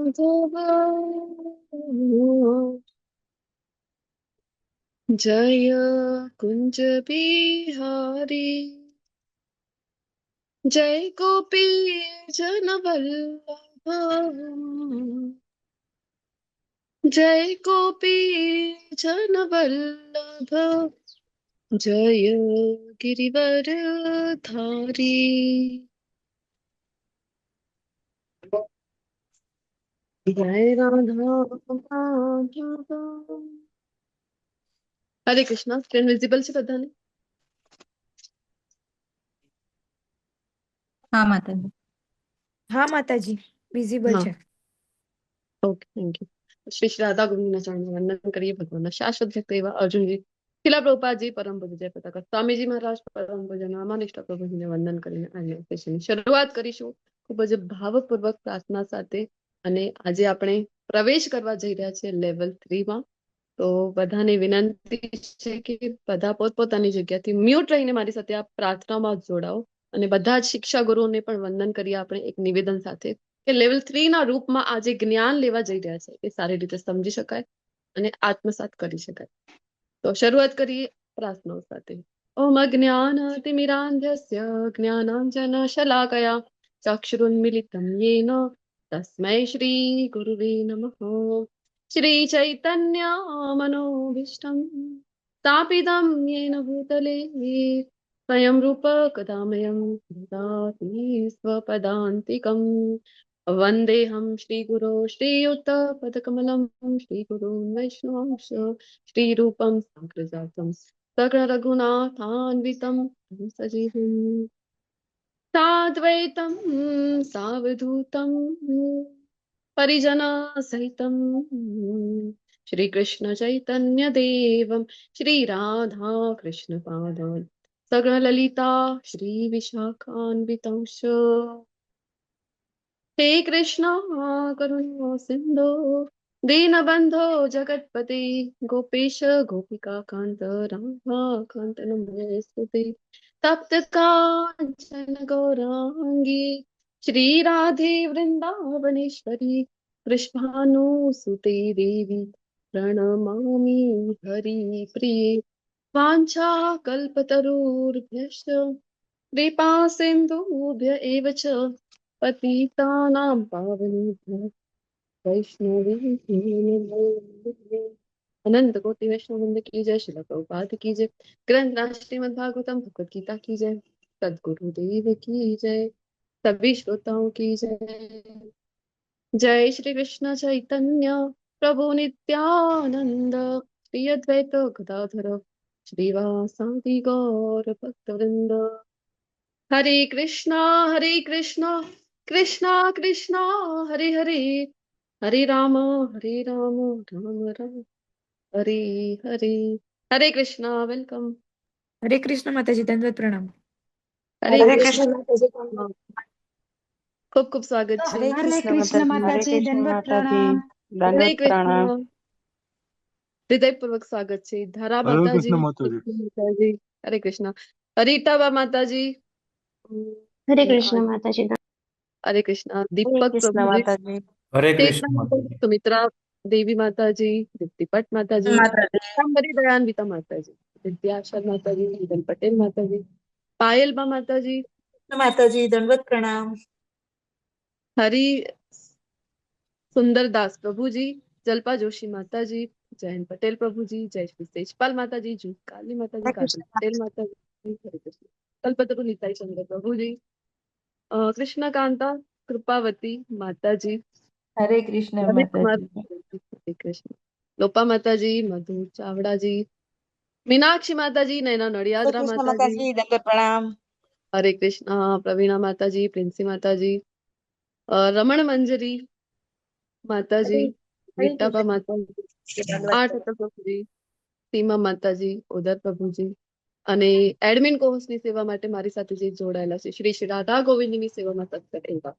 माधव जय कुंज बिहारी जय गोपी जन वल्लभ जय गोपी जन वल्लभ जय गिरिवर धारी। जय राधा माधव। हरे कृष्णा। स्क्रीन विजिबल છે બધાને? હા માતાજી. હા માતાજી, વિઝિબલ હા છે. Okay, thank you. Shri Shri Radha ગોવિંદના ચરણમાં વંદન કરીએ ભગવાનના શાશ્વત ભક્ત એવા અર્જુનજી, શિલા પ્રભુપાદજી, પરમ પૂજ્ય જય પતાકા સ્વામીજી મહારાજ, પરમ પૂજ્ય નામાનિષ્ઠ પ્રભુજીને વંદન કરીને આજે સેશનની શરૂઆત કરીશું ખૂબ જ ભાવપૂર્વક પ્રાર્થના સાથે. અને આજે આપણે પ્રવેશ કરવા જઈ રહ્યા છીએ લેવલ 3 માં. તો બધાને વિનંતી છે કે બધા પોતપોતાની જગ્યાથી મ્યુટ રહીને મારી સાથે આ પ્રાર્થનામાં જોડાઓ. અને બધા જ શિક્ષા ગુરુઓને પણ વંદન કરીએ આપણે એક નિવેદન સાથે કે લેવલ 3 ના રૂપમાં આજે જ્ઞાન લેવા જઈ રહ્યા છે એ સારી રીતે સમજી શકાય અને આત્મસાત કરી શકાય. તો શરૂઆત કરીએ પ્રાર્થનાઓ સાથે. ઓમ અજ્ઞાનતિમિરાન્ધસ્ય જ્ઞાનાંજન શલાકયા ચક્ષુરુન્મિલિतं येन તસ્मै શ્રી ગુરુવે નમઃ. શ્રી ચૈતન્ય મનોભીષ્ટં સ્થાપિतं येन भूतले स्वयं रूप कदामयं ददाति स्वपदान्तिकम्. वन्देऽहं श्रीगुरो श्रीयुतपदकमलं श्रीगुरुन् वैष्णवांश श्रीरूपं साग्रजातं सकलरघुनाथान्वितं सजीवं साद्वैतं सावधूतं परिजनसहितं श्रीकृष्ण चैतन्य देवं श्रीराधा कृष्ण पादान् सकललिता श्रीविशाखान्वितंश. हे कृष्ण करुणा सिन्धो दीनबन्धो जगत्पते गोपेश गोपिका कान्त राधाकान्त नमोऽस्तुते. तप्त काञ्चन गौराङ्गी श्रीराधे वृन्दावनेश्वरी कृष्णानुसुते देवी प्रणमामि हरिप्रिये. वाञ्छाकल्पतरुभ्यश्च कृपा सिन्धुभ्य एव च पतितानां पावनेभ्यो वैष्णवेभ्यो अनंत कोटि वैष्णव वृंद की जय, श्रील प्रभुपाद की जय, ग्रंथ श्रीमद् भागवतम भगवद गीता की जय, सद्गुरुदेव की जय, सभी श्रोताओं की जय. जय श्री कृष्ण चैतन्य प्रभु नित्यानंद श्री अद्वैत गदाधर श्रीवासादि गौर भक्तवृंद. हरे कृष्णा कृष्णा कृष्णा हरे हरे, हरे राम राम राम हरे हरे. हरे कृष्णा. वेलकम. હરે કૃષ્ણ માતાજી, દંડવત પ્રણામ. हरे હરે कृष्ण. કૃષ્ણ માતાજી. खूब खूब स्वागत છે. હરે કૃષ્ણ માતાજી. દંડવત પ્રણામ. હરે દંડવત પ્રણામ. કૃષ્ણ. હૃદયપૂર્વક સ્વાગત છે. ધારા હરે માતાજી. કૃષ્ણ માતાજી. માતાજી. હરે કૃષ્ણ. હરિતાબા માતાજી. હરે કૃષ્ણ માતાજી. हरे कृष्णा. હરે दीपक કૃષ્ણ प्रभु जी, માતાજી. હરે चेतना કૃષ્ણ माताजी, માતાજી. सुमित्रा देवी माताजी, दीप्ति भट्ट माताजी, शांभरी दयान्विता माताजी, विद्याशर माताजी, हिरल पटेल माताजी, पायल बा माताजी, માતાજી દંડવત પ્રણામ. हरि सुंदर दास प्रभु जी, जल्पा जोशी माताजी, जयंत पटेल प्रभु जी, जय श्री तेजपाल माताजी, जूही काली माताजी, काजल पटेल माताजी, हरे कृष्ण. कल्पतरु निताई चंद्र प्रभु जी, कृष्णकांता कृपावती माताजी, હરે કૃષ્ણ रवि कुमार, માતાજી. हरे कृष्ण. लोपा माताजी, मधु चावड़ा जी, मीनाक्षी माताजी, नैना હરે नड़ियादरा કૃષ્ણ माताजी, માતાજી દંડવત પ્રણામ. हरे कृष्णा. प्रवीणा माताजी, प्रिंसी माताजी, रमण मंजरी माताजी, विट्टाबा माताजी, आठ प्रभुजी, सीमा माताजी, उदर प्रभुजी અને એડમિન કોર્સની સેવા માટે મારી સાથે જે જોડાયેલા છે શ્રી શ્રી રાધા ગોવિંદની સેવામાં તત્પર એવા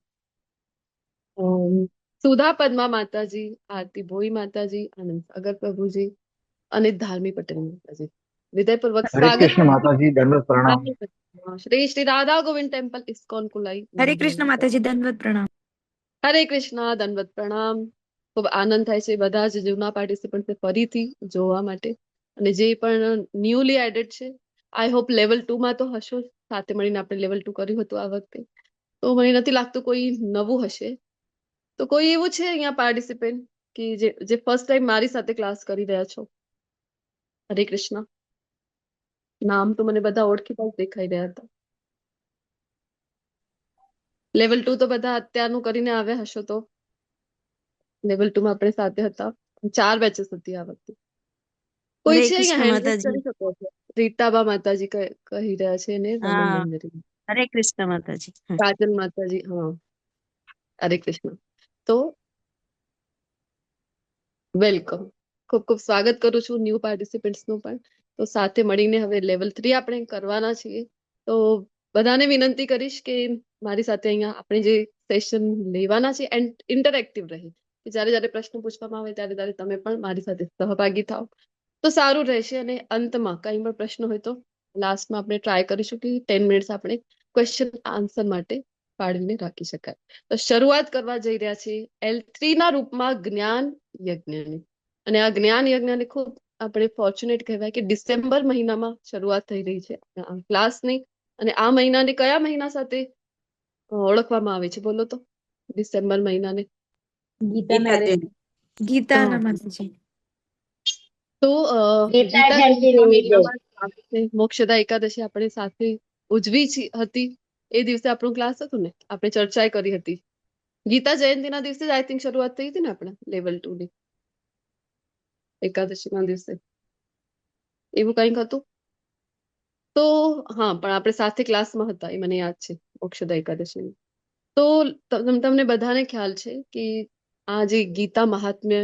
સુધા પદ્મા માતાજી, આરતી ભોઈ માતાજી, આનંદ સાગર પ્રભુજી અને ધાર્મી પટેલ માતાજી. હૃદયપૂર્વક હરે સ્વાગત કૃષ્ણ માતાજી. દંડવત પ્રણામ. Shri Shri Radha Govind temple ISKCON Kulai. હરે કૃષ્ણ માતાજી, દંડવત પ્રણામ. હરે કૃષ્ણ, દંડવત પ્રણામ. ખૂબ આનંદ થાય છે બધા જ જૂના પાર્ટિસિપન્ટ ફરીથી જોવા માટે, અને જે પણ ન્યુલી એડેડ છે. આઈ હોપ લેવલ 2 માં તો હશો જ. સાથે મળીને આપણે લેવલ 2 કર્યું હતું આ વખતે, તો મને નથી લાગતું કોઈ નવું હશે. તો કોઈ એવું છે અહીંયા પાર્ટિસિપન્ટ કે જે ફર્સ્ટ ટાઈમ મારી સાથે ક્લાસ કરી રહ્યા છો? હરે કૃષ્ણ. નામ તો મને બધા ઓળખીતા જ દેખાઈ રહ્યા હતા. લેવલ 2 તો બધા અત્યારનું કરીને આવ્યા હશો, તો લેવલ 2 માં આપણે સાથે હતા. 4 બેચેસ હતી આ વખતે. કોઈ હરે છે કૃષ્ણ અહીંયા? હેન્ડ રેઝ માતાજી. કરી શકો છો. રીટાબા માતાજી કહી રહ્યા છે ને, રમણ હા, મંજરી, હરે કૃષ્ણ માતાજી. હા. કાજલ માતાજી. હા, હરે કૃષ્ણ. તો વેલકમ. ખૂબ ખૂબ સ્વાગત કરું છું ન્યૂ પાર્ટિસિપન્ટ્સનું પણ. તો સાથે મળીને હવે લેવલ 3 આપણે કરવાના છીએ. તો બધાને વિનંતી કરીશ કે મારી સાથે અહીંયા આપણે જે સેશન લેવાના છે એન્ડ ઇન્ટરેક્ટિવ રહે, કે જ્યારે જ્યારે પ્રશ્ન પૂછવામાં આવે ત્યારે ત્યારે તમે પણ મારી સાથે સહભાગી થાઓ તો સારું રહેશે. અને અંતમાં કંઈ પણ પ્રશ્ન હોય તો લાસ્ટમાં આપણે ટ્રાય કરીશું કે 10 મિનિટ્સ આપણે ક્વેશ્ચન આન્સર માટે ફાળવીને રાખી શકાય. તો શરૂઆત કરવા જઈ રહ્યા છીએ L3 ના રૂપમાં જ્ઞાન યજ્ઞની. અને આ જ્ઞાન યજ્ઞને ખૂબ આપણે ફોર્ચ્યુનેટ કહેવાય કે ડિસેમ્બર મહિનામાં શરૂઆત થઈ રહી છે આ ક્લાસની. અને આ મહિનાને કયા મહિના સાથે ઓળખવામાં આવે છે બોલો તો? ડિસેમ્બર મહિનાને ગીતાના જયંતિ. ગીતાના હા. માતાજી. તો ગીતા ગીતા જયંતિ જયંતિ આ નિમિત્તે. મહિનામાં જ આવે છે. મોક્ષદા એકાદશી આપણે સાથે ઉજવી હતી. એ દિવસે આપણું ક્લાસ હતું ને, આપણે ચર્ચા કરી હતી. ગીતા જયંતિના દિવસે જ આઈ થિંક શરૂઆત થઈ હતી ને આપણે લેવલ 2 ની, એકાદશીના દિવસે એવું કંઈક હતું. તો હા, પણ આપણે સાથે ક્લાસમાં હતા એ મને યાદ છે મોક્ષદા એકાદશીની. તો તમને બધાને ખ્યાલ છે કે આ જે ગીતા મહાત્મ્ય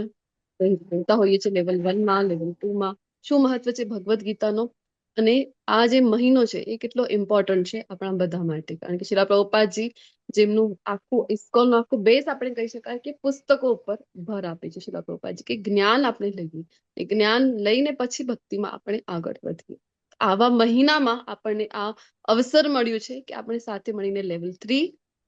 ભણતા હોઈએ છીએ લેવલ 1 માં, લેવલ 2 માં, શું મહત્વ છે ભગવદ્ ગીતાનો, અને આ જે મહિનો છે એ કેટલો ઇમ્પોર્ટન્ટ છે આપણા બધા માટે. કારણ કે શ્રીલ પ્રભુપાદજી જેમનું આખું ઇસ્કોનનું આખું બેઝ આપણે કહી શકાય કે પુસ્તકો ઉપર ભર આપે છે શ્રીલ પ્રભુપાદજી, કે જ્ઞાન આપણે લઈએ, એ જ્ઞાન લઈને પછી ભક્તિમાં આપણે આગળ વધીએ. આવા મહિનામાં આપણને આ અવસર મળ્યું છે કે આપણે સાથે મળીને લેવલ 3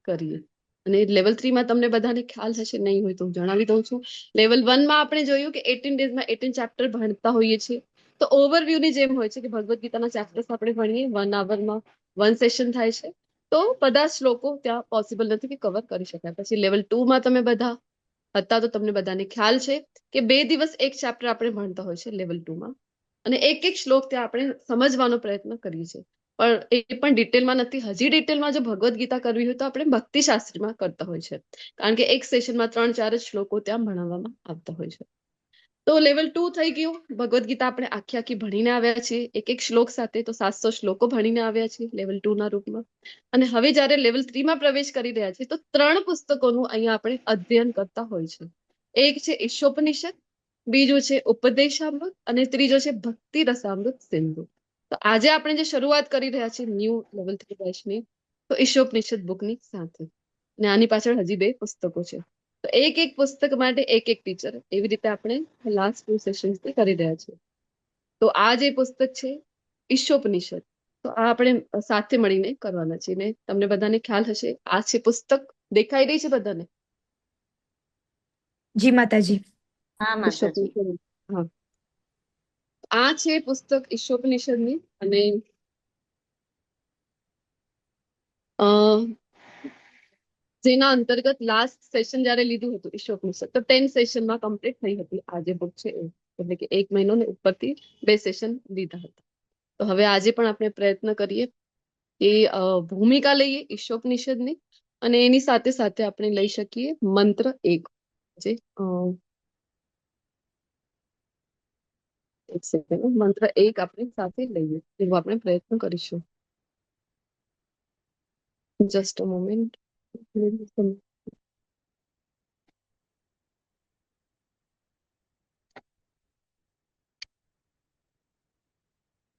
કરીએ. અને લેવલ 3 માં તમને બધાને ખ્યાલ હશે, નહીં હોય તો હું જણાવી દઉં છું. લેવલ 1 માં આપણે જોયું કે 18 ડેઝમાં 18 ચેપ્ટર ભણતા હોઈએ છીએ. તો ઓવરવ્યુ ની જેમ હોય છે કે ભગવદ્ ગીતાના ચેપ્ટર્સ આપણે ભણીએ 1 આવરમાં 1 સેશન થાય છે. તો બધા શ્લોકો ત્યાં પોસિબલ નથી કે કવર કરી શકાય. પછી લેવલ 2 માં તમે બધા હતા તો તમને બધાને ખ્યાલ છે કે 2 દિવસ એક ચેપ્ટર આપણે ભણતા હોય છે લેવલ 2 માં, અને એક એક શ્લોક ત્યાં આપણે સમજવાનો પ્રયત્ન કરીએ છીએ. પણ એ પણ ડિટેલમાં નથી. હજી ડિટેલમાં જો ભગવદ્ ગીતા કરવી હોય તો આપણે ભક્તિશાસ્ત્રીમાં કરતા હોય છે, કારણ કે એક સેશનમાં 3-4 જ શ્લોકો ત્યાં ભણાવવામાં આવતા હોય છે. તો લેવલ 2 થઈ ગયું. ભગવદ્ ગીતા આપણે આખી આખી ભણીને આવ્યા છીએ એક એક શ્લોક સાથે. તો 700 શ્લોકો ભણીને આવ્યા છીએ લેવલ 2 ના રૂપમાં. અને હવે જ્યારે લેવલ 3 માં પ્રવેશ કરી રહ્યા છીએ તો 3 પુસ્તકોનું અહીંયા આપણે અધ્યયન કરતા હોય છે. એક છે ઈશોપનિષદ, બીજું છે ઉપદેશામૃત, અને ત્રીજો છે ભક્તિ રસામૃત સિંધુ. તો આજે આપણે જે શરૂઆત કરી રહ્યા છીએ ન્યૂ લેવલ 3 બેચની, તો ઈશોપનિષદ બુકની સાથે. અને આની પાછળ હજી 2 પુસ્તકો છે. તો એક એક પુસ્તક માટે એક એક ટીચર, એવી રીતે આપણે લાસ્ટ 2 સેશન્સ કરી રહ્યા છીએ. તો આ જે પુસ્તક છે ઈશોપનિષદ, તો આ આપણે સાથે મળીને કરવાના છીએ. ને તમને બધાને ખ્યાલ હશે આ છે પુસ્તક, દેખાઈ રહી છે બધાને જી માતાજી. હા માતાજી. ઈશોપનિષદ? હા, આ છે પુસ્તક ઈશોપનિષદની. અને અ જેના અંતર્ગત લાસ્ટ સેશન જ્યારે લીધું હતું ઈશોપનિષદ, તો 10 સેશનમાં કમ્પ્લીટ થઈ હતી આ જે બુક છે એ. એટલે કે 1 મહિનો ને ઉપરથી 2 સેશન લીધા હતા. તો હવે આજે પણ આપણે પ્રયત્ન કરીએ કે ભૂમિકા લઈએ ઈશોપનિષદની, અને એની સાથે સાથે આપણે લઈ શકીએ મંત્ર 1, જે એક સેકન્ડ, મંત્ર 1 આપણે સાથે લઈએ એવો આપણે પ્રયત્ન કરીશું. Just a moment.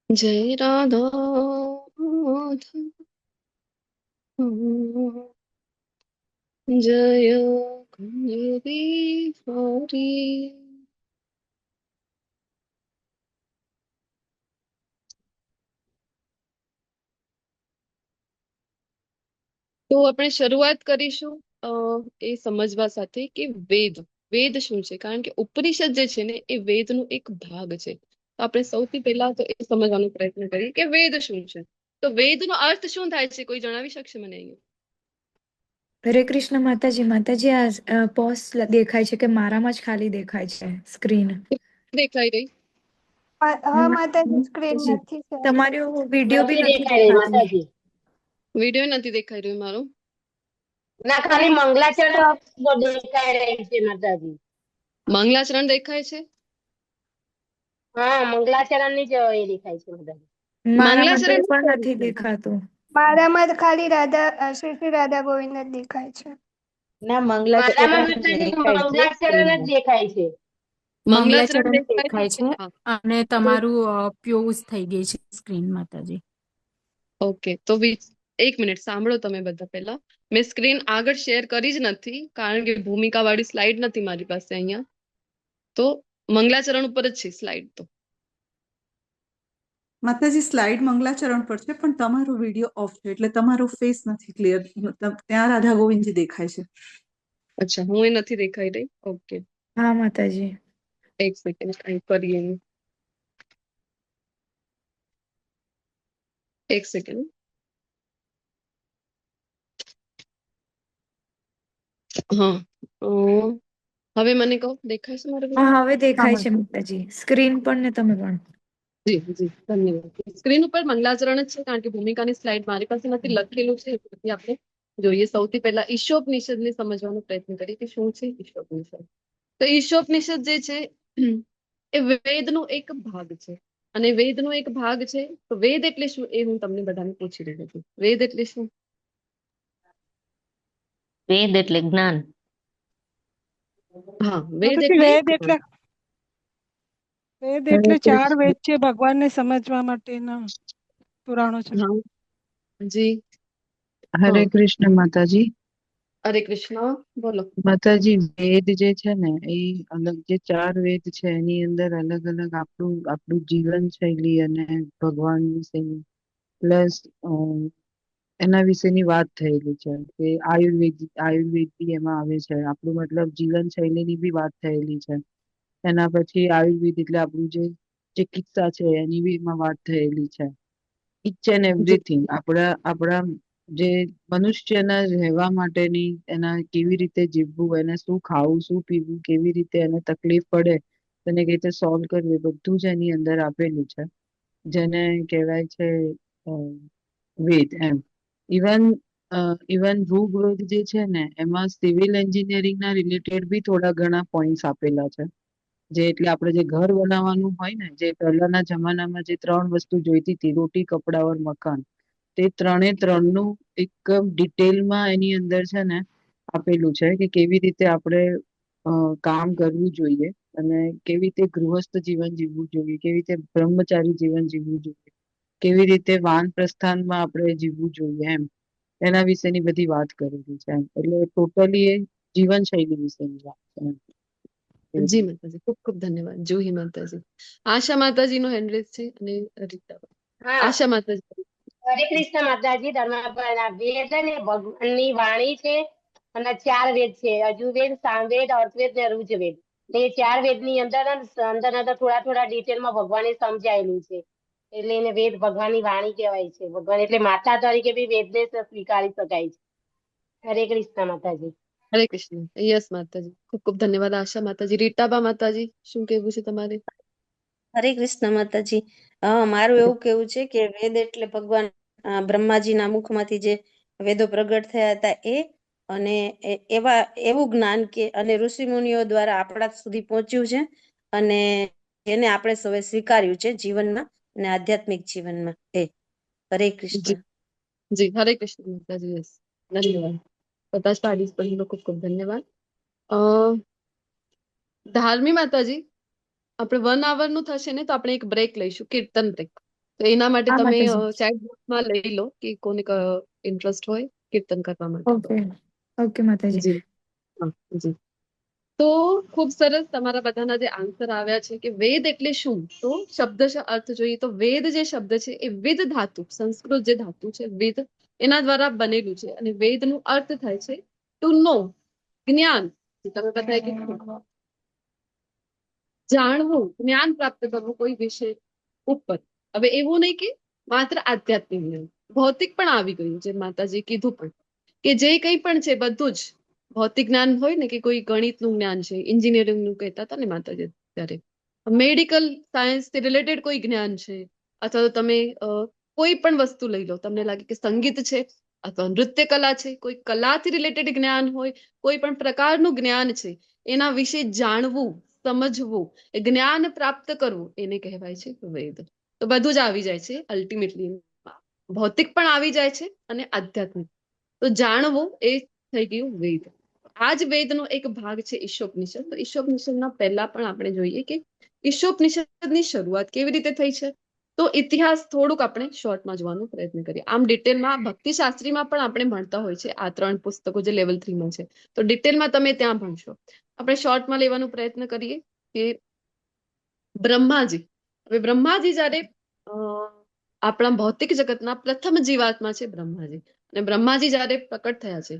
જય રાધા જય હરી. તો આપણે શરૂઆત કરીશું એ સમજવા સાથે કે વેદ વેદ શું છે, કારણ કે ઉપનિષદ જે છે ને એ વેદનો એક ભાગ છે. તો આપણે સૌથી પહેલા તો એ સમજવાનો પ્રયત્ન કરીએ કે વેદ શું છે. તો વેદનો અર્થ શું થાય છે, કોઈ જણાવી શકશે મને અહીંયા? હરે કૃષ્ણ માતાજી. માતાજી આ પોસ્ટ દેખાય છે કે મારામાં જ ખાલી દેખાય છે સ્ક્રીન. દેખાઈ રહી? હા માતાજી, સ્ક્રીન નથી શેર. તમારો વિડીયો બી નથી નથી દેખાઈ રહી દેખાતું. માતાજી. વિડીયો નથી દેખાઈ રહ્યો મારો. ના, ખાલી મંગલાચરણ દેખાઈ રહી છે માતાજી. મંગલાચરણ દેખાય છે? હા, મંગલાચરણ ની જ એ દેખાય છે માતાજી. મારામાં તો એ મંગલાચરણ પણ નથી દેખાતું. મારામાં તો ખાલી શ્રી શ્રી રાધા ગોવિંદ જ દેખાય છે. ના મારામાં મંગલાચરણ માતાજી દેખાય છે મંગલાચરણ જ દેખાય છે. મંગલાચરણ મંગલાચરણ દેખાય દેખાય છે. છે હા. અને તમારું પ્યોઝ થઈ ગઈ છે સ્ક્રીન માતાજી. ઓકે, તો એક મિનિટ સાંભળો તમે બધા પહેલા. મેં સ્ક્રીન આગળ શેર કરી જ નથી, કારણ કે ભૂમિકા વાળી સ્લાઇડ નથી મારી પાસે અહીંયા. તો મંગલાચરણ ઉપર જ છે સ્લાઇડ. તો માતાજી સ્લાઇડ મંગલાચરણ પર છે, પણ તમારો વિડીયો ઓફ છે, એટલે તમારો ફેસ નથી ક્લિયર. ત્યાં રાધા ગોવિંદજી દેખાય છે. અચ્છા, હું એ નથી દેખાઈ રહી. ઓકે, હા માતાજી. એક સેકન્ડ કંઈ કરીએ નહીં. એક સેકન્ડ. હા, હવે મને કહો, દેખાય છે મારો video? હા હવે દેખાય હા, છે માતાજી, સ્ક્રીન પણ ને તમે પણ. જી જી, ધન્યવાદ. સ્ક્રીન ઉપર મંગલાચરણ જ છે, કારણ કે ભૂમિકાની સ્લાઇડ મારી પાસે નથી, લખેલું છે. તેથી આપણે જોઈએ. સૌથી પહેલા ઈશોપનિષદને સમજવાનો પ્રયત્ન કરીએ કે શું છે ઈશોપનિષદ. તો ઈશોપનિષદ જે છે એ વેદનો એક ભાગ છે. અને વેદનો એક ભાગ છે, તો વેદ એટલે શું એ હું તમને બધાને પૂછી રહી છું. વેદ એટલે શું? વેદ એટલે જ્ઞાન. હા, વેદ માતાજી, એટલે વેદ એટલે 4 વેદ છે ભગવાનને સમજવા માટેના પુરાણો છે. હા જી. હરે હા, કૃષ્ણ માતાજી. હરે કૃષ્ણ. બોલો. માતાજી વેદ જે છે ને એ અલગ, જે 4 વેદ છે એની અંદર અલગ અલગ આપણું જીવન શૈલી અને ભગવાન વિશે પ્લસ એના વિશેની વાત થયેલી છે. કે આયુર્વેદ બી એમાં આવે છે. આપણું મતલબ જીવન શૈલીની બી વાત થયેલી છે. એના પછી આયુર્વેદ એટલે આપણું જે ચિકિત્સા છે એની બી એમાં વાત થયેલી છે. ઈચ એન્ડ જી એવરીથિંગ આપણા જે મનુષ્યના રહેવા માટેની, એના કેવી રીતે જીવવું, એને શું ખાવું, શું પીવું, કેવી રીતે એને તકલીફ પડે તેને કેવી રીતે સોલ્વ કરવી, બધું જ એની અંદર આપેલું છે. જેને કહેવાય છે વેદ એમ. ઇવન ઋગ્વેદ જે છે ને એમાં સિવિલ એન્જિનિયરિંગ ના રિલેટેડ બી થોડા ઘણા પોઈન્ટ્સ આપેલા છે. જે એટલે આપણે જે ઘર બનાવવાનું હોય ને, જે પહેલાના જમાનામાં જે 3 વસ્તુ જોઈતી હતી, રોટી, કપડા ઓર મકાન, તે ત્રણનું એકદમ ડિટેલમાં એની અંદર છે ને આપેલું છે કે કેવી રીતે આપણે કામ કરવું જોઈએ અને કેવી રીતે ગૃહસ્થ જીવન જીવવું જોઈએ, કેવી રીતે બ્રહ્મચારી જીવન જીવવું જોઈએ, કેવી રીતે વાનપ્રસ્થાનમાં આપણે જીવવું જોઈએ એમ. એના વિશેની બધી વાત કરેલી છે એમ. એટલે ટોટલી એ જીવનશૈલી વિશેની વાત છે એમ. જી માતાજી, ખૂબ ખૂબ ધન્યવાદ. જુહી માતાજી. આશા માતાજી નો હેન્ડ રેઝ છે અને રીતા. હા, આશા માતાજી. હરે કૃષ્ણ માતાજી. વેદ છે ને ભગવાનની વાણી છે અને 4 વેદ છે: યજુર્વેદ, સામવેદ, અર્થવેદ ને ઋગ્વેદ. એ 4 વેદ ની અંદર અંદર થોડા ડિટેલમાં ભગવાને સમજાયેલું છે. એટલે એને વેદ ભગવાનની વાણી કહેવાય છે. ભગવાન એટલે માતા તરીકે બી વેદને સ્વીકારી શકાય છે. હરે કૃષ્ણ માતાજી. હરે કૃષ્ણ. યસ માતાજી, ખૂબ ખૂબ ધન્યવાદ આશા માતાજી. રીટાબા માતાજી, શું કહેવું છે તમારે? હરે કૃષ્ણ માતાજી. મારું એવું કેવું છે કે વેદ એટલે ભગવાન બ્રહ્માજીના મુખમાંથી જે વેદો પ્રગટ થયા હતા એ, અને એવું જ્ઞાન કે અને ઋષિ મુનિઓ દ્વારા આપણા સુધી પહોંચ્યું છે અને એને આપણે સૌએ સ્વીકાર્યું છે જીવનમાં અને આધ્યાત્મિક જીવનમાં. હરે કૃષ્ણ. જી હરે કૃષ્ણ માતાજી. યસ, ધન્યવાદ. બધા પાર્ટિસિપન્ટનો ખૂબ ખૂબ ધન્યવાદ. ધાર્મી માતાજી, આપણે 1 hour નું થશે ને તો આપણે એક બ્રેક લઈશું, કીર્તન બ્રેક. તો એના માટે હા તમે માતાજી. ચેટ બોક્સમાં લઈ લો કે કોને ઇન્ટરેસ્ટ હોય કીર્તન કરવા માટે. ઓકે ઓકે માતાજી. જી હા જી. તો ખૂબ સરસ તમારા બધાના જે આન્સર આવ્યા છે કે વેદ એટલે શું. તો શબ્દશ અર્થ જોઈએ તો વેદ જે શબ્દ છે એ વિદ ધાતુ, સંસ્કૃત જે ધાતુ છે વિદ, એના દ્વારા બનેલું છે. અને વેદનું અર્થ થાય છે ટુ નો, જ્ઞાન, જે તમે બધાએ કીધું, જાણવું, જ્ઞાન પ્રાપ્ત કરવું કોઈ વિષય ઉપર. હવે એવું નહીં કે માત્ર આધ્યાત્મિક જ્ઞાન, ભૌતિક પણ આવી ગયું, જે માતાજી કીધું પણ કે જે કંઈ પણ છે બધું જ ભૌતિક જ્ઞાન હોય ને, કે કોઈ ગણિતનું જ્ઞાન છે, એન્જિનિયરિંગનું કહેતા હતા ને માતાજી ત્યારે, મેડિકલ સાયન્સ થી રિલેટેડ કોઈ જ્ઞાન છે, અથવા તો તમે કોઈ પણ વસ્તુ લઈ લો, તમને લાગે કે સંગીત છે અથવા નૃત્ય કલા છે, કોઈ કલાથી રિલેટેડ જ્ઞાન હોય, કોઈ પણ પ્રકારનું જ્ઞાન છે, એના વિશે જાણવું, સમજવું, જ્ઞાન પ્રાપ્ત કરવું, એને કહેવાય છે વેદ. તો બધું જ આવી જાય છે અલ્ટિમેટલી, ભૌતિક પણ આવી જાય છે અને આધ્યાત્મિક. તો જાણવું એ થઈ ગયું વેદ. આ જ વેદનો એક ભાગ છે ઈશોપનિષદ. તો ઈશોપનિષદના પહેલા પણ આપણે જોઈએ કે ઈશોપનિષદની શરૂઆત કેવી રીતે થઈ છે. તો ઇતિહાસ થોડુંક આપણે શોર્ટમાં જોવાનો પ્રયત્ન કરીએ. આમ ડિટેલમાં ભક્તિશાસ્ત્રીમાં પણ આપણે ભણતા હોય છે આ 3 પુસ્તકો જે લેવલ 3 માં છે, તો ડિટેલમાં તમે ત્યાં ભણશો. આપણે શોર્ટમાં લેવાનો પ્રયત્ન કરીએ કે બ્રહ્માજી. હવે બ્રહ્માજી જ્યારે આપણા ભૌતિક જગતના પ્રથમ જીવાત્મા છે બ્રહ્માજી, અને બ્રહ્માજી જ્યારે પ્રકટ થયા છે,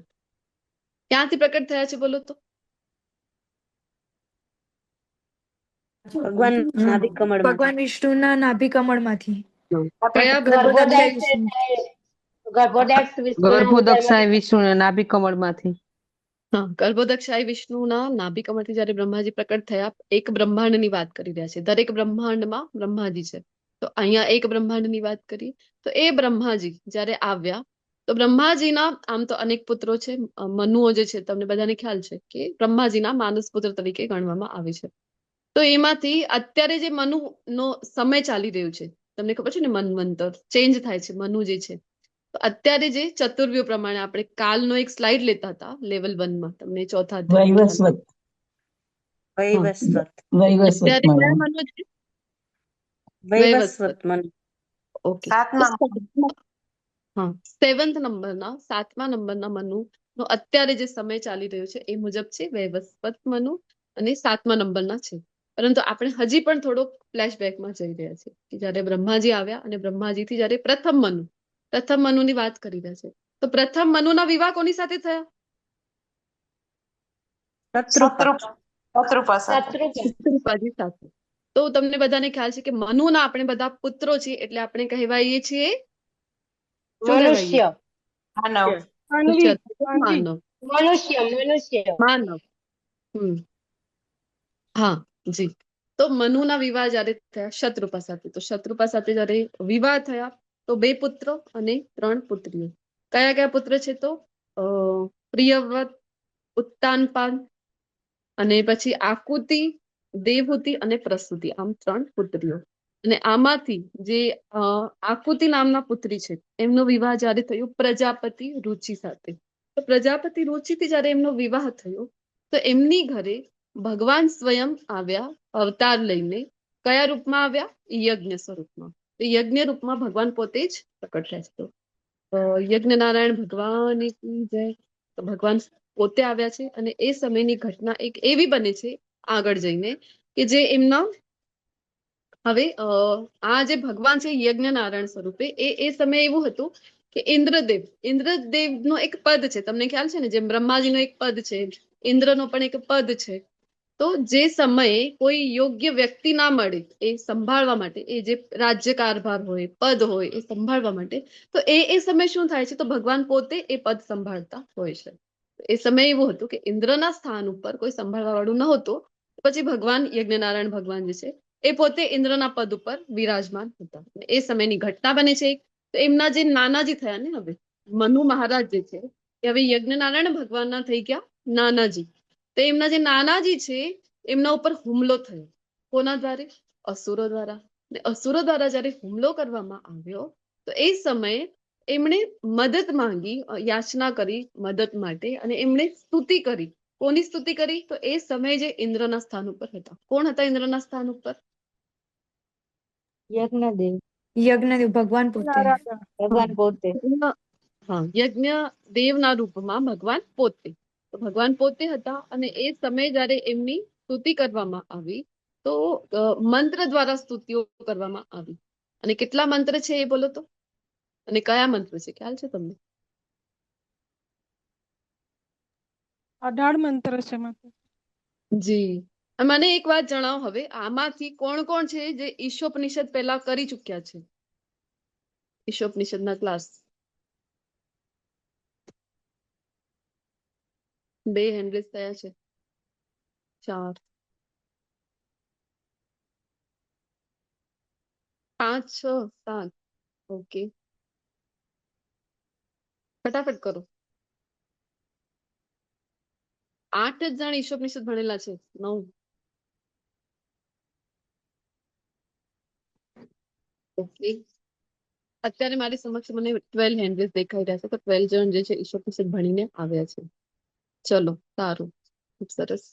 ક્યાંથી પ્રકટ થયા છે બોલો તો? ભગવાન નાભિ કમળમાંથી. ભગવાન વિષ્ણુના નાભિ કમળમાંથી. કયા ગર્ભોદક્ષ ગર્ભોદક્ષ વિષ્ણુના ગર્ભોદક્ષાય વિષ્ણુના નાભિ કમળમાંથી. હા, ગર્ભોદક્ષાય વિષ્ણુના નાભિ કમળથી જ્યારે બ્રહ્માજી પ્રકટ થયા, એક બ્રહ્માંડની વાત કરી રહ્યા છે. દરેક બ્રહ્માંડમાં બ્રહ્માજી છે, તો અહીંયા એક બ્રહ્માંડની વાત કરી. તો એ બ્રહ્માજી જ્યારે આવ્યા, તો બ્રહ્માજીના આમ તો અનેક પુત્રો છે. મનુઓ જે છે, તમને બધાને ખ્યાલ છે કે બ્રહ્માજીના માનસ પુત્ર તરીકે ગણવામાં આવે છે. તો એમાંથી અત્યારે જે મનુનો સમય ચાલી રહ્યો છે, તમને ખબર છે ને, મન્વંતર ચેન્જ થાય છે, મનુ જે છે. તો અત્યારે જે ચતુર્વ્યુહ પ્રમાણે આપણે કાલનો એક સ્લાઇડ લેતા હતા લેવલ 1 માં, તમને ચોથા વૈવસ્વત. વૈવસ્વત. અત્યારે કયા મનુ છે? વૈવસ્વત મનુ. ઓકે, હા, 7th નંબરના 7મા નંબરના મનુનો અત્યારે જે સમય ચાલી રહ્યો છે એ મુજબ છે વૈવસ્વત મનુ, અને 7મા નંબરના છે. પરંતુ આપણે હજી પણ થોડોક ફ્લેશબેકમાં જઈ રહ્યા છે કે જ્યારે બ્રહ્માજી આવ્યા અને બ્રહ્માજીથી જ્યારે પ્રથમ મનુની વાત કરી રહ્યા છે. તો પ્રથમ મનુના વિવાહ કોની સાથે થયા? શત્રુપાજી સાથે. તો તમને બધાને ખ્યાલ છે કે મનુના આપણે બધા પુત્રો છીએ, એટલે આપણે કહેવાઈએ છીએ શું કહેવાઈએ? મનુષ્ય માનવ. હા જી. તો મનુના વિવાહ જ્યારે થયા શત્રુપા સાથે, તો શત્રુપા સાથે જ્યારે વિવાહ થયા, તો 2 પુત્રો અને 3 પુત્રીઓ. કયા કયા પુત્ર છે? તો પ્રિયવ્રત, ઉત્તાનપાદ, અને પછી આકુતિ, દેવહૂતિ અને પ્રસૂતિ, આમ 3 પુત્રીઓ. અને આમાંથી જે આકુતિ નામના પુત્રી છે, એમનો વિવાહ જ્યારે થયો પ્રજાપતિ રુચિ સાથે. તો પ્રજાપતિ રુચિથી જ્યારે એમનો વિવાહ થયો, તો એમની ઘરે ભગવાન સ્વયં આવ્યા અવતાર લઈને. કયા રૂપમાં આવ્યા? યજ્ઞ સ્વરૂપમાં. તો યજ્ઞ રૂપમાં ભગવાન પોતે જ પ્રકટ થયા છે. તો યજ્ઞ નારાયણ ભગવાનની જય. તો ભગવાન પોતે આવ્યા છે, અને એ સમયની ઘટના એક એવી બને છે આગળ જઈને કે જે એમના હવે આ જે ભગવાન છે યજ્ઞ નારાયણ સ્વરૂપે, એ સમય એવું હતું કે ઇન્દ્રદેવનો એક પદ છે, તમને ખ્યાલ છે ને, જેમ બ્રહ્માજીનો એક પદ છે, ઇન્દ્રનો પણ એક પદ છે. તો જે સમયે કોઈ યોગ્ય વ્યક્તિ ના મળે એ સંભાળવા માટે, એ જે રાજ્ય કારભાર હોય, પદ હોય, એ સંભાળવા માટે, તો એ સમય શું થાય છે? તો ભગવાન પોતે એ પદ સંભાળતા હોય છે. એ સમય એવું હતું કે ઇન્દ્રના સ્થાન ઉપર કોઈ સંભાળવા વાળું ન હતું. પછી ભગવાન યજ્ઞનારાયણ ભગવાન જે છે એ પોતે ઇન્દ્રના પદ ઉપર વિરાજમાન હતા. એ સમયની ઘટના બને છે. તો એમના જે નાનાજી થયા ને, હવે મનુ મહારાજ જે છે એ હવે યજ્ઞનારાયણ ભગવાનના થઈ ગયા નાનાજી. તો એમના જે નાનાજી છે એમના ઉપર હુમલો થયો. કોના દ્વારા? અસુરો દ્વારા. અસુરો દ્વારા જ્યારે હુમલો કરવામાં આવ્યો, તો એ સમયે એમણે મદદ માંગી, યાચના કરી મદદ માટે, અને એમણે સ્તુતિ કરી. કોની સ્તુતિ કરી? તો એ સમયે જે ઇન્દ્રના સ્થાન ઉપર હતા. કોણ હતા ઇન્દ્રના સ્થાન ઉપર? યજ્ઞદેવ ભગવાન પોતે. ભગવાન પોતે. હા, યજ્ઞ દેવના રૂપમાં ભગવાન પોતે. તો ભગવાન પોતે હતા, અને એ સમયે જ્યારે એમની સ્તુતિ કરવામાં આવી, તો મંત્ર દ્વારા સ્તુતિઓ કરવામાં આવી. અને કેટલા મંત્ર છે એ બોલો તો? અને કયા મંત્ર છે ખ્યાલ છે તમને? 18 મંત્ર છે માતાજી. જી. મને એક વાત જણાવો હવે, આમાંથી કોણ કોણ છે જે ઈશોપનિષદ પહેલા કરી ચુક્યા છે? ઈશોપનિષદના ક્લાસ. 2 હેન્ડ રેઝ થયા છે. 4 5 6 7. ઓકે, ફટાફટ કરો. 8 જ જણ ઈશોપનિષદ ભણેલા છે. 9. ઓકે, અત્યારે મારી સમક્ષ મને 12 હેન્ડ રેઝ દેખાઈ રહ્યા છે, તો 12 જણ જે છે ઈશોપનિષદ ભણીને આવ્યા છે. ચલો, સારું, ખૂબ સરસ.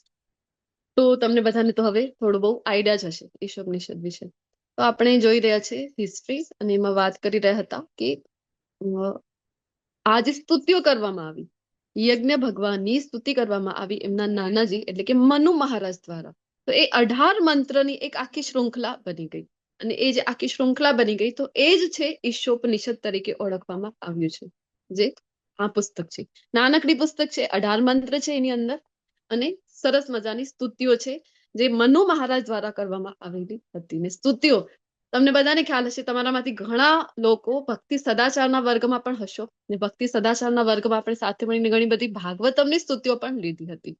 તો તમને બધાને તો હવે થોડું બહુ આઈડિયા જ હશે ઈશોપનિષદ વિશે. તો આપણે જોઈ રહ્યા છે હિસ્ટ્રી, અને એમાં વાત કરી રહ્યા હતા કે આ જે સ્તુતિઓ કરવામાં આવી, યજ્ઞ ભગવાનની સ્તુતિ કરવામાં આવી એમના નાનાજી એટલે કે મનુ મહારાજ દ્વારા. તો એ 18 મંત્રની એક આખી શૃંખલા બની ગઈ, અને એ જે આખી શૃંખલા બની ગઈ તો એ જ છે ઈશોપનિષદ તરીકે ઓળખવામાં આવ્યું છે, જે આ પુસ્તક છે. નાનકડી પુસ્તક છે, 18 મંત્ર છે એની અંદર, અને સરસ મજાની સ્તુતિઓ છે જે મનુ મહારાજ દ્વારા કરવામાં આવેલી હતી. ને સ્તુતિઓ તમને બધાને ખ્યાલ હશે, તમારામાંથી ઘણા લોકો ભક્તિ સદાચારના વર્ગમાં પણ હશો, ને ભક્તિ સદાચારના વર્ગમાં આપણે સાથે મળીને ઘણી બધી ભાગવતમની સ્તુતિઓ પણ લીધી હતી.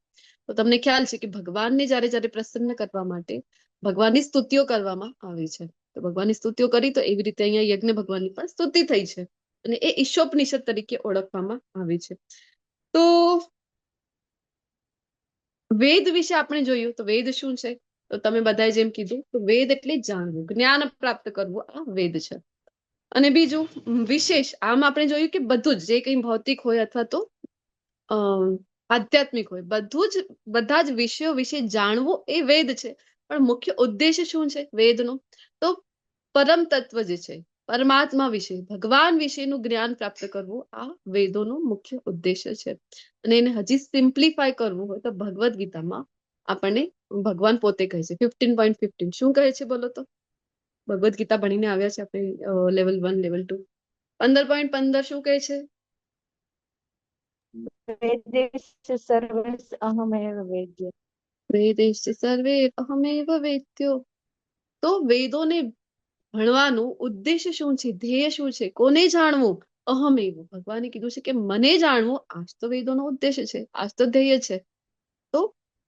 તો તમને ખ્યાલ છે કે ભગવાનને જ્યારે જ્યારે પ્રસન્ન કરવા માટે ભગવાનની સ્તુતિઓ કરવામાં આવી છે. તો ભગવાનની સ્તુતિઓ કરી, તો એવી રીતે અહીંયા યજ્ઞ ભગવાનની પણ સ્તુતિ થઈ છે, અને એ ઈશોપનિષદ તરીકે ઓળખવામાં આવી છે. તો વેદ વિશે આપણે જોયું, તો વેદ શું છે? તો તમે બધાએ જેમ કીધું, તો વેદ એટલે જાણવું, જ્ઞાન પ્રાપ્ત કરવું, આ વેદ છે. અને બીજું વિશેષ, આમ આપણે જોયું કે બધું જ જે કંઈ ભૌતિક હોય અથવા તો આધ્યાત્મિક હોય, બધા જ વિષયો વિશે જાણવું એ વેદ છે. પણ મુખ્ય ઉદ્દેશ્ય શું છે વેદનો? તો પરમ તત્વ જે છે, પરમાત્મા વિશે, ભગવાન વિશેનું જ્ઞાન પ્રાપ્ત કરવું, આ વેદોનો મુખ્ય ઉદ્દેશ્ય છે. અને એને હજી સિમ્પ્લિફાય કરવું હોય તો ભગવદ્ ગીતામાં આપણને ભગવાન પોતે કહે છે 15.15. શું કહે છે બોલો તો? ભગવદ્ ગીતા ભણીને આવ્યા છે આપણે લેવલ 1 લેવલ 2. 15.15 શું કહે છે? વેદેશ સર્વેશ અહમેવ વેદ્ય. વેદેશ સર્વે અહમેવ વેદ્યો. તો વેદોને ભણવાનું ઉદ્દેશ્ય શું છે, ધ્યેય શું છે, કોને જાણવું? અહમેવ. ભગવાને કીધું છે કે મને જાણવું, આ જ તો વેદોનો ઉદ્દેશ્ય છે, આ જ તો ધ્યેય છે. તો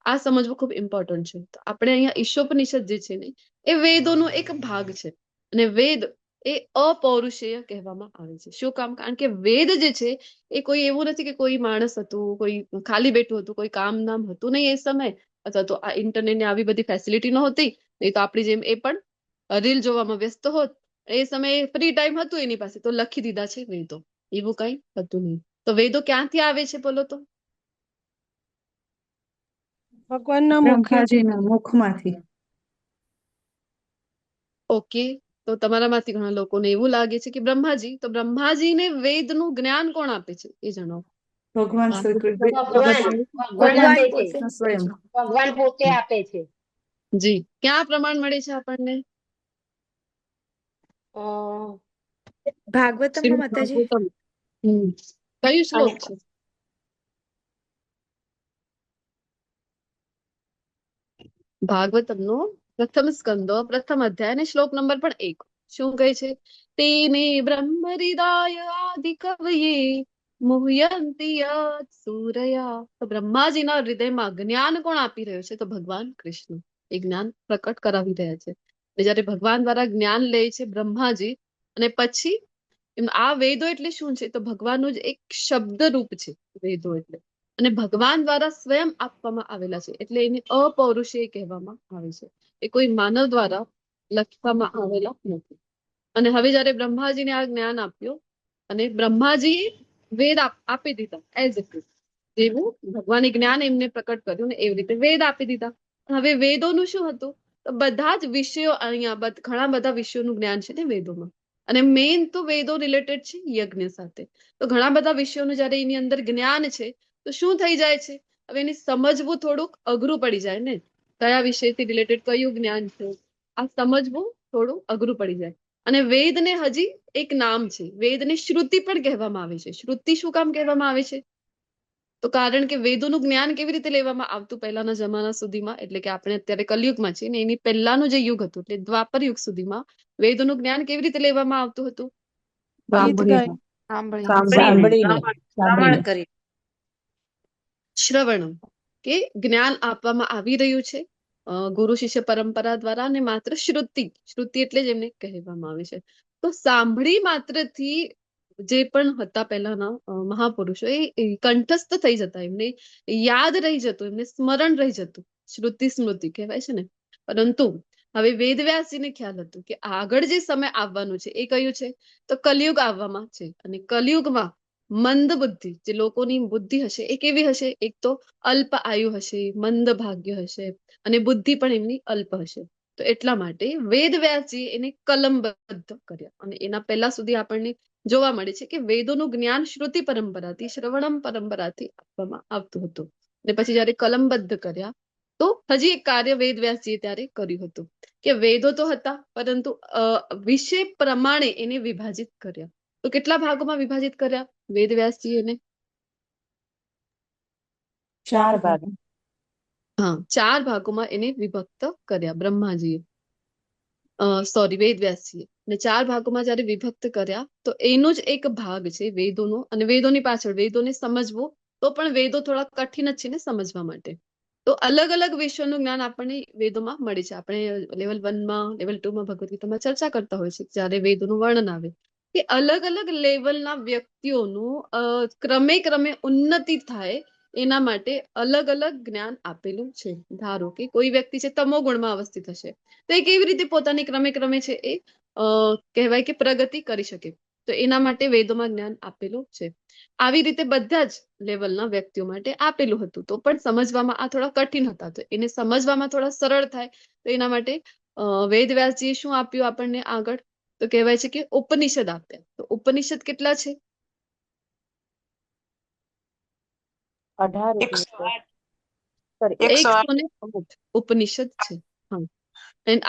આ સમજવું ખૂબ ઇમ્પોર્ટન્ટ છે. તો આપણે અહીંયા ઈશોપનિષદ જે છે ને એ વેદોનો એક ભાગ છે, અને વેદ એ અપૌરુષેય કહેવામાં આવે છે. શું કામ? કારણ કે વેદ જે છે એ કોઈ એવું નથી કે કોઈ માણસ હતું, કોઈ ખાલી બેઠું હતું, કોઈ કામ નામ હતું નહીં એ સમય, અથવા તો આ ઇન્ટરનેટ ને આવી બધી ફેસિલિટી નહોતી, નહીં તો આપણી જેમ એ પણ રીલ જોવામાં વ્યસ્ત હોત. એ સમયે ફ્રી ટાઈમ હતું એની પાસે, તો લખી દીધા છે વેદો. એવું કઈ હતું નહીં. તો વેદો ક્યાંથી આવે છે બોલો તો? ભગવાનના મુખે. બ્રહ્માજીના મુખમાંથી. ઓકે, તો તમારામાંથી ઘણા લોકોને એવું લાગે છે કે બ્રહ્માજી, તો બ્રહ્માજીને વેદનું જ્ઞાન કોણ આપે છે એ જણાવો. ભગવાન શ્રી કૃષ્ણ ભગવાન આપે છે, સ્વયં. ભગવાન પોતે આપે છે. જી, ક્યાં પ્રમાણ મળે છે આપણને? ભાગવતમમાં માતાજી. કયું શ્લોક છે? ભાગવતમનો પ્રથમ સ્કંદો પ્રથમ અધ્યાય અને શ્લોક નંબર પણ 1. શું કહે છે? તેને બ્રહ્મ હૃદય આદિ કવયે મુહ્યંતિ યત સૂરયા. તો બ્રહ્માજીના હૃદયમાં જ્ઞાન કોણ આપી રહ્યો છે? તો ભગવાન કૃષ્ણ એ જ્ઞાન પ્રકટ કરાવી રહ્યા છે. જ્યારે ભગવાન દ્વારા જ્ઞાન લે છે બ્રહ્માજી, અને પછી આ વેદો એટલે શું છે? તો ભગવાનનું જ એક શબ્દ રૂપ છે વેદો એટલે, અને ભગવાન દ્વારા સ્વયં આપવામાં આવેલા છે, એટલે એને અપૌરુષેય કહેવામાં આવે છે. એ કોઈ માનવ દ્વારા લખવામાં આવેલા નથી. અને હવે જયારે બ્રહ્માજીને આ જ્ઞાન આપ્યું, અને બ્રહ્માજી વેદ આપી દીધા એઝ ઇટ ઇઝ, જેવું ભગવાને જ્ઞાન એમને પ્રકટ કર્યું ને એવી રીતે વેદ આપી દીધા. હવે વેદોનું શું હતું? તો બધા જ વિષયો, અહીંયા ઘણા બધા વિષયોનું જ્ઞાન છે ને વેદોમાં, અને મેઇન તો વેદો રિલેટેડ છે યજ્ઞ સાથે. તો ઘણા બધા વિષયોનું જયારે એની અંદર જ્ઞાન છે, તો શું થઈ જાય છે? હવે એને સમજવું થોડુંક અઘરું પડી જાય ને, કયા વિષયથી રિલેટેડ કયું જ્ઞાન છે, આ સમજવું થોડું અઘરું પડી જાય. અને વેદને હજી એક નામ છે, વેદને શ્રુતિ પણ કહેવામાં આવે છે. શ્રુતિ શું કામ કહેવામાં આવે છે? તો કારણ કે વેદોનું જ્ઞાન કેવી રીતે લેવામાં આવતું પહેલાના જમાના સુધીમાં, એટલે કે આપણે અત્યારે કલયુગમાં છીએ ને એની પહેલાનું જે યુગ હતું એટલે દ્વાપર યુગ સુધીમાં વેદોનું જ્ઞાન કેવી રીતે લેવામાં આવતું હતું? ગીત ગાય સાંભળીને શ્રવણ કરી શ્રવણમ, કે જ્ઞાન આપવામાં આવી રહ્યું છે ગુરુ શિષ્ય પરંપરા દ્વારા, અને માત્ર શ્રુતિ એટલે જ એમને કહેવામાં આવે છે. તો સાંભળી માત્રથી જે પણ હતા પહેલાના મહાપુરુષો એ કંઠસ્થ થઈ જતા, એમને યાદ રહી જતું, એમને સ્મરણ રહી જતું, શ્રુતિ સ્મૃતિ કહેવાય છે ને. પરંતુ હવે વેદવ્યાસજીને ખ્યાલ હતું કે આગળ જે સમય આવવાનું છે એ કયું છે? તો કલયુગ આવવામાં છે. અને કલયુગમાં મંદ બુદ્ધિ જે લોકોની બુદ્ધિ હશે એ કેવી હશે? એક તો અલ્પ આયુ હશે, મંદ ભાગ્ય હશે, અને બુદ્ધિ પણ એમની અલ્પ હશે. તો એટલા માટે વેદવ્યાસજી એને કલમબદ્ધ કર્યા. અને એના પહેલા સુધી આપણને જોવા મળે છે કે વેદોનું જ્ઞાન શ્રુતિ પરંપરાથી, શ્રવણમ પરંપરાથી આપવામાં આવતું હતું. અને પછી જયારે કલમબદ્ધ કર્યા તો હજી એક કાર્ય વેદવ્યાસજીએ ત્યારે કર્યું હતું કે વેદો તો હતા પરંતુ વિષય પ્રમાણે એને વિભાજિત કર્યા. તો કેટલા ભાગોમાં વિભાજિત કર્યા વેદવ્યાસજી એને? 4 ભાગ. હા, 4 ભાગોમાં એને વિભક્ત કર્યા બ્રહ્માજીએ, સોરી વેદવ્યાસજીએ. અને 4 ભાગોમાં જયારે વિભક્ત કર્યા તો એનો જ એક ભાગ છે વેદોનો. અને વેદોની પાછળ વેદોને સમજવો તો પણ વેદો થોડા કઠિન જ છે ને સમજવા માટે. તો અલગ અલગ વિષયોનું જ્ઞાન આપણને વેદોમાં મળે છે. આપણે લેવલ 1માં, લેવલ 2માં ભગવદ ગીતામાં ચર્ચા કરતા હોય છે જ્યારે વેદોનું વર્ણન આવે કે અલગ અલગ લેવલના વ્યક્તિઓનું ક્રમે ક્રમે ઉન્નતિ થાય એના માટે અલગ અલગ જ્ઞાન આપેલું છે. ધારો કે કોઈ વ્યક્તિ છે તમો ગુણમાં અવસ્થિત હશે તો એ કેવી રીતે પોતાની ક્રમે ક્રમે છે એ કહેવાય કે પ્રગતિ કરી શકે, તો એના માટે વેદોમાં જ્ઞાન આપેલું છે. આવી રીતે બધા જ લેવલના વ્યક્તિઓ માટે આપેલું હતું. તો પણ સમજવામાં આ થોડા કઠિન હતા, તો એને સમજવામાં થોડા સરળ થાય તો એના માટે વેદવ્યાસજીએ શું આપ્યું આપણને આગળ? તો કહેવાય છે કે ઉપનિષદ આપ્યા. તો ઉપનિષદ કેટલા છે? 18 108 ઉપનિષદ છે. હા,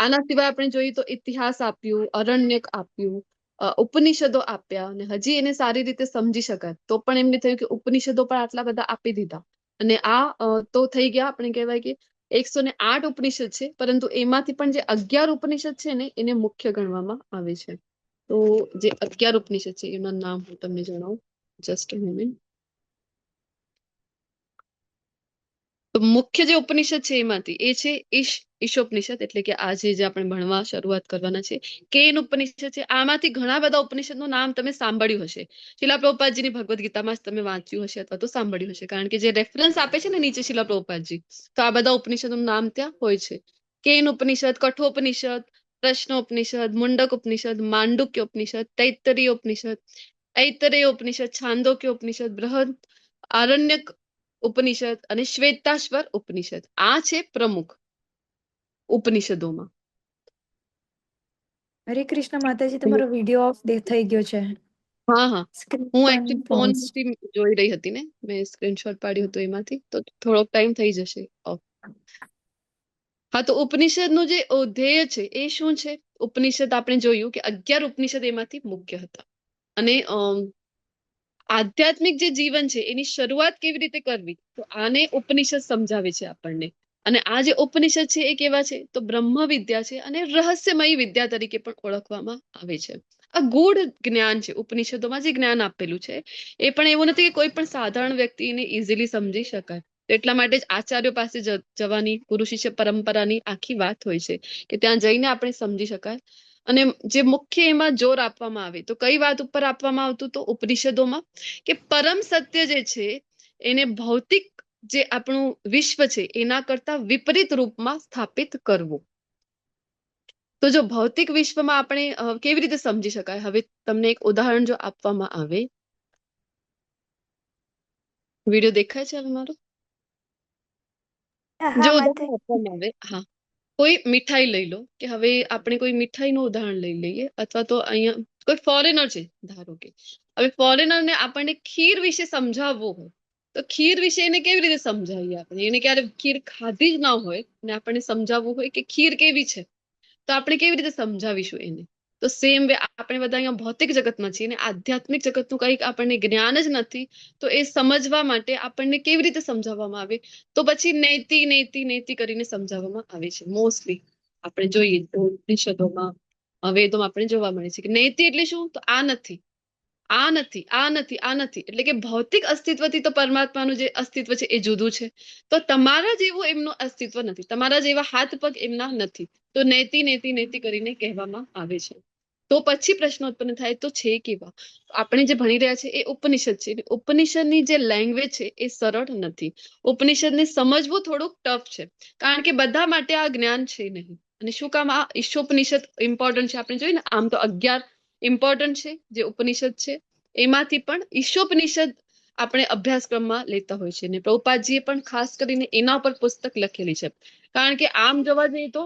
આના સિવાય આપણે જોઈએ તો ઇતિહાસ આપ્યું, અરણ્યક આપ્યું, ઉપનિષદો આપ્યા. અને હજી એને સારી રીતે સમજી શકાય તો પણ એમને થયું કે ઉપનિષદો પણ આટલા બધા આપી દીધા. અને આ તો થઈ ગયા આપણે કહેવાય કે 108 ઉપનિષદ છે, પરંતુ એમાંથી પણ જે 11 ઉપનિષદ છે ને એને મુખ્ય ગણવામાં આવે છે. તો જે 11 ઉપનિષદ છે એના નામ હું તમને જણાવું, જસ્ટ અ મોમેન્ટ. તો મુખ્ય જે ઉપનિષદ છે એમાંથી એ છે ઈશોપનિષદ, એટલે કે આજે જે આપણે ભણવા શરૂઆત કરવાના છે. કેન ઉપનિષદ છે. આમાંથી ઘણા બધા ઉપનિષદનું નામ તમે સાંભળ્યું હશે. શિલા પ્રભુપાદજીની ભગવદ ગીતામાં તમે વાંચ્યું હશે અથવા તો સાંભળ્યું હશે, કારણ કે જે રેફરન્સ આપે છે ને નીચે શિલા પ્રભુપાદજી, તો આ બધા ઉપનિષદોનું નામ ત્યાં હોય છે. કેન ઉપનિષદ, કઠોપનિષદ, પ્રશ્નોપનિષદ, મુંડક ઉપનિષદ, માંડુક્ય ઉપનિષદ, તૈત્તરીય ઉપનિષદ, ઐતરેય ઉપનિષદ, છાંદોક્ય ઉપનિષદ, બૃહદ આરણ્યક ઉપનિષદ અને શ્વેતાશ્વર ઉપનિષદ. આ છે પ્રમુખ ઉપનિષદોમાં. હરે કૃષ્ણ માતાજી, તમારો વિડીયો ઓફ થઈ ગયો છે. હા હા, સ્ક્રીન હું પણ એકચ્યુઅલી pause. ફોનથી જોઈ રહી હતી ને, મેં સ્ક્રીનશોટ પાડ્યું હતું એમાંથી, તો થોડોક ટાઈમ થઈ જશે ઓફ. હા, તો ઉપનિષદનું જે ધ્યેય છે એ શું છે? ઉપનિષદ આપણે જોયું કે 11 ઉપનિષદ એમાંથી મુખ્ય હતા. અને આધ્યાત્મિક જે જીવન છે એની શરૂઆત કેવી રીતે કરવી, તો આને ઉપનિષદ સમજાવે છે આપણને. અને આ જે ઉપનિષદ છે એ કેવા છે? તો બ્રહ્મ વિદ્યા છે અને રહસ્યમયી વિદ્યા તરીકે પણ ઓળખવામાં આવે છે. આ ગૂઢ જ્ઞાન છે. ઉપનિષદોમાં જે જ્ઞાન આપેલું છે એ પણ એવું નથી કે કોઈ પણ સાધારણ વ્યક્તિને ઇઝીલી સમજી શકાય. એટલા માટે જ આચાર્યો પાસે જવાની ગુરુ શિષ્ય પરંપરાની આખી વાત હોય છે કે ત્યાં જઈને આપણે સમજી શકાય. અને જે મુખ્ય એમાં જોર આપવામાં આવે તો કઈ વાત ઉપર આપવામાં આવતું? તો ઉપનિષદોમાં કે પરમ સત્ય જે છે એને ભૌતિક જે આપણું વિશ્વ છે એના કરતા વિપરીત રૂપમાં સ્થાપિત કરવું. તો જો ભૌતિક વિશ્વમાં આપણે કેવી રીતે સમજી શકાય? હવે તમને એક ઉદાહરણ જો આપવામાં આવે, વિડીયો દેખાય છે હવે મારો? જો ઉદાહરણ આપવામાં આવે, હા, કોઈ મીઠાઈ લઈ લો, કે હવે આપણે કોઈ મીઠાઈનું ઉદાહરણ લઈ લઈએ, અથવા તો અહીંયા કોઈ ફોરેનર છે ધારો કે, હવે ફોરેનરને આપણને ખીર વિશે સમજાવવું હોય તો ખીર વિશે એને કેવી રીતે સમજાવીએ? આપણે એને ક્યારે ખીર ખાધી જ ના હોય ને આપણને સમજાવવું હોય કે ખીર કેવી છે, તો આપણે કેવી રીતે સમજાવીશું એને? તો સેમ વે આપણે બધા અહીંયા ભૌતિક જગતમાં છીએ ને આધ્યાત્મિક જગતનું કંઈક આપણને જ્ઞાન જ નથી, તો એ સમજવા માટે આપણને કેવી રીતે સમજાવવામાં આવે? તો પછી નેતિ નેતિ નેતિ કરીને સમજાવવામાં આવે છે. મોસ્ટલી આપણે જોઈએ તો ઉપનિષદોમાં, વેદોમાં આપણે જોવા મળે છે કે નેતિ એટલે શું? તો આ નથી, આ નથી, આ નથી, આ નથી. એટલે કે ભૌતિક અસ્તિત્વથી તો પરમાત્માનું જે અસ્તિત્વ છે એ જુદું છે. તો તમારા જેવું એમનું અસ્તિત્વ નથી, તમારા જેવા હાથ પગ એમના નથી. તો નેતિ નેતિ નેતિ કરીને કહેવામાં આવે છે. તો પછી પ્રશ્ન ઉત્પન્ન થાય, તો છે કેવા? આપણે જે ભણી રહ્યા છે એ ઉપનિષદ છે. ઉપનિષદની જે લેંગ્વેજ છે એ સરળ નથી. ઉપનિષદને સમજવું થોડુંક ટફ છે, કારણ કે બધા માટે આ જ્ઞાન છે નહીં. અને શું કામ આ ઈશોપનિષદ ઇમ્પોર્ટન્ટ છે? આપણે જોઈએ ને, આમ તો 11 ઇમ્પોર્ટન્ટ છે જે ઉપનિષદ છે, એમાંથી પણ ઈશોપનિષદ આપણે અભ્યાસક્રમમાં લેતા હોય છે. ને પ્રભુપાદજીએ પણ ખાસ કરીને એના ઉપર પુસ્તક લખેલી છે. કારણ કે આમ જોવા જઈએ તો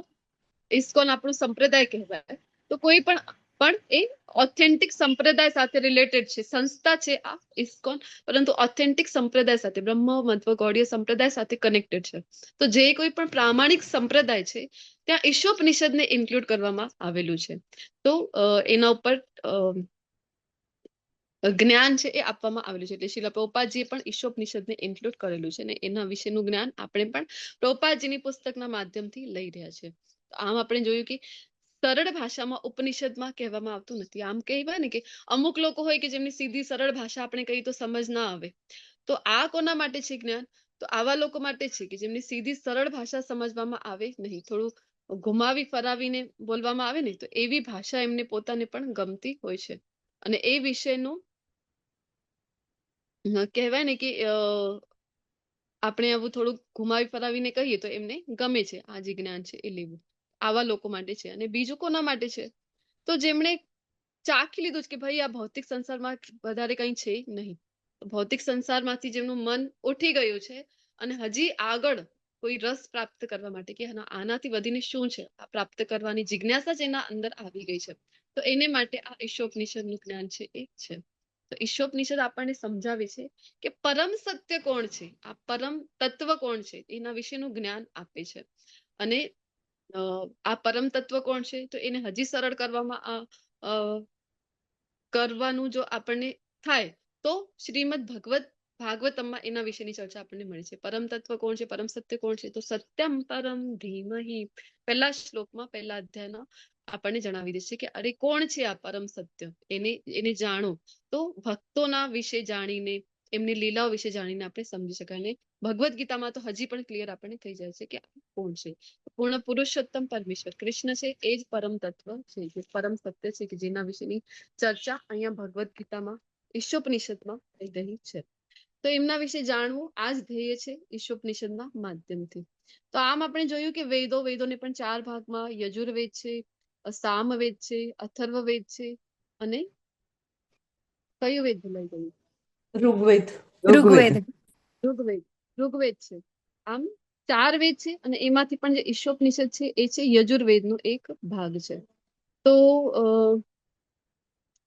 ઇસ્કોન આપણું સંપ્રદાય કહેવાય, તો કોઈ પણ એ ઓથેન્ટિક સંપ્રદાય સાથે રિલેટેડ છે, સંસ્થા છે આ ઇસ્કોન, પરંતુ ઓથેન્ટિક સંપ્રદાય સાથે, બ્રહ્મ મધ્વ ગૌડીય સંપ્રદાય સાથે કનેક્ટેડ છે. તો જે કોઈ પણ પ્રામાણિક સંપ્રદાય છે ત્યાં ઈશોપનિષદને ઇન્ક્લુડ કરવામાં આવેલું છે. તો એના ઉપર જ્ઞાન છે એ આપવામાં આવેલું છે. એટલે શ્રીલ પ્રભુપાદજીએ પણ ઈશોપનિષદને ઇન્ક્લુડ કરેલું છે, ને એના વિશેનું જ્ઞાન આપણે પણ પ્રભુપાદજીની પુસ્તકના માધ્યમથી લઈ રહ્યા છે. આમ આપણે જોયું કે સરળ ભાષામાં ઉપનિષદમાં કહેવામાં આવતું નથી. આમ કહેવાય ને કે અમુક લોકો હોય કે જેમની સીધી સરળ ભાષા આપણે કહીએ તો સમજ ના આવે, તો આ કોના માટે છે જ્ઞાન? તો આવા લોકો માટે છે કે જેમની સીધી સરળ ભાષા સમજવામાં આવે નહીં, થોડું ઘુમાવી ફરાવીને બોલવામાં આવે ને, તો એવી ભાષા એમને પોતાને પણ ગમતી હોય છે. અને એ વિષયનું કહેવાય ને કે આપણે આવું થોડુંક ઘુમાવી ફરાવીને કહીએ તો એમને ગમે છે આ જે જ્ઞાન છે એ લેવું. આવા લોકો માટે છે. અને બીજું કોના માટે છે? તો જેમણે ચાખી લીધું છે કે ભાઈ આ ભૌતિક સંસારમાં વધારે કંઈ છે નહીં, ભૌતિક સંસારમાંથી જેમનું મન ઉઠી ગયું છે અને હજી આગળ કોઈ રસ પ્રાપ્ત કરવા માટે કે આનાથી વધીને શું છે આ પ્રાપ્ત કરવાની જિજ્ઞાસા જ એના અંદર આવી ગઈ છે, તો એને માટે આ ઈશોપનિષદનું જ્ઞાન છે એ છે. તો ઈશોપનિષદ આપણને સમજાવે છે કે પરમ સત્ય કોણ છે, આ પરમ તત્વ કોણ છે, એના વિશેનું જ્ઞાન આપે છે. અને આ પરમ તત્વ કોણ છે તો એને હજી સરળ કરવાનું જો આપણને થાય તો શ્રીમદ ભાગવતમમાં એના વિશેની ચર્ચા આપણને મળે છે. પરમ તત્વ કોણ છે, પરમ સત્ય કોણ છે? તો સત્યમ પરમ ધીમહિ, પહેલા શ્લોકમાં, પહેલા અધ્યાયના આપણને જણાવી દેશે કે અરે કોણ છે આ પરમ સત્ય, એને જાણો. તો ભક્તોના વિશે જાણીને, એમની લીલાઓ વિશે જાણીને આપણે સમજી શકાય. અને ભગવદ્ ગીતામાં તો હજી પણ ક્લિયર આપણને થઈ જાય છે કે કોણ છે. પૂર્ણ પુરુષોત્તમ પરમેશ્વર કૃષ્ણ છે, એ જ પરમ તત્વ છે, જે પરમ સત્ય છે, કે જેના વિશેની ચર્ચા અહીંયા ભગવદ્ ગીતામાં ઈશોપનિષદમાં થઈ રહી છે. તો એમના વિશે જાણવું આ જ ધ્યેય છે ઈશોપનિષદના માધ્યમથી. તો આમ આપણે જોયું કે વેદોને પણ 4 ભાગમાં, યજુર્વેદ છે, સામવેદ છે, અથર્વવેદ છે, અને કયું વેદ ભૂલાઈ ગયું? ઋગ્વેદ. ઋગ્વેદ છે. આમ 4 વેદ છે, અને એમાંથી પણ જે ઈશોપનિષદ છે એ છે યજુર્વેદનો એક ભાગ છે. તો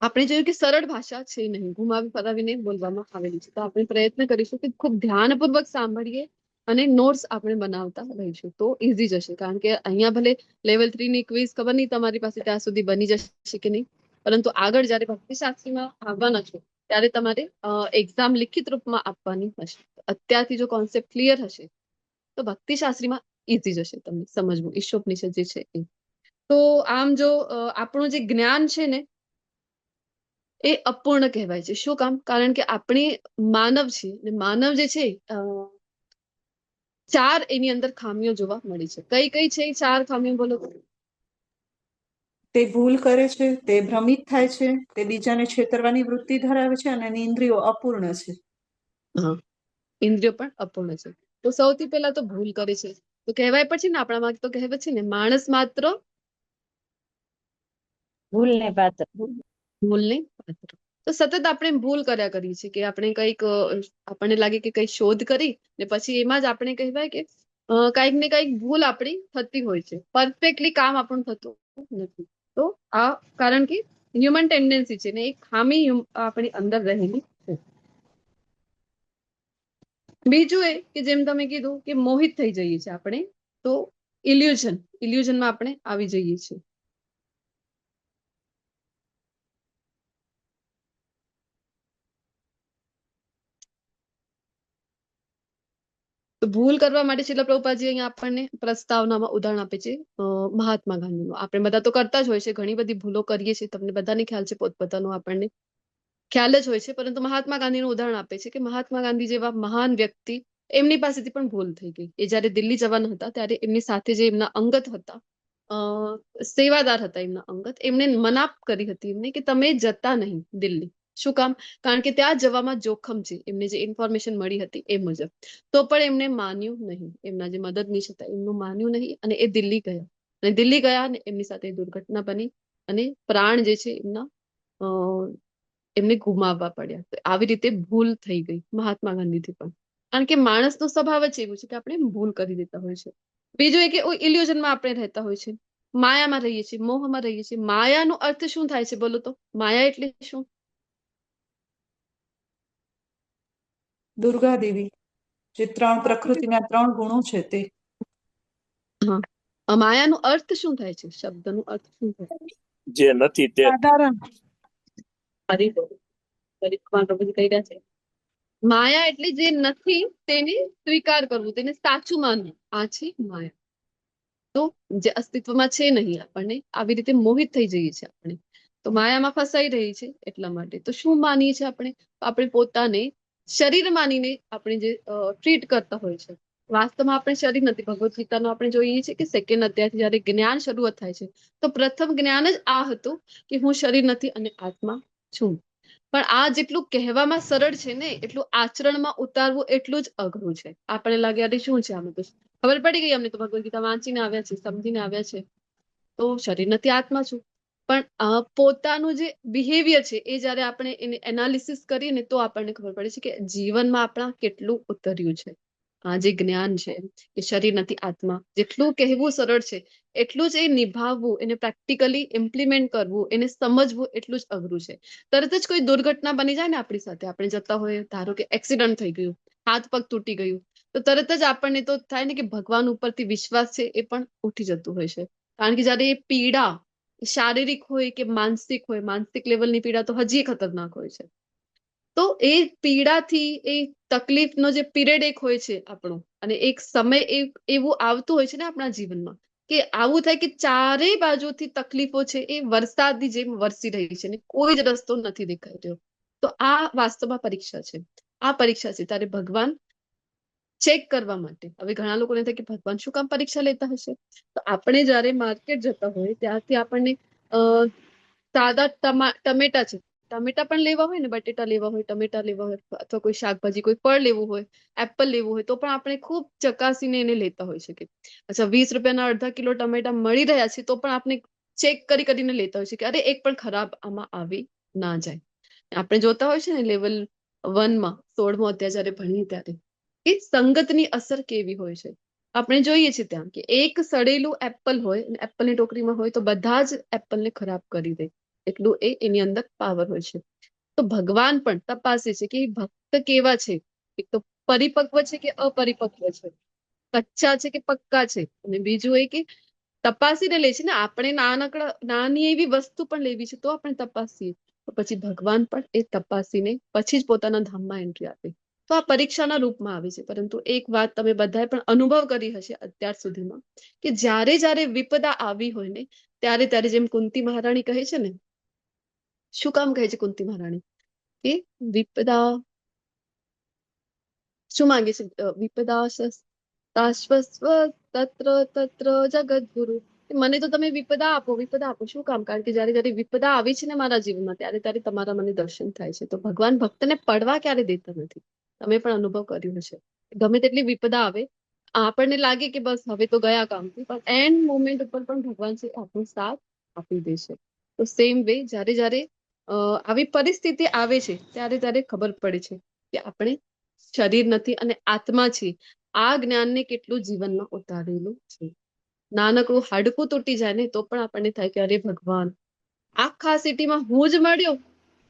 આપણે જોયું કે સરળ ભાષા છે નહીં, ઘુમાવી ફરાવીને બોલવામાં આવેલી છે. તો આપણે પ્રયત્ન કરીશું કે ખૂબ ધ્યાનપૂર્વક સાંભળીએ અને નોટ્સ આપણે બનાવતા રહીશું, તો ઈઝી જશે. કારણ કે અહીંયા ભલે લેવલ 3 ની ક્વિઝ ખબર નહીં તમારી પાસે ત્યાં સુધી બની જશે કે નહીં, પરંતુ આગળ જ્યારે ભક્તિશાસ્ત્રીમાં આવવાના છો ત્યારે તમારે એક્ઝામ લિખિત રૂપમાં આપવાની હશે. અત્યારથી જો કોન્સેપ્ટ ક્લિયર હશે તો ભક્તિશાસ્ત્રીમાં ઈઝી જશે તમને સમજવું ઈશોપનિષદ જે છે એ. તો આમ જો આપણું જે જ્ઞાન છે ને એ અપૂર્ણ કહેવાય છે. શું કામ? કારણ કે આપણે માનવ છીએ, અને માનવ જે છે 4 એની અંદર ખામીઓ જોવા મળી છે. કઈ કઈ છે 4 ખામીઓ બોલો? તે ભૂલ કરે છે, તે ભ્રમિત થાય છે, તે બીજાને છેતરવાની વૃત્તિ ધરાવે છે, અને એની ઇન્દ્રિયો અપૂર્ણ છે. હા, ઇન્દ્રિયો પણ અપૂર્ણ છે. તો સૌથી પહેલા તો ભૂલ કરે છે. તો કહેવાય પણ છે ને, આપણામાં તો કહેવત છે ને, માણસ માત્ર ભૂલને પાત્ર. ભૂલને પાત્ર. તો સતત આપણે ભૂલ કર્યા કરીએ છીએ કે આપણે કંઈક આપણને લાગે કે કંઈક શોધ કરી ને પછી એમાં જ આપણે કહેવાય કે કંઈક ને કંઈક ભૂલ આપણી થતી હોય છે, પરફેક્ટલી કામ આપણું થતું નથી. તો આ કારણ કે હ્યુમન ટેન્ડન્સી છે ને એક ખામી આપણી અંદર રહેલી છે. બીજું એ કે જેમ તમે કીધું કે મોહિત થઈ જઈએ છીએ આપણે, તો ઇલ્યુઝનમાં આપણે આવી જઈએ છીએ. તો ભૂલ કરવા માટે શીલા પ્રભુપાદજી અહીંયા આપણને પ્રસ્તાવનામાં ઉદાહરણ આપે છે મહાત્મા ગાંધીનું. આપણે બધા તો કરતા જ હોય છે, ઘણી બધી ભૂલો કરીએ છીએ, તમને બધાને ખ્યાલ છે, પોતપોતાનો આપણને ખ્યાલ જ હોય છે. પરંતુ મહાત્મા ગાંધીનું ઉદાહરણ આપે છે કે મહાત્મા ગાંધી જેવા મહાન વ્યક્તિ, એમની પાસેથી પણ ભૂલ થઈ ગઈ. એ જયારે દિલ્હી જવાના હતા ત્યારે એમની સાથે જે એમના અંગત હતા, સેવાદાર હતા એમના અંગત, એમને મના કરી હતી એમને કે તમે જતા નહીં દિલ્હી. શું કામ? કારણ કે ત્યાં જવામાં જોખમ છે. એમને જે ઇન્ફોર્મેશન મળી હતી એ મુજબ. તો પણ એમને માન્યું નહીં. એમના જે મદદનીશ હતા એમનું માન્યું નહીં અને એ દિલ્હી ગયા. અને દિલ્હી ગયા અને એમની સાથે દુર્ઘટના બની અને પ્રાણ જે છે એમના એમને ગુમાવવા પડ્યા. તો આવી રીતે ભૂલ થઈ ગઈ મહાત્મા ગાંધીથી પણ. કારણ કે માણસનો સ્વભાવ જ એવું છે કે આપણે ભૂલ કરી દેતા હોય છે. બીજું એ કે ઇલ્યુઝનમાં આપણે રહેતા હોય છે, માયામાં રહીએ છીએ, મોહમાં રહીએ છીએ. માયાનો અર્થ શું થાય છે બોલો તો? માયા એટલે શું? દુર્ગા દેવી, જે 3 પ્રકૃતિના 3 ગુણો છે તે. હા, માયાનો અર્થ શું થાય છે? શબ્દનો અર્થ શું થાય? જે નથી તે. સાધારણ. પ્રભુજી કહી રહ્યા છે માયા એટલે જે નથી તેને સ્વીકાર કરવું, તેને સાચું માનવું, આ છે માયા. તો જે અસ્તિત્વમાં છે નહીં, આપણને આવી રીતે મોહિત થઈ જઈએ છીએ આપણે. તો માયામાં ફસાઈ રહી છે. એટલા માટે તો શું માનીએ છીએ આપણે? આપણે પોતાને શરીર માનીને આપણે જે ટ્રીટ કરતા હોય છે. વાસ્તવમાં આપણે શરીર નથી. ભગવદ્ ગીતાનો આપણે જોઈએ છીએ કે 2nd અધ્યાયથી જયારે જ્ઞાન શરૂઆત થાય છે તો પ્રથમ જ્ઞાન જ આ હતું કે હું શરીર નથી અને આત્મા છું. પણ આ જેટલું કહેવામાં સરળ છે ને, એટલું આચરણમાં ઉતારવું એટલું જ અઘરું છે. આપણે લાગે અરે શું છે આમાં, તો ખબર પડી ગઈ અમને તો ભગવદ્ ગીતા વાંચીને આવ્યા છે, સમજીને આવ્યા છે. તો શરીર નથી, આત્મા છું. પણ પોતાનું જે બિહેવિયર છે એ જયારે આપણે એને એનાલિસિસ કરીએ ને તો આપણને ખબર પડે છે કે જીવનમાં આપણા કેટલું ઉતર્યું છે. આ જે જ્ઞાન છે કે શરીર નથી, આત્મા, જેટલું કહેવું સરળ છે એટલું જ એ નિભાવવું, એને પ્રેક્ટિકલી ઇમ્પ્લિમેન્ટ કરવું, એને સમજવું એટલું જ અઘરું છે. તરત જ કોઈ દુર્ઘટના બની જાય ને આપણી સાથે, આપણે જતા હોઈએ, ધારો કે એક્સિડન્ટ થઈ ગયું, હાથ પગ તૂટી ગયું, તો તરત જ આપણને તો થાય ને કે ભગવાન ઉપરથી વિશ્વાસ છે એ પણ ઉઠી જતું હોય છે. કારણ કે જયારે એ પીડા શારીરિક હોય કે માનસિક હોય, માનસિક લેવલની પીડા તો હજી ખતરનાક હોય છે. તો એ પીડાથી, એ તકલીફનો જે પીરિયડ એક હોય છે આપણો, અને એક સમય એવું આવતું હોય છે ને આપણા જીવનમાં કે આવું થાય કે ચારેય બાજુથી તકલીફો છે એ વરસાદની જેમ વરસી રહી છે ને કોઈ જ રસ્તો નથી દેખાઈ રહ્યો. તો આ વાસ્તવમાં પરીક્ષા છે. આ પરીક્ષા છે. ત્યારે ભગવાન ચેક કરવા માટે, હવે ઘણા લોકોને થાય કે ભગવાન શું કામ પરીક્ષા લેતા હશે? તો આપણે જયારે માર્કેટ જતા હોય ત્યારથી આપણને સાદા ટમેટા છે, ટમેટા પણ લેવા હોય ને, બટેટા લેવા હોય, ટમેટા લેવા હોય, અથવા કોઈ શાકભાજી, કોઈ ફળ લેવું હોય, એપલ લેવું હોય, તો પણ આપણે ખૂબ ચકાસીને એને લેતા હોય છે કે અચ્છા 20 રૂપિયાના અડધા કિલો ટમેટા મળી રહ્યા છે તો પણ આપણે ચેક કરીને લેતા હોય છે કે અરે એક પણ ખરાબ આમાં આવી ના જાય. આપણે જોતા હોય છે ને લેવલ 1માં 16મો અધ્યાય જયારે ભણીએ ત્યારે કે સંગતની અસર કેવી હોય છે. આપણે જોઈએ છીએ ત્યાં કે એક સડેલું એપલ હોય અને એપલની ટોકરીમાં હોય તો બધા જ એપલને ખરાબ કરી દે, એટલું એની અંદર પાવર હોય છે. તો ભગવાન પણ તપાસે છે કે ભક્ત કેવા છે, એક તો પરિપક્વ છે કે અપરિપક્વ છે, કચ્ચા છે કે પક્કા છે, અને બીજું એ કે તપાસીને લે છે ને. આપણે નાની એવી વસ્તુ પણ લેવી છે તો આપણે તપાસીએ, તો પછી ભગવાન પણ એ તપાસીને પછી જ પોતાના ધામમાં એન્ટ્રી આપે. તો આ પરીક્ષાના રૂપમાં આવે છે. પરંતુ એક વાત તમે બધાએ પણ અનુભવ કરી હશે અત્યાર સુધીમાં કે જ્યારે વિપદા આવી હોય ને ત્યારે જેમ કુંતી મહારાણી કહે છે ને, શું કામ કહે છે કુંતી મહારાણી કે વિપદા શું માંગે છે? વિપદા તત્ર જગદગુરુ, મને તો તમે વિપદા આપો, વિપદા આપો. શું કામ? કારણ કે જયારે વિપદા આવી છે ને મારા જીવનમાં ત્યારે તમારા મને દર્શન થાય છે. તો ભગવાન ભક્તને પડવા ક્યારે દેતા નથી. તમે પણ અનુભવ કર્યો હશે. ગમે તેટલી વિપદા આવે, આપણને લાગે કે બસ હવે તો ગયા કામથી, પણ એન્ડ મોમેન્ટ ઉપર પણ ભગવાન છે આપણો સાથ આપી દે છે. તો સેમ વે જ્યારે આવી પરિસ્થિતિ આવે છે ત્યારે ખબર પડે છે કે આપણે શરીર નથી અને આત્મા છે. આ જ્ઞાનને કેટલું જીવનમાં ઉતારેલું છે. નાનકડું હાડકું તૂટી જાય ને તો પણ આપણને થાય કે અરે ભગવાન, આખા સિટીમાં હું જ મળ્યો,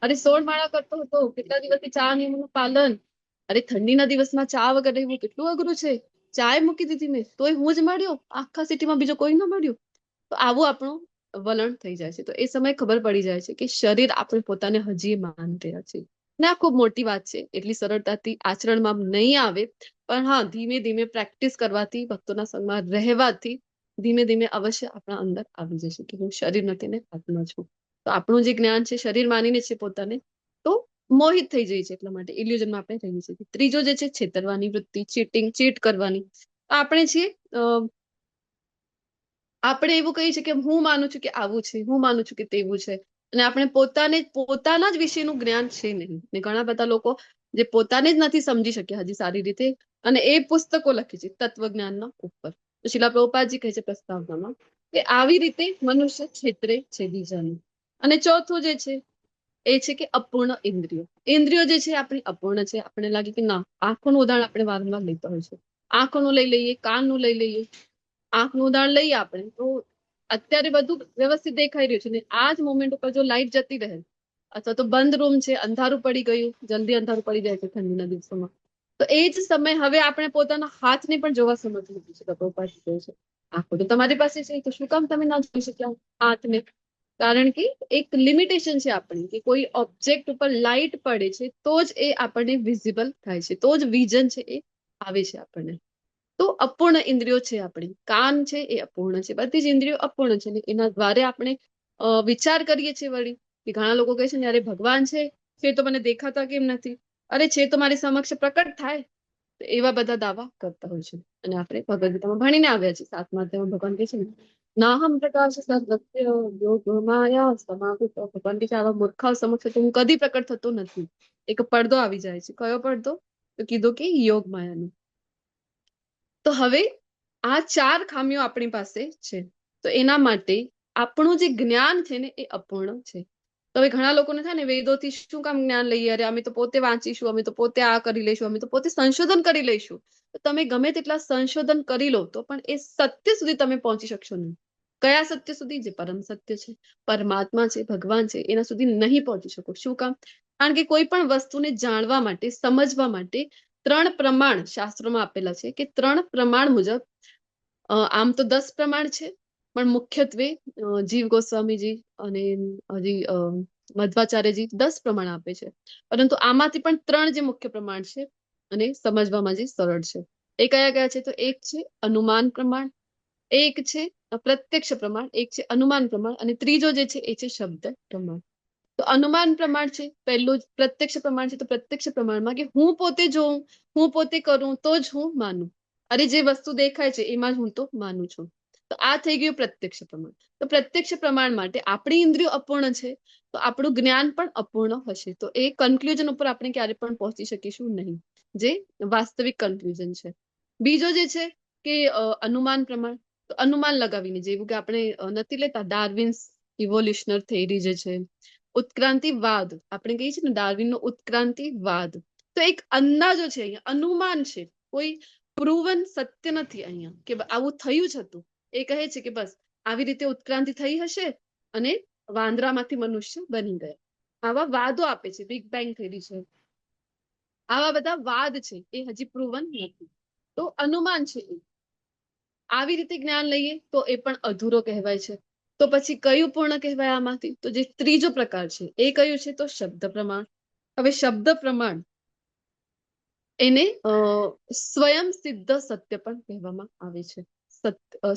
અરે 16 માળા કરતો હતો, કેટલા દિવસથી ચા નિયમનું પાલન, અરે ઠંડીના દિવસમાં ચા વગર રહેવું કેટલું અઘરું છે, ચાય મૂકી દીધી મેં તોય હું જ મળ્યો, આખા સિટીમાં બીજો કોઈ ન મળ્યું. તો આવું આપણું વલણ થઈ જાય છે. તો એ સમયે ખબર પડી જાય છે કે શરીર આપણે પોતાને હજી માની રહ્યા છે. ને આ ખૂબ મોટી વાત છે, એટલી સરળતાથી આચરણમાં નહીં આવે, પણ હા ધીમે ધીમે પ્રેક્ટિસ કરવાથી, ભક્તોના સંગમાં રહેવાથી ધીમે ધીમે અવશ્ય આપણા અંદર આવી જશે કે હું શરીર નથી ને આત્મા છું. તો આપણું જે જ્ઞાન છે શરીર માનીને છે પોતાને, તો મોહિત થઈ જાય છે, એટલા માટે ઇલ્યુઝનમાં આપણે રહીએ છીએ. ત્રીજો જે છે છેતરવાની વૃત્તિ, ચીટ કરવાની. આપણે છીએ આપણે એવું કહીએ છીએ કે હું માનું છું કે આવું છે, હું માનું છું કે તેવું છે, અને આપણે પોતાના જ વિશેનું જ્ઞાન છે નહીં. ને ઘણા બધા લોકો જે પોતાને જ નથી સમજી શક્યા હજી સારી રીતે, અને એ પુસ્તકો લખે છે તત્વજ્ઞાનના ઉપર. તો શિલા પ્રભુપાદજી કહે છે પ્રસ્તાવનામાં કે આવી રીતે મનુષ્ય છેતરે છે બીજાને. અને ચોથું જે છે એ છે કે અપૂર્ણ ઇન્દ્રિયો. ઇન્દ્રિયો જે છે આપણી અપૂર્ણ છે. આપણે લાગે કે ના, આંખોનું ઉદાહરણ આપણે વારંવાર લેતા હોય છે. આંખોનું લઈ લઈએ, કાનનું લઈ લઈએ. આંખનું ઉદાહરણ લઈએ આપણે તો અત્યારે બધું વ્યવસ્થિત દેખાઈ રહ્યું છે, ને આ જ મોમેન્ટ ઉપર જો લાઈટ જતી રહે, અથવા તો બંધ રૂમ છે, અંધારું પડી ગયું, જલ્દી અંધારું પડી જાય છે ઠંડીના દિવસોમાં, તો એ જ સમય હવે આપણે પોતાના હાથને પણ જોવા સમજ લીધી છે. કપોપાસ કહે છે આંખો તો તમારી પાસે છે, તો શું કામ તમે ના જોઈ શક્યા હાથને? કારણ કે એક લિમિટેશન છે આપણી, કે કોઈ ઓબ્જેક્ટ ઉપર લાઈટ પડે છે તો જ એ આપણને વિઝિબલ થાય છે, તો જ વિઝન છે એ આવે છે આપણને. તો અપૂર્ણ ઇન્દ્રિયો છે આપણી. કાન છે એ અપૂર્ણ છે, બધી જ ઇન્દ્રિયો અપૂર્ણ છે, ને એના દ્વારે આપણે વિચાર કરીએ છીએ. વળી કે ઘણા લોકો કહે છે ને અરે ભગવાન છે તો મને દેખાતા કેમ નથી? અરે છે તો મારી સમક્ષ પ્રકટ થાય. તો એવા બધા દાવા કરતા હોય છે. અને આપણે ભગવદ ગીતામાં ભણીને આવ્યા છીએ 7મા અધ્યાયમાં ભગવાન કહે છે ને નાહમ પ્રકાશ સર્વસ્ય યોગમાયા સમાહિત. ભગવાન કહે છે આવા મૂર્ખાઓ સમક્ષ તો હું કદી પ્રકટ થતો નથી. એક પડદો આવી જાય છે. કયો પડદો? તો કીધું કે યોગ માયાનો. તો હવે આ 4 ખામીઓ આપણી પાસે છે, તો એના માટે આપણું જે જ્ઞાન છે ને એ અપૂર્ણ છે. તો હવે ઘણા લોકોને થાય ને વેદોથી શું કામ જ્ઞાન લઈએ? અરે અમે તો પોતે વાંચીશું, અમે તો પોતે આ કરી લઈશું, અમે તો પોતે સંશોધન કરી લઈશું. તો તમે ગમે તેટલા સંશોધન કરી લો તો પણ એ સત્ય સુધી તમે પહોંચી શકશો નહીં. કયા સત્ય સુધી? જે પરમ સત્ય છે, પરમાત્મા છે, ભગવાન છે, એના સુધી નહીં પહોંચી શકો. શું કામ? કારણ કે કોઈ પણ વસ્તુને જાણવા માટે, સમજવા માટે 3 પ્રમાણ શાસ્ત્રોમાં આપેલા છે, કે 3 પ્રમાણ મુજબ આમ તો 10 પ્રમાણ છે, પણ મુખ્યત્વે જીવ ગોસ્વામીજી અને હજી મધ્વાચાર્યજી 10 પ્રમાણ આપે છે, પરંતુ આમાંથી પણ 3 જે મુખ્ય પ્રમાણ છે અને સમજવામાં જે સરળ છે એ કયા કયા છે? તો એક છે અનુમાન પ્રમાણ, એક છે પ્રત્યક્ષ પ્રમાણ, એક છે અનુમાન પ્રમાણ, અને ત્રીજો જે છે એ છે શબ્દ પ્રમાણ. તો અનુમાન પ્રમાણ છે પહેલું. પ્રત્યક્ષ પ્રમાણ છે તો પ્રત્યક્ષ પ્રમાણમાં કે હું પોતે જોઉં, હું પોતે કરું તો જ હું માનું. અરે જે વસ્તુ દેખાય છે એમાં જ હું તો માનું છું. તો આ થઈ ગયું પ્રત્યક્ષ પ્રમાણ. તો પ્રત્યક્ષ પ્રમાણ માટે આપણી ઇન્દ્રિયો અપૂર્ણ છે, તો આપણું જ્ઞાન પણ અપૂર્ણ હશે. તો એ કન્ક્લુઝન ઉપર આપણે ક્યારે પણ પહોંચી શકીશું નહીં, જે વાસ્તવિક કન્ક્લુઝન છે. બીજો જે છે કે અનુમાન પ્રમાણ. તો અનુમાન લગાવીને, જેવું કે આપણે નથી લેતા ડાર્વિન્સ ઇવોલ્યુશનર થિયરી જે છે, ઉત્ક્રાંતિવાદ આપણે કહીએ છીએ ને, ડાર્વિનનો ઉત્ક્રાંતિવાદ. તો એક અંદાજો છે, અહીંયા અનુમાન છે, કોઈ પ્રૂવન સત્ય નથી અહીંયા કે આવું થયું જ હતું. એ કહે છે કે બસ આવી રીતે ઉત્ક્રાંતિ થઈ હશે અને વાંદરામાંથી મનુષ્ય બની ગયા. આવા વાદો આપે છે. બિગ બેંગ થિયરી છે, આવા બધા વાદ છે, એ હજી પ્રૂવન નથી. તો અનુમાન છે એ. આવી રીતે જ્ઞાન લઈએ તો એ પણ અધૂરો કહેવાય છે. તો પછી કયું પૂર્ણ કહેવાય આમાંથી? તો જે ત્રીજો પ્રકાર છે એ કયું છે? તો શબ્દ પ્રમાણ. હવે શબ્દ પ્રમાણ એને સ્વયં સિદ્ધ સત્ય પણ કહેવામાં આવે છે.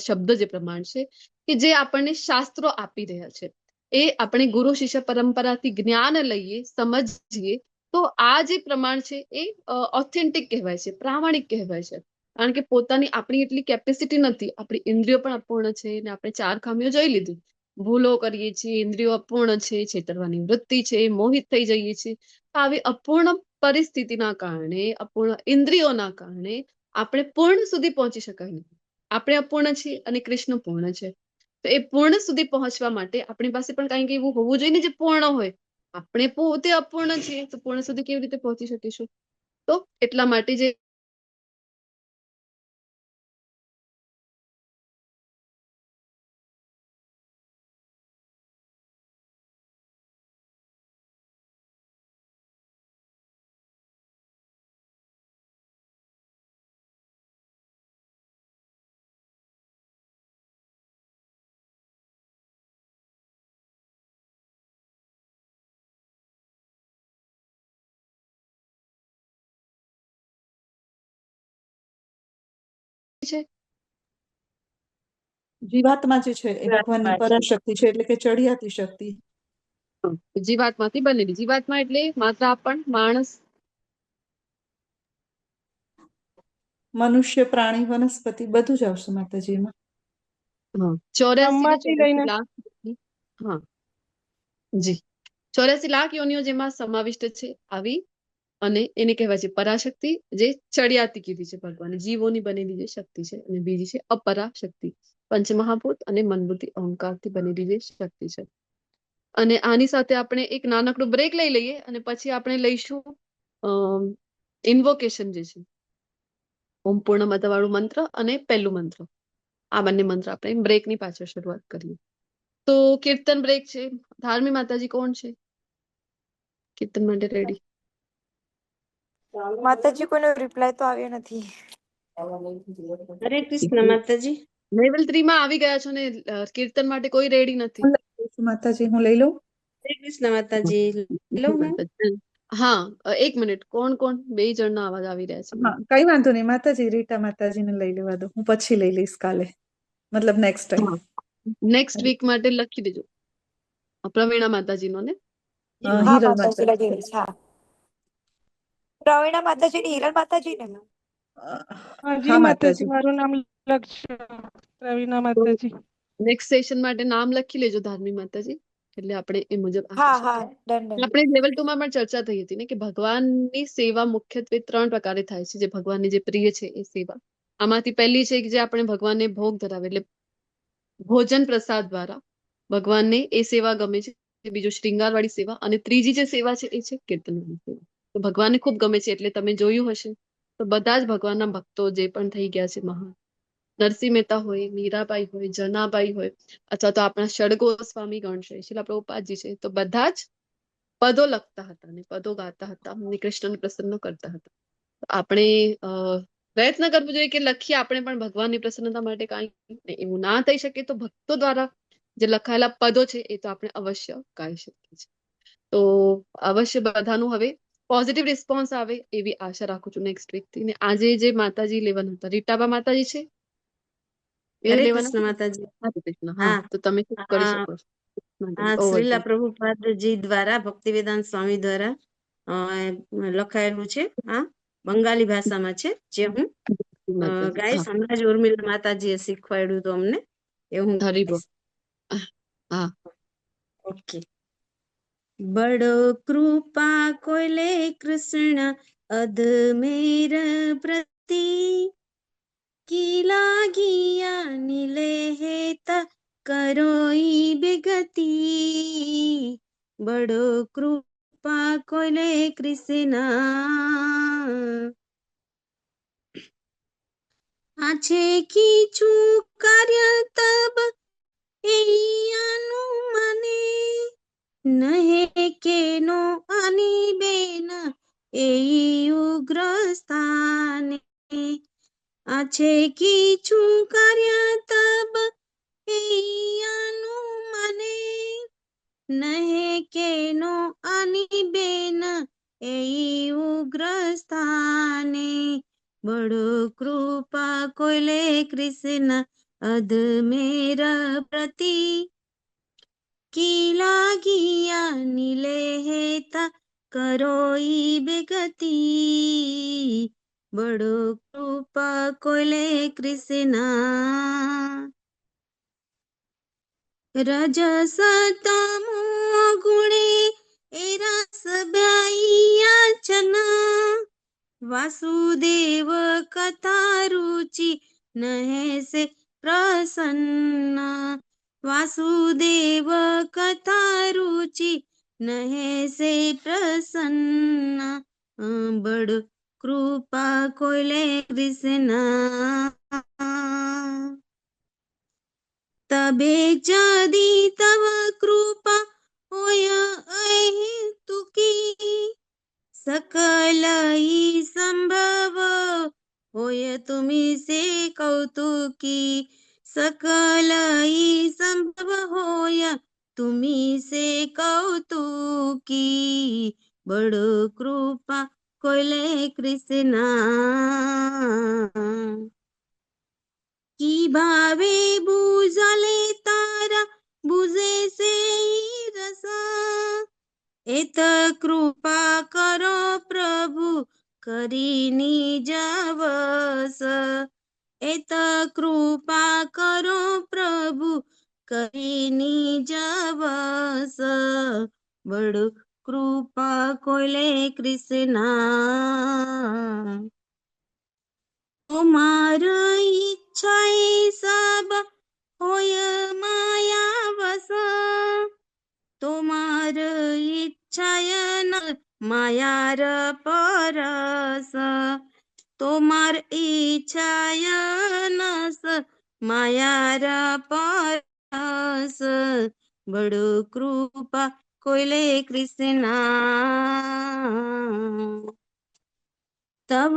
શબ્દ જે પ્રમાણ છે કે જે આપણને શાસ્ત્રો આપી રહ્યા છે, એ આપણે ગુરુ શિષ્ય પરંપરાથી જ્ઞાન લઈએ, સમજીએ, તો આ જે પ્રમાણ છે એ ઓથેન્ટિક કહેવાય છે, પ્રામાણિક કહેવાય છે. કારણ કે પોતાની આપણી એટલી કેપેસિટી નથી. આપણી ઇન્દ્રિયો પણ અપૂર્ણ છે, અને આપણે 4 ખામીઓ જોઈ લીધી. ભૂલો કરીએ છીએ, ઇન્દ્રિયો અપૂર્ણ છે, છેતરવાની વૃત્તિ છે, મોહિત થઈ જઈએ છીએ. આવી અપૂર્ણ પરિસ્થિતિના કારણે, અપૂર્ણ ઇન્દ્રિયોના કારણે આપણે પૂર્ણ સુધી પહોંચી શકાય નહીં. આપણે અપૂર્ણ છીએ અને કૃષ્ણ પૂર્ણ છે. તો એ પૂર્ણ સુધી પહોંચવા માટે આપણી પાસે પણ કંઈક એવું હોવું જોઈએ ને જે પૂર્ણ હોય. આપણે પોતે અપૂર્ણ છીએ તો પૂર્ણ સુધી કેવી રીતે પહોંચી શકીશું? તો એટલા માટે જે છે? જીવાત્મા જે છે એ ભગવાનની પરાશક્તિ છે, એટલે કે ચડિયાતી શક્તિ. જીવાત્માથી બનેલી. જીવાત્મા એટલે માત્ર આપણ માણસ, મનુષ્ય, પ્રાણી, વનસ્પતિ બધું જ આવશે માતાજી એમાં. 84 કે બ્રહ્માથી 84 લઈને લાખ. હા જી, 84 લાખ યોનિઓ જેમાં સમાવિષ્ટ છે આવી, અને એને કહેવાય છે પરાશક્તિ, જે ચડિયાતી કીધી છે ભગવાને. જીવોની બનેલી જે શક્તિ છે. અને બીજી છે અપરાશક્તિ, પંચમહાભૂત અને મનબુદ્ધિ અહંકારથી બનેલી જે શક્તિ છે. અને આની સાથે આપણે એક નાનકડો બ્રેક લઈ લઈએ, અને પછી આપણે લઈશું ઇન્વોકેશન જે છે, ઓમ પૂર્ણમદ વાળું મંત્ર અને પહેલું મંત્ર. આ બંને મંત્ર આપણે બ્રેકની પાછળ શરૂઆત કરીએ. તો કીર્તન બ્રેક છે. ધાર્મી માતાજી કોણ છે કીર્તન માટે રેડી? માતાજી, કોઈનો રિપ્લાય તો આવ્યો નથી. હરે કૃષ્ણ માતાજી. લેવલ 3 માં આવી ગયા છો ને, કીર્તન માટે કોઈ રેડી નથી. હું લઈ લઉં છું માતાજી, હું લઈ લઉં. હરે કૃષ્ણ માતાજી. હેલો હું. હા, એક મિનિટ. કોણ કોણ? 2 જણના અવાજ આવી રહ્યા છે. હા, કઈ વાંધો નહીં માતાજી, રીટા માતાજીને લઈ લેવા દો, હું પછી લઈ લઈશ કાલે, મતલબ નેક્સ્ટ ટાઈમ. નેક્સ્ટ વીક માટે લખી દેજો. પ્રવીણા માતાજીનો ને? હા હિરલ માતાજી માતાજી. લખી દઈશ. હા, પ્રવીણા માતાજી ને હિરલ માતાજી ને. જી હા માતાજી, માતાજી. મારું નામ લખજો. પ્રવીણા માતાજી. નેક્સ્ટ સેશન માટે નામ લખી લેજો ધાર્મી માતાજી, એટલે આપણે એ મુજબ હા આપી હા, શકીએ. Done done. આપણે લેવલ 2 માં પણ ચર્ચા થઈ હતી ને, કે ભગવાનની સેવા મુખ્યત્વે 3 પ્રકારે થાય છે. જે ભગવાનને જે પ્રિય છે એ સેવા. આમાંથી પહેલી છે કે જે આપણે ભગવાનને ભોગ ધરાવે, એટલે ભોજન પ્રસાદ દ્વારા ભગવાનને એ સેવા ગમે છે. બીજું શ્રૃંગાર વાળી સેવા, અને ત્રીજી જે સેવા છે એ છે કીર્તનની સેવા. તો ભગવાનને ખૂબ ગમે છે. એટલે તમે જોયું હશે તો બધા જ ભગવાનના ભક્તો જે પણ થઈ ગયા છે મહાન, નરસિંહ મહેતા હોય, મીરાબાઈ હોય, જનાબાઈ હોય, અથવા તો આપણા ષડગોસ્વામી ગણશે, શીલા પ્રભુપાદજી છે, તો બધા જ પદો લખતા હતા અને પદો ગાતા હતા અને કૃષ્ણને પ્રસન્ન કરતા હતા. આપણે પ્રયત્ન કરવો જોઈએ કે લખીએ આપણે પણ ભગવાનની પ્રસન્નતા માટે. કાંઈ એવું ના થઈ શકે તો ભક્તો દ્વારા જે લખાયેલા પદો છે એ તો આપણે અવશ્ય ગાઈ શકીએ છીએ. તો અવશ્ય બધાનું હવે પોઝિટિવ રિસ્પોન્સ આવે એવી આશા રાખું છું નેક્સ્ટ વીક થી. ને આજે જે માતાજી લેવાના હતા, રીટાબા માતાજી છે એ હરે લેવાના કૃષ્ણ હતા? માતાજી. હરે કૃષ્ણ. હા, હા તો તમે શું કરી હા શકો છો હા, ઓવર શ્રીલા પ્રભુપાદજી દ્વારા, ભક્તિવેદાંત સ્વામી દ્વારા લખાયેલું છે. હા, બંગાળી ભાષામાં છે, જે હું માતાજી. હા, ગાઈશ. હમણાં જ ઉર્મિલા માતાજીએ શીખવાડ્યું હતું અમને, એ હું હરી બોલ. ગાઈશ. હા. ઓકે. બડો કૃપા કોઈલે કૃષ્ણ અધમેર પ્રતિ, की लागिया नीले हेता करोई बेगति, बड़ो कृपा कोले कृष्णा, आछे कीचू कार्य तब माने, नहे के नो आनी बेन ए उग्र स्थाने, আছে কিছু কার্য তব এইয়ানু মানে, নহে কেন আনিবে না এই উগ্র স্থানে, বড় কৃপা কইলে কৃষ্ণ અધમેર પ્રતિ, কি লাগিয়া নীলে হেতা করোই বেগতি, બડો કૃપા કોલે કૃષ્ણા, રજસ તમો ગુણે એ રસ યાચના, વાસુદેવ કથા રુચિ નહે સે પ્રસન્ન, વાસુદેવ કથા રુચિ નહે સે પ્રસન્ન, બડ કૃપા કોઈલે કૃષ્ણ, તબે જદી તવ કૃપા હોય અહેતુકી, सकल ही संभव होय तुमी से कौतुकी, सकल ही संभव होय तुमी से कौतुकी, बड़ो कृपा कोले कृष्णा, ભાવે બુઝાલે તારા બુઝે સે રસ એત કૃપા કરો પ્રભુ કરી નિજ વસ એત કૃપા કરો પ્રભુ કરી નિજ વસ બડ કૃપા કોઈલે કૃષ્ણ તમાર ઈચ્છા એ સબ હોય માયા વસ તમાર ઈચ્છાયન માયાર પરસ તમાર ઈચ્છાયનસ માયાર પરસ બડ કૃપા કોઈલે કૃષ્ણ તવ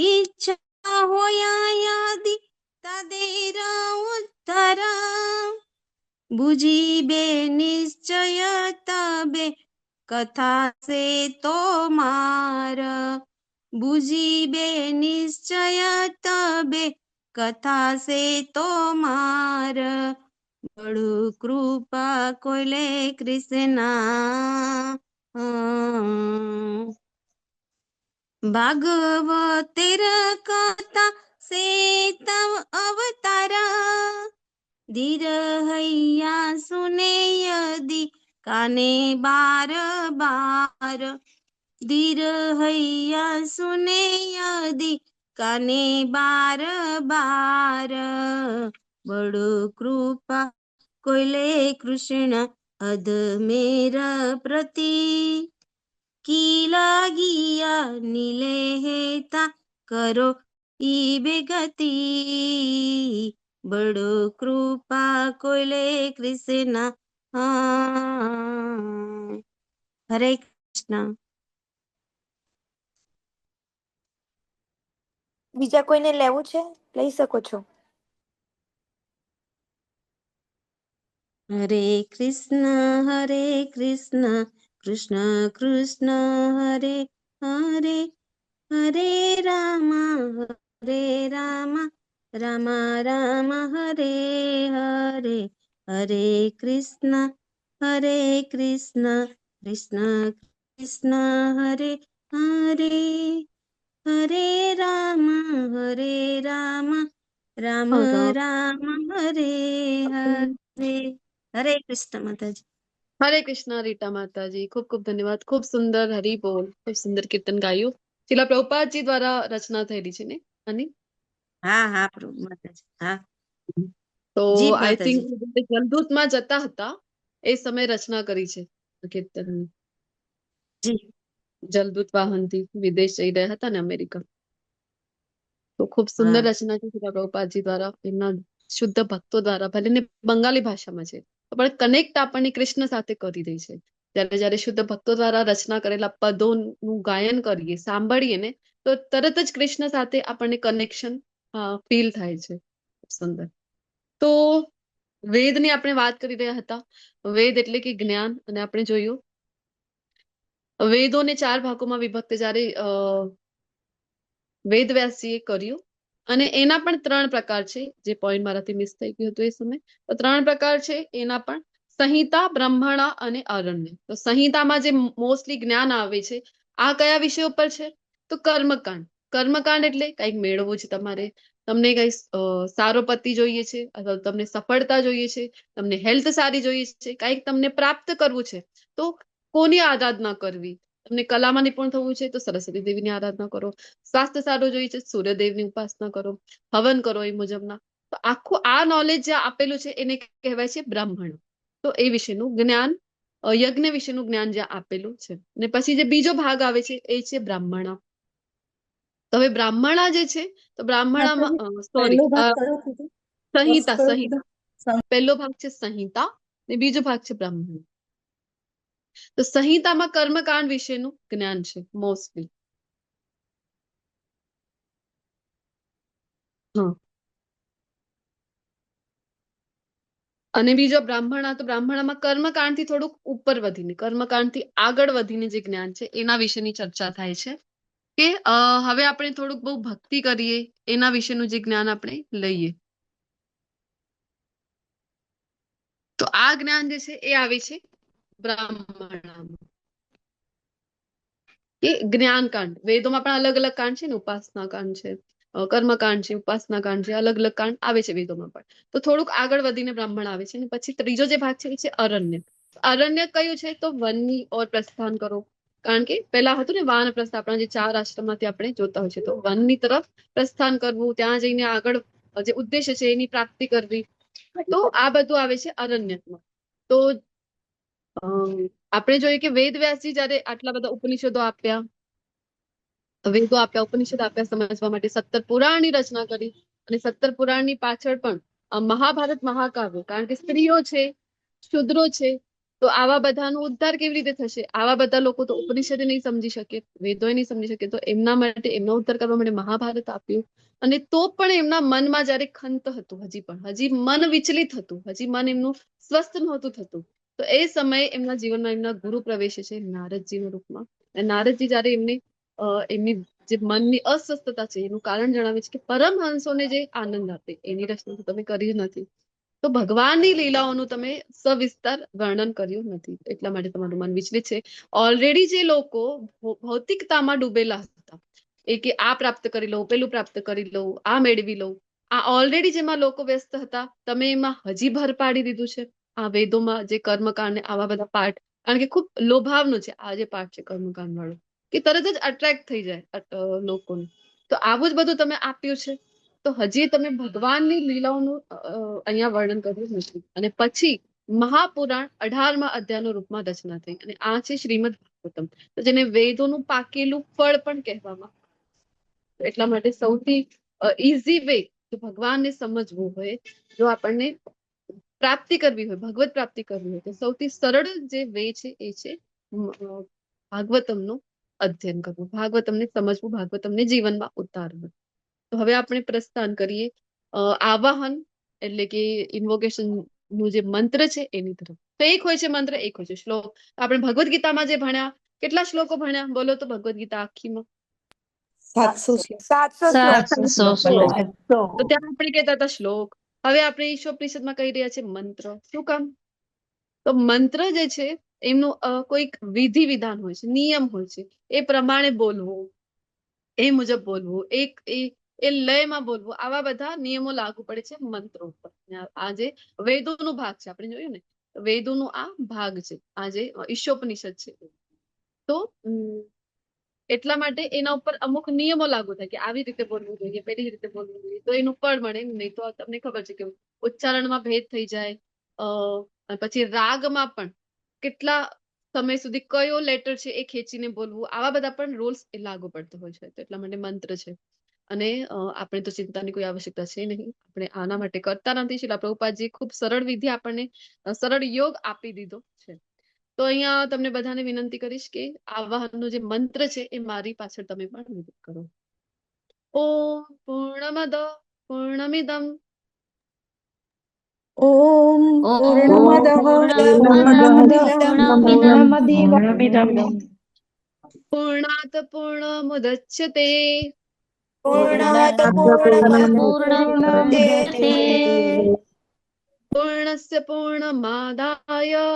ઈચ્છા હોયા યાદી તદેર ઉત્તર બુજીબે નિશ્ચય તબે કથા સે તો માર બુજીબે નિશ્ચય તબે કથા સે તો માર બડુ કૃપા કોઈલે કૃષ્ણ ભાગવતેર કથા સે તવ અવતારા ધીર હૈયા સુને યદી કાને બાર બાર ધીર હૈયા સુને યદી કાને બાર બાર બડો કૃપા કોઈલે કૃષ્ણ અધમેર પ્રતિ કી લાગિયા નીલે હેતા કરો ઈ બેગતિ બડો કૃપા કોઈલે કૃષ્ણ હરે કૃષ્ણ. બીજા કોઈને લેવું છે? લઈ શકો છો. હરે કૃષ્ણ કૃષ્ણ કૃષ્ણ હરે હરે હરે રામ રામ રામ હરે હરે હરે કૃષ્ણ કૃષ્ણ કૃષ્ણ હરે હરે હરે રામ રામ રામ હરે હરે હરે કૃષ્ણ માતાજી. હરે કૃષ્ણ રીટા માતાજી, ખૂબ ખૂબ ધન્યવાદ. ખૂબ સુંદર હરી બોલ, ખૂબ સુંદર કીર્તન ગાયું. શીલા પ્રભુપાદજી દ્વારા રચના થયેલી છે ને આની? હા પ્રભુ માતાજી. હા તો જી આઈ થિંક માતાજી. જલદૂતમાં જતા હતા એ સમયે રચના કરી છે કીર્તનની. જી જલદૂત વાહનથી વિદેશ જઈ રહ્યા હતા ને અમેરિકા. તો ખૂબ સુંદર હા રચના છે શીલા પ્રભુપાદજી દ્વારા, એમના શુદ્ધ ભક્તો દ્વારા, ભલે ને બંગાળી ભાષામાં છે પણ કનેક્ટ આપણને કૃષ્ણ સાથે કરી દે છે. જ્યારે શુદ્ધ ભક્તો દ્વારા રચના કરેલા પદોનું ગાયન કરીએ, સાંભળીએ ને, તો તરત જ કૃષ્ણ સાથે આપણને કનેક્શન ફીલ થાય છે. ખૂબ સુંદર. તો વેદની આપણે વાત કરી રહ્યા હતા. વેદ એટલે કે જ્ઞાન, અને આપણે જોયું વેદોને 4 ભાગોમાં વિભક્ત જ્યારે વેદવ્યાસજીએ કર્યું, અને એના પણ 3 પ્રકાર છે. જે પોઈન્ટ મારાથી મિસ થઈ ગયું હતું એ સમય. તો 3 પ્રકાર છે એના પણ: સંહિતા, બ્રાહ્મણા અને આરણ્ય. તો સંહિતામાં જે મોસ્ટલી જ્ઞાન આવે છે, આ કયા વિષય ઉપર છે? તો કર્મકાંડ. કર્મકાંડ એટલે કંઈક મેળવવું છે તમારે, તમને કઈ સારો પતિ જોઈએ છે, અથવા તમને સફળતા જોઈએ છે, તમને હેલ્થ સારી જોઈએ છે, કંઈક તમને પ્રાપ્ત કરવું છે, તો કોની આરાધના કરવી? તમને કલામાં નિપુણ થવું છે તો સરસ્વતી દેવીની આરાધના કરો. સ્વાસ્થ્ય સારું જોઈએ છે, સૂર્યદેવની ઉપાસના કરો, હવન કરો એ મુજબના. તો આખું આ નોલેજ જે આપેલું છે એને કહેવાય છે બ્રાહ્મણ. તો એ વિશેનું જ્ઞાન, યજ્ઞ વિશેનું જ્ઞાન જ્યાં આપેલું છે. ને પછી જે બીજો ભાગ આવે છે એ છે બ્રાહ્મણા. તો હવે બ્રાહ્મણા જે છે, તો બ્રાહ્મણામાં સોરી પહેલો ભાગ કયો કીધો? સંહિતા. કયો કીધો? સંહિતા પહેલો ભાગ છે સંહિતા, ને બીજો ભાગ છે બ્રાહ્મણ. તો સંહિતામાં કર્મકાંડ વિશેનું જ્ઞાન છે મોસ્ટલી. અને બીજો બ્રાહ્મણા. તો બ્રાહ્મણામાં કર્મકાંડથી થોડુંક ઉપર વધીને, કર્મકાંડથી આગળ વધીને જે જ્ઞાન છે એના વિશેની ચર્ચા થાય છે. કે હવે આપણે થોડુંક બહુ ભક્તિ કરીએ એના વિશેનું જે જ્ઞાન આપણે લઈએ. આ જ્ઞાન જે છે એ આવે છે બ્રાહ્મણામાં, કે જ્ઞાનકાંડ. વેદોમાં પણ અલગ અલગ કાંડ છે ને, ઉપાસના કાંડ છે, કર્મકાંડ છે, ઉપાસના કાંડ છે, અલગ અલગ કાંડ આવે છે વેદોમાં પણ. તો થોડુંક આગળ વધીને બ્રાહ્મણ આવે છે, અને પછી ત્રીજો જે ભાગ છે એ છે અરણ્ય. અરણ્ય કયું છે? તો વનની ઓર પ્રસ્થાન કરો. કારણ કે પેલા હતું ને વાનપ્રસ્થ, આપણા જે 4 આશ્રમમાંથી આપણે જોતા હોય છે. તો વનની તરફ પ્રસ્થાન કરવું, ત્યાં જઈને આગળ જે ઉદ્દેશ્ય છે એની પ્રાપ્તિ કરવી. તો આ બધું આવે છે અરણ્યમાં. તો આપણે જોઈએ કે વેદ વ્યાસજી જયારે આટલા બધા ઉપનિષદો આપ્યા, ઉપનિષદ આપ્યા સમજવા માટે, 17 પુરાણની રચના કરી. અને 17 પુરાણની પાછળ પણ મહાભારત મહાકાવ્ય, કારણ કે સ્ત્રીઓ છે, શુદ્રો છે, તો આવા બધાનો ઉદ્ધાર કેવી રીતે થશે? આવા બધા લોકો તો ઉપનિષદ નહીં સમજી શકે, વેદો નહીં સમજી શકે, તો એમના માટે, એમનો ઉદ્ધાર કરવા માટે મહાભારત આપ્યું. અને તો પણ એમના મનમાં જયારે ખંત હતું, હજી મન વિચલિત હતું, હજી મન એમનું સ્વસ્થ નહોતું થતું, તો એ સમયે એમના જીવનમાં એમના ગુરુ પ્રવેશે છે નારદજીના રૂપમાં. અને નારદજી જયારે એમની જે મનની અસ્વસ્થતા છે એનું કારણ જણાવે છે કે પરમહંસોને જે આનંદ આપે એની રચના તો તમે કરી જ નથી, તો ભગવાનની લીલાઓનું તમે સવિસ્તાર વર્ણન કર્યું નથી, એટલા માટે તમારું મન વિચલિત છે. ઓલરેડી જે લોકો ભૌતિકતામાં ડૂબેલા હતા, એ કે આ પ્રાપ્ત કરી લઉં, પેલું પ્રાપ્ત કરી લઉં, આ મેળવી લઉં, આ ઓલરેડી જેમાં લોકો વ્યસ્ત હતા, તમે એમાં હજી ભર પાડી દીધું છે આ વેદોમાં જે કર્મકાંડ ને આવા બધા પાઠ. કારણ કે ખૂબ લોભાવનું છે આ જે પાઠ છે કર્મકાંડ વાળો, કે તરત જ અટ્રેક્ટ થઈ જાય લોકોને. તો આવું જ બધું તમે આપ્યું છે, તો હજી તમે ભગવાનની લીલાઓનું અહીંયા વર્ણન કર્યું નથી. અને પછી મહાપુરાણ 18મા અધ્યાયના રૂપમાં રચના થઈ, અને આ છે શ્રીમદ ભાગવતમ, તો જેને વેદોનું પાકેલું ફળ પણ કહેવામાં. એટલા માટે સૌથી ઈઝી વે જો ભગવાનને સમજવું હોય, જો આપણને પ્રાપ્તિ કરવી હોય, ભગવત પ્રાપ્તિ કરવી હોય, તો સૌથી સરળ જે વે છે એ છે ભાગવતમનું અધ્યયન કરવું, ભાગવતમને સમજવું, ભાગવતમને જીવનમાં ઉતારવું. તો હવે આપણે પ્રસ્થાન કરીએ આવાહન એટલે કે ઇન્વોકેશન નું જે મંત્ર છે એની તરફ. તો એક હોય છે મંત્ર, એક હોય છે શ્લોક. આપણે ભગવદ્ ગીતામાં જે ભણ્યા, કેટલા શ્લોકો ભણ્યા બોલો તો ભગવદ્ ગીતા આખીમાં? 700 શ્લોક. તો ત્યાં આપણે કહેતા હતા શ્લોક. હવે આપણે ઈશોપનિષદમાં કહી રહ્યા છે મંત્ર. શું કામ? તો મંત્ર જે છે એમનું કોઈક વિધિ વિધાન હોય છે, નિયમ હોય છે, એ પ્રમાણે બોલવું, એ મુજબ બોલવું, એ લયમાં બોલવું, આવા બધા નિયમો લાગુ પડે છે મંત્રો ઉપર. આ જે વેદોનો ભાગ છે, આપણે જોયું ને, વેદોનો આ ભાગ છે, આ જે ઈશોપનિષદ છે. તો એટલા માટે એના ઉપર અમુક નિયમો લાગુ થાય કે આવી રીતે બોલવું જોઈએ, પેલી રીતે બોલવું જોઈએ, તો એનું ફળ મળે. નહીં તો તમને ખબર છે કે ઉચ્ચારણમાં ભેદ થઈ જાય. પછી રાગમાં પણ કેટલા સમય સુધી કયો લેટર છે એ ખેંચીને બોલવું, આવા બધા પણ રૂલ્સ એ લાગુ પડતો હોય છે. તો એટલા માટે મંત્ર છે. અને આપણે તો ચિંતાની કોઈ આવશ્યકતા છે નહીં, આપણે આના માટે કરતા નથી. શીલા પ્રભુપાદજી ખૂબ સરળ વિધિ આપણને, સરળ યોગ આપી દીધો છે. તો અહીંયા તમને બધાને વિનંતી કરીશ કે આવાહનનો જે મંત્ર છે એ મારી પાછળ તમે પણ વિધિ કરો. ઓમ પૂર્ણમદ પૂર્ણમિદમ ઓમ પૂર્ણમદઃ પૂર્ણાત પૂર્ણમુદચ્યતે પૂર્ણાત પૂર્ણમુદચ્યતે પૂર્ણસ્ય પૂર્ણમાદાય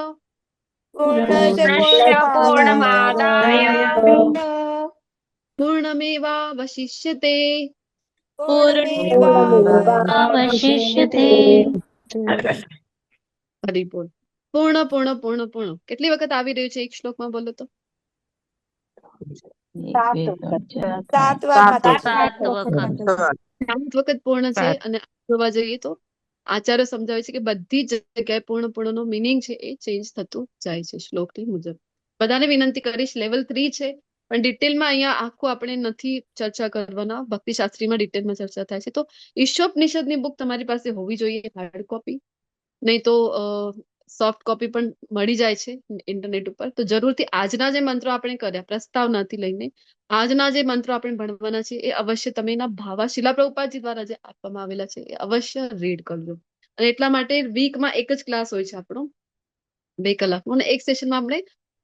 પૂર્ણસ્ય પૂર્ણમાદાય પૂર્ણમેવાવશિષ્યતે. પૂર્ણમેવાવશિષ્યતે. હરી બોલ. પૂર્ણ પૂર્ણ પૂર્ણ પૂર્ણ કેટલી વખત આવી રહ્યું છે એક શ્લોકમાં બોલો તો? 7 વખત. 7 વખત પૂર્ણ છે. અને જોવા જઈએ તો આચાર્ય સમજાવે છે કે બધી જગ્યાએ પૂર્ણ પૂર્ણનો મિનિંગ છે એ ચેન્જ થતું જાય છે શ્લોકની મુજબ. બધાને વિનંતી કરીશ, લેવલ 3 છે, પણ ડિટેલમાં અહીંયા આખું આપણે નથી ચર્ચા કરવાના, ભક્તિશાસ્ત્રીમાં ડિટેલમાં ચર્ચા થાય છે. તો ઈશોપનિષદની બુક તમારી પાસે હોવી જોઈએ, હાર્ડ કોપી, નહીં તો સોફ્ટ કોપી પણ મળી જાય છે ઇન્ટરનેટ ઉપર. તો જરૂરથી આજના જે મંત્રો આપણે કર્યા પ્રસ્તાવનાથી લઈને આજના જે મંત્રો આપણે ભણવાના છે એ અવશ્ય તમે એના ભાવા શીલા પ્રભુપાદજી દ્વારા જે આપવામાં આવેલા છે એ અવશ્ય રીડ કરજો. અને એટલા માટે વીકમાં એક જ ક્લાસ હોય છે આપણો, 2 કલાકનો, અને એક સેશનમાં આપણે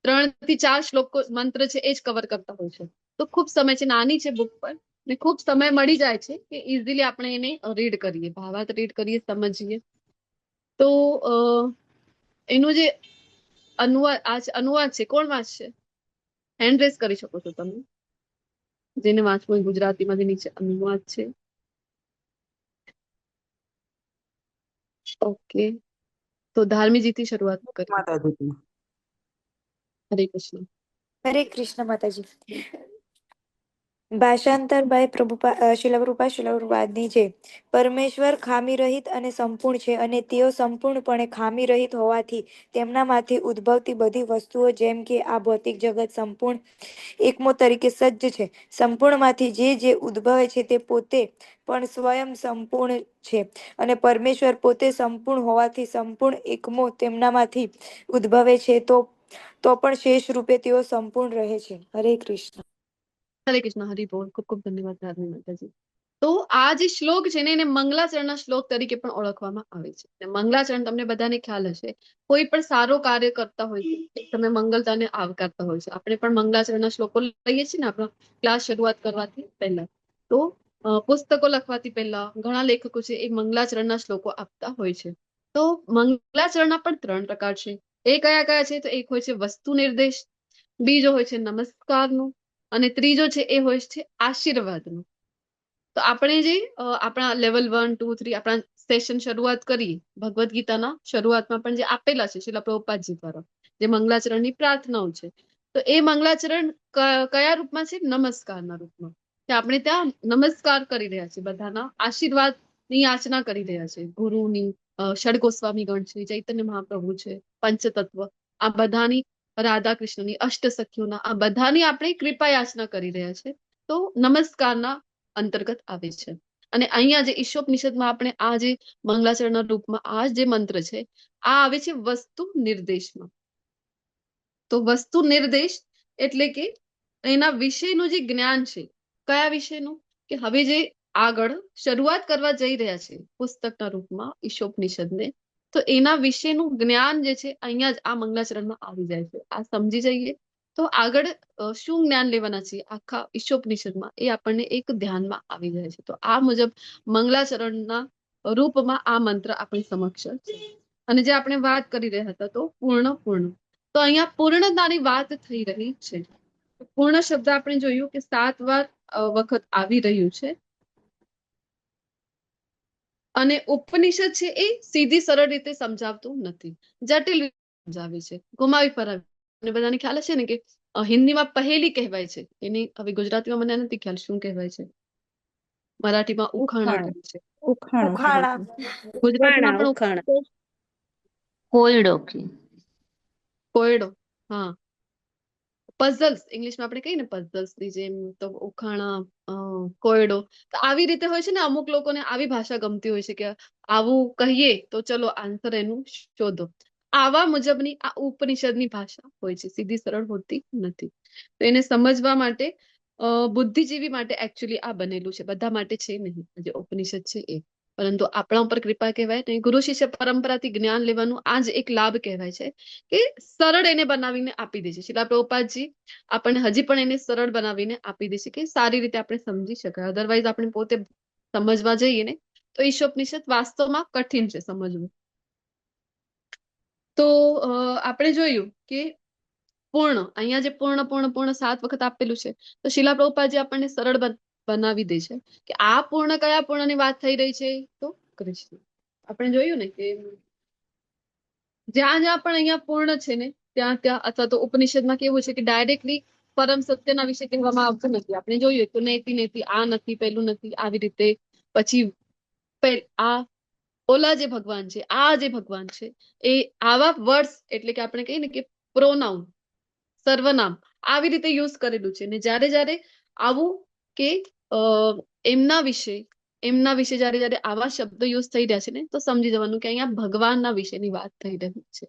3 થી 4 શ્લોકો મંત્ર છે એ જ કવર કરતા હોય છે. તો ખૂબ સમય છે, નાની છે બુક પર, ને ખૂબ સમય મળી જાય છે કે ઇઝીલી આપણે એને રીડ કરીએ, ભાવાર્થ રીડ કરીએ, સમજીએ. તો એનું જે અનુવાદ છે કોણ વાંચશે? હેન્ડ રેઝ કરી શકો છો તમે, જેને વાંચવું હોય ગુજરાતીમાં જે નીચે અનુવાદ છે. ઓકે, તો ધાર્મીજીથી શરૂઆત કરીએ. માતાજી. હરે કૃષ્ણ. હરે કૃષ્ણ માતાજી. ભાષાંતર બાય શિલા પ્રભુપાદની છે. પરમેશ્વર ખામી રહિત અને સંપૂર્ણ છે અને તેઓ સંપૂર્ણપણે ખામી રહિત હોવાથી તેમનામાંથી ઉદ્ભવતી બધી વસ્તુઓ જેમ કે આ ભૌતિક જગત સંપૂર્ણ એકમો તરીકે સજ્જ છે. સંપૂર્ણમાંથી જે ઉદ્ભવે છે તે પોતે પણ સ્વયં સંપૂર્ણ છે અને પરમેશ્વર પોતે સંપૂર્ણ હોવાથી સંપૂર્ણ એકમો તેમનામાંથી ઉદ્ભવે છે તો પણ શેષ રૂપે તેઓ સંપૂર્ણ રહે છે. હરે કૃષ્ણ. હરે કૃષ્ણ. હરિ બોલ. ખૂબ ખૂબ ધન્યવાદ ધાર્મી માતાજી. તો આ જે શ્લોક છે ને એને મંગલાચરણના શ્લોક તરીકે પણ ઓળખવામાં આવે છે. મંગલાચરણ તમને બધાને ખ્યાલ હશે, કોઈ પણ સારો કાર્ય કરતા હોય છે તમે મંગલતાને આવકારતા હોય છે. આપણે પણ મંગલાચરણના શ્લોકો લઈએ છીએ ને આપણા ક્લાસ શરૂઆત કરવાથી પહેલા. તો પુસ્તકો લખવાથી પહેલા ઘણા લેખકો છે એ મંગલાચરણના શ્લોકો આપતા હોય છે. તો મંગલાચરણના પણ 3 પ્રકાર છે. એ કયા કયા છે? તો એક હોય છે વસ્તુ નિર્દેશ, બીજો હોય છે નમસ્કારનું, અને ત્રીજો છે એ હોય છે આશીર્વાદનું. તો આપણે જે આપણા લેવલ 1, 2, 3 આપણા સેશન શરૂઆત કરી ભગવદ્ ગીતાના શરૂઆતમાં પણ જે આપેલા છે શિલા પ્રભુપાદજી દ્વારા, જે મંગલાચરણની પ્રાર્થનાઓ છે, તો એ મંગલાચરણ કયા રૂપમાં છે? નમસ્કારના રૂપમાં. કે આપણે ત્યાં નમસ્કાર કરી રહ્યા છે, બધાના આશીર્વાદની યાચના કરી રહ્યા છે. ગુરુની, ષડગોસ્વામી ગણ છે, ચૈતન્ય મહાપ્રભુ છે, પંચતત્વ, આ બધાની, રાધા કૃષ્ણની, અષ્ટ સખીઓના, આ બધાની આપણે કૃપા યાચના કરી રહ્યા છે. તો નમસ્કારના અંતર્ગત આવે છે. અને અહીંયા જે ઈશોપનિષદમાં આપણે આ જે મંગલાચરણના રૂપમાં આ જે મંત્ર છે આ આવે છે વસ્તુ નિર્દેશમાં. તો વસ્તુ નિર્દેશ એટલે કે એના વિશેનું જે જ્ઞાન છે, કયા વિશેનું? કે હવે જે આગળ શરૂઆત કરવા જઈ રહ્યા છે પુસ્તકના રૂપમાં ઈશોપનિષદને, તો એના વિશેનું જ્ઞાન જે છે અહીંયા જ આ મંગલાચરણમાં આવી જાય છે. આ સમજી જઈએ તો આગળ શું જ્ઞાન લેવાના છીએ આખા ઈશોપનિષદમાં એ આપણને એક ધ્યાનમાં આવી જાય છે. તો આ મુજબ મંગલાચરણના રૂપમાં આ મંત્ર આપણી સમક્ષ છે. અને જે આપણે વાત કરી રહ્યા હતા તો પૂર્ણ, તો અહીંયા પૂર્ણતાની વાત થઈ રહી છે. પૂર્ણ શબ્દ આપણે જોયું કે 7 વાર વખત આવી રહ્યું છે. અને ઉપનિષદ છે એ સીધી સરળ રીતે સમજાવતું નથી, જટિલ રીતે સમજાવે છે, ગુમાવી ફરાવી. અને બધાને ખ્યાલ હશે ને કે હિન્દીમાં પહેલી કહેવાય છે, એની હવે ગુજરાતીમાં મને નથી ખ્યાલ શું કહેવાય છે. મરાઠીમાં ઉખાણા કહે છે, ઉખાણા. ગુજરાતીમાં પણ ઉખાણા. કોયડો કે કોયડો. હા, પઝલ્સ ઇંગ્લિશમાં આપણે કહીએ ને પઝલ્સ ની જેમ, તો ઉખાણા, કોયડો. તો આવી રીતે હોય છે ને, અમુક લોકોને આવી ભાષા ગમતી હોય છે કે આવું કહીએ તો ચલો આન્સર એનું શોધો. આવા મુજબની આ ઉપનિષદની ભાષા હોય છે, સીધી સરળ હોતી નથી. તો એને સમજવા માટે બુદ્ધિજીવી માટે એકચ્યુઅલી આ બનેલું છે, બધા માટે છે નહીં જે ઉપનિષદ છે એ. પરંતુ આપણા ઉપર કૃપા કહેવાય ને, ગુરુ શિષ્ય પરંપરાથી જ્ઞાન લેવાનું આ જ એક લાભ કહેવાય છે કે સરળ એને બનાવીને આપી દે છે. શિલા પ્રભુપાદજી આપણને હજી પણ એને સરળ બનાવીને આપી દે છે કે સારી રીતે આપણે સમજી શકાય. અધરવાઇઝ આપણે પોતે સમજવા જઈએ ને તો ઈશોપનિષદ વાસ્તવમાં કઠિન છે સમજવું. તો આપણે જોયું કે પૂર્ણ, અહીંયા જે પૂર્ણ 7 વખત આપેલું છે, તો શિલા પ્રભુપાદજી આપણને સરળ બનાવી દે છે કે આ પૂર્ણ કયા પૂર્ણની વાત થઈ રહી છે? તો કૃષ્ણ. આપણે જોયું ને કે જ્યાં જ્યાં પણ અહીંયા પૂર્ણ છે ને ત્યાં અથવા તો ઉપનિષદમાં કેવું છે કે ડાયરેક્ટલી પરમ સત્યના વિશે કહેવામાં આવતું નથી. આપણે જોઈએ તો નેતિ, આ નથી, પેલું નથી, આવી રીતે. પછી આ ઓલા જે ભગવાન છે, આ જે ભગવાન છે, એ આવા વર્ડ્સ એટલે કે આપણે કહીએ ને કે પ્રોનાઉન, સર્વનામ, આવી રીતે યુઝ કરેલું છે. ને જ્યારે આવું કે એમના વિશે જ્યારે આવા શબ્દો યુઝ થઈ રહ્યા છે ને, તો સમજી જવાનું કે અહીંયા ભગવાનના વિશેની વાત થઈ રહી છે.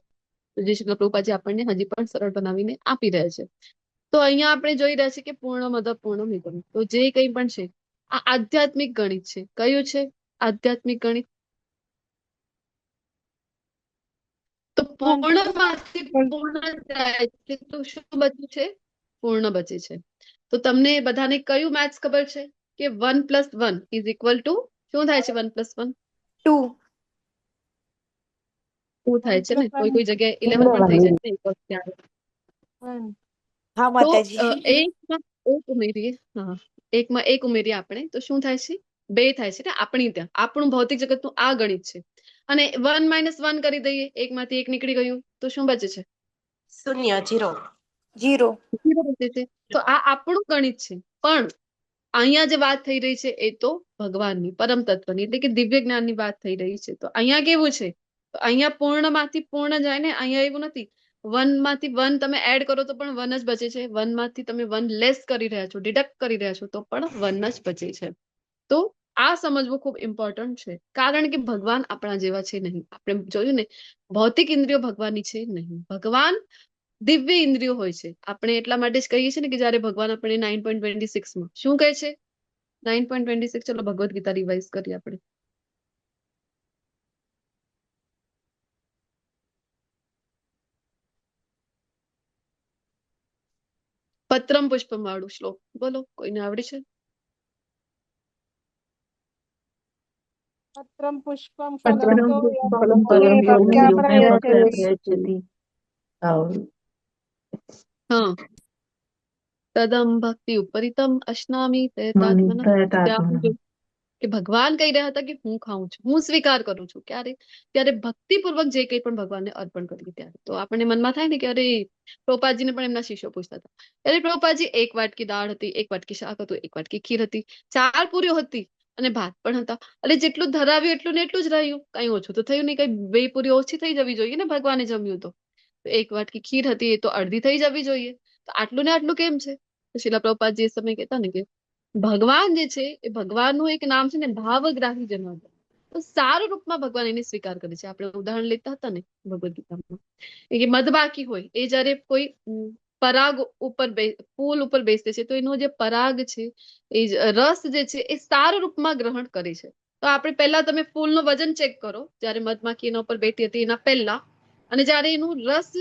જે શિલા પ્રભુપાદજી આપણને હજી પણ સરળ બનાવીને આપી રહ્યા છે. તો અહીંયા આપણે જોઈ રહ્યા છીએ કે પૂર્ણમદ પૂર્ણમિદમ, તો જે કંઈ પણ છે આ આધ્યાત્મિક ગણિત છે. કયું છે? આધ્યાત્મિક ગણિત. તો પૂર્ણમાંથી પૂર્ણ જાય છે તો શું બચ્યું છે? પૂર્ણ બચે છે. તો તમને બધાને કયું મેથ્સ ખબર છે કે 1 + 1 = શું થાય છે? 1 + 1 2. 2 થાય છે ને, કોઈ જગ્યાએ 11 પણ થઈ જાય ને એક વખતે આવે. હા તો માતાજી. એકમાં એક ઉમેરીએ, હા, એકમાં એક ઉમેરીએ આપણે તો શું થાય છે? 2 થાય છે ને આપણી ત્યાં. આપણું ભૌતિક જગતનું આ ગણિત છે. અને 1 - 1 કરી દઈએ, એકમાંથી એક નીકળી ગયું તો શું બચે છે? શૂન્ય, 0. 0. 0 બચે છે. તો આ આપણું ગણિત છે. પણ અહીંયા જે વાત થઈ રહી છે એ તો ભગવાનની, પરમ તત્વની, એટલે કે દિવ્ય જ્ઞાનની વાત થઈ રહી છે. તો અહીંયા કેવું છે? તો અહીંયા પૂર્ણમાંથી પૂર્ણ જાય ને, અહીંયા એવું નથી. 1 માંથી 1 તમે એડ કરો તો પણ 1 જ બચે છે. 1 માંથી તમે 1 લેસ કરી રહ્યા છો, ડિડક્ટ કરી રહ્યા છો તો પણ 1 જ બચે છે. તો આ સમજવું ખૂબ ઇમ્પોર્ટન્ટ છે. કારણ કે ભગવાન આપણા જેવા છે નહીં. આપણે જોયું ને, ભૌતિક ઇન્દ્રિયો ભગવાનની છે નહીં. ભગવાન દિવ્ય ઇન્દ્રિયો હોય છે. આપણે એટલા માટે જ કહીએ છીએ ને કે જયારે ભગવાન આપણે 9.26 માં શું કહે છે? 9.26, ચલો ભગવદ ગીતા રિવાઇઝ કરીએ આપણે. પત્રમ પુષ્પમ વાળું શ્લોક બોલો, કોઈને આવડે છે? પત્રમ પુષ્પમ પત્રમ ફલમ તો પુષ્પફલમ યસ્તે ભક્ત્યા પ્રયચ્છતિ. પ્રયચ્છતિ. હા, તદમ ભક્તિ ઉપરિતમ અશ્નામી માની તદાત્મન. કે ભગવાન કહી રહ્યા હતા કે હું ખાઉં છું, હું સ્વીકાર કરું છું. ક્યારે? ત્યારે ભક્તિપૂર્વક જે કંઈ પણ ભગવાનને અર્પણ કરીએ ત્યારે. તો આપણને મનમાં થાય ને કે અરે, પ્રભુપાદજીને પણ એમના શિષ્યો પૂછતા હતા, અરે પ્રભુપાદજી, 1 વાટકી દાળ હતી, 1 વાટકી શાક હતું, 1 વાટકી ખીર હતી, 4 પૂરીઓ હતી અને ભાત પણ હતા. એટલે જેટલું ધરાવ્યું એટલું ને એટલું જ રહ્યું, કઈ ઓછું તો થયું નહીં. કઈ 2 પૂરીઓ ઓછી થઈ જવી જોઈએ ને ભગવાને જમ્યું તો. 1 વાટકી ખીર હતી એ તો અડધી થઈ જવી જોઈએ. તો આટલું ને આટલું કેમ છે? તો શીલા પ્રભુપાદજી એ સમય કહેતા ને કે ભગવાન જે છે એ ભગવાનનું એક નામ છે ને ભાવગ્રાહી જનાર્દન. તો સારું રૂપમાં ભગવાન એને સ્વીકાર કરે છે. આપણે ઉદાહરણ લેતા હતા ને ભગવદ ગીતામાં, કે મધબાકી હોય એ જયારે કોઈ પરાગ ઉપર ફૂલ ઉપર બેસે છે તો એનો જે પરાગ છે, એ રસ જે છે એ સારું રૂપમાં ગ્રહણ કરે છે. તો આપણે પહેલા તમે ફૂલનું વજન ચેક કરો, જયારે મધમાખી એના ઉપર બેઠી હતી એના પહેલા, અને જયારે એનું રસ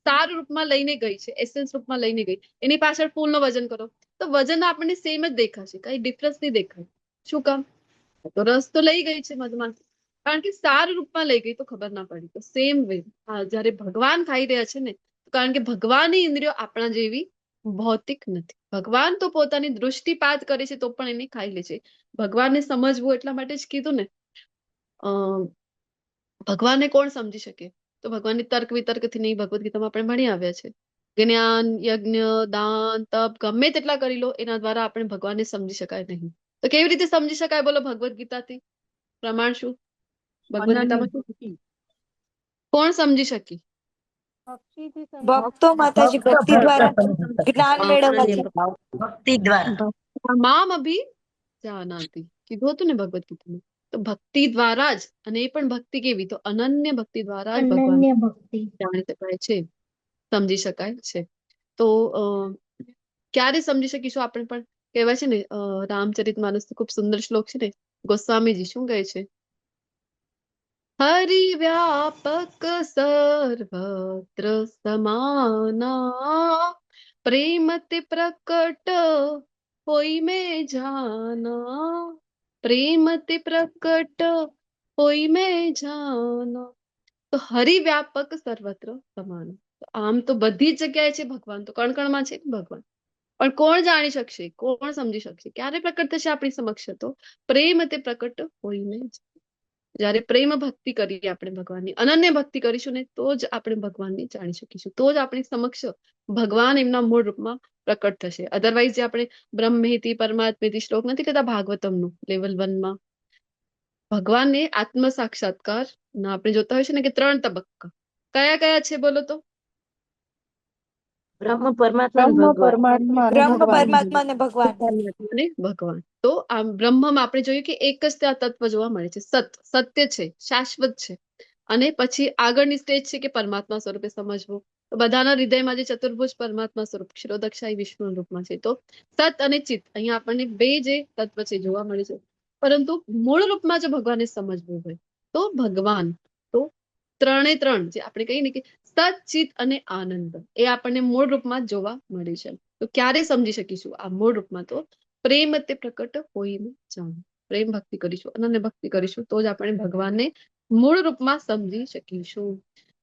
સારું રૂપમાં લઈને ગઈ છે, એસેન્સ રૂપમાં લઈને ગઈ, એની પાછળ ફૂલનું વજન કરો તો વજન આપણને સેમ જ દેખાશે, કઈ ડિફરન્સ નહીં દેખાય. શું કામ? તો રસ તો લઈ ગઈ છે મધમાખી, કારણ કે સારું રૂપમાં લઈ ગઈ તો ખબર ના પડી. તો સેમ વે જયારે ભગવાન ખાઈ રહ્યા છે ને, કારણ કે ભગવાનની ઇન્દ્રિયો આપણા જેવી ભૌતિક નથી. ભગવાન તો પોતાની દૃષ્ટિપાત કરે છે તો પણ એને ખાઈ લે છે. ભગવાનને સમજવું એટલા માટે જ કીધું ને, ભગવાનને કોણ સમજી શકે? તો ભગવાનની તર્ક વિતર્કથી નહીં, ભગવદ ગીતામાં આપણે ભણી આવ્યા છે. જ્ઞાન, યજ્ઞ, દાન, તપ ગમે તેટલા કરી લો, એના દ્વારા આપણે ભગવાનને સમજી શકાય નહીં. તો કેવી રીતે સમજી શકાય બોલો ભગવદ ગીતાથી? પ્રમાણ શું? ભગવદ ગીતામાં શું? કોણ સમજી શકી? ભક્તિથી ભક્તો માતાજી, ભક્તિ દ્વારા જ્ઞાન મેળવવાથી. ભક્તિ દ્વારા. મામ અભી જાનાતિ કીધું હતું ને ભગવદ ગીતામાં. તો ભક્તિ દ્વારા જ, અને એ પણ ભક્તિ કેવી? તો અનન્ય ભક્તિ દ્વારા જ ભગવાન જાણી શકાય છે, સમજી શકાય છે. તો ક્યારે સમજી શકીશું આપણે પણ? કહેવાય છે ને, રામચરિતમાનસ ખૂબ સુંદર શ્લોક છે ને, ગોસ્વામીજી શું કહે છે? હરિ વ્યાપક સર્વત્ર સમાના, પ્રેમ તે પ્રકટ હોઈ મેં જાના, પ્રેમ તે પ્રકટ હોઈ મેં જાના. તો હરિવ્યાપક સર્વત્ર સમાન. આમ તો બધી જ જગ્યાએ છે ભગવાન, તો કણકણમાં છે ભગવાન. પણ કોણ જાણી શકશે? કોણ સમજી શકશે? ક્યારે પ્રકટ થશે આપણી સમક્ષ? તો પ્રેમ તે પ્રકટ હોઈને જ. જયારે પ્રેમ ભક્તિ કરીએ આપણે ભગવાનની, અનન્ય ભક્તિ કરીશું ને, તો જ આપણે ભગવાનને જાણી શકીશું, તો જ આપણી સમક્ષ ભગવાન એમના મૂળ રૂપમાં પ્રકટ થશે. અધરવાઇઝ જે આપણે બ્રહ્મેતિ પરમાત્મેતિ શ્લોક નથી કહેતા ભાગવતમનું લેવલ 1 માં, ભગવાનને આત્મ સાક્ષાત્કાર આપણે જોતા હોય છે ને કે 3 તબક્કા કયા કયા છે બોલો તો? બ્રહ્મ, પરમાત્મા અને બ્રહ્મ, ભગવાન. પરમાત્મા અને બ્રહ્મ, ભગવાન. પરમાત્મા અને ભગવાન. અને ભગવાન. તો આ બ્રહ્મમાં આપણે જોયું કે એક જ ત્યાં તત્વ જોવા મળે છે, સત્ય છે, શાશ્વત છે. અને પછી આગળની સ્ટેજ છે કે પરમાત્મા સ્વરૂપે સમજવું. તો બધાના હૃદયમાં જે ચતુર્ભુજ પરમાત્મા સ્વરૂપ ક્ષીરોદક્ષાઈ વિષ્ણુ રૂપમાં છે. તો સત અને ચિત્ત, અહીંયા આપણને 2 જે તત્વ છે જોવા મળે છે. પરંતુ મૂળ રૂપમાં જો ભગવાનને સમજવું હોય તો ભગવાન, તો 3 એ 3 જે આપણે કહીએ ને કે સત, ચિત્ત અને આનંદ, એ આપણને મૂળ રૂપમાં જોવા મળે છે. તો ક્યારે સમજી શકીશું આ મૂળ રૂપમાં? તો પ્રેમ તે પ્રકટ હોઈને જાણ. પ્રેમ ભક્તિ કરીશું, અનન્ય ભક્તિ કરીશું તો જ આપણે ભગવાનને મૂળ રૂપમાં સમજી શકીશું.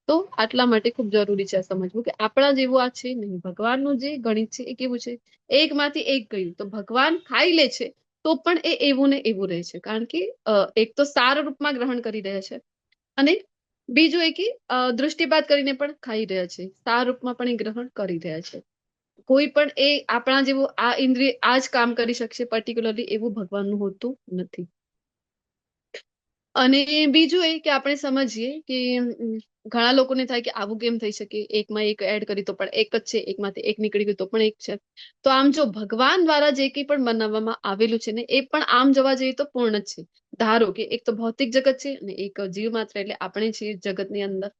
તો આટલા માટે ખૂબ જરૂરી છે આ સમજવું કે આપણા જેવું આ છે નહીં. ભગવાનનું જે ગણિત છે એ કેવું છે, એકમાંથી એક ગયું તો ભગવાન ખાઈ લે છે તો પણ એ એવું ને એવું રહે છે. કારણ કે એક તો સાર રૂપમાં ગ્રહણ કરી રહ્યા છે અને બીજું એ કે દૃષ્ટિપાત કરીને પણ ખાઈ રહ્યા છે. સાર રૂપમાં પણ એ ગ્રહણ કરી રહ્યા છે. કોઈ પણ એ આપણા જેવું આ ઇન્દ્રિય આ જ કામ કરી શકશે પર્ટિક્યુલરલી એવું ભગવાનનું હોતું નથી. અને બીજું એ કે આપણે સમજીએ કે ઘણા લોકોને થાય કે આવું કેમ થઈ શકે, એકમાં એક એડ કરી તો પણ એક જ છે, એકમાંથી એક નીકળી ગયું તો પણ એક છે. તો આમ જો ભગવાન દ્વારા જે કંઈ પણ બનાવવામાં આવેલું છે ને એ પણ આમ જોવા જઈએ તો પૂર્ણ જ છે. ધારો કે એક તો ભૌતિક જગત છે અને એક જીવ માત્ર એટલે આપણે છીએ જગતની અંદર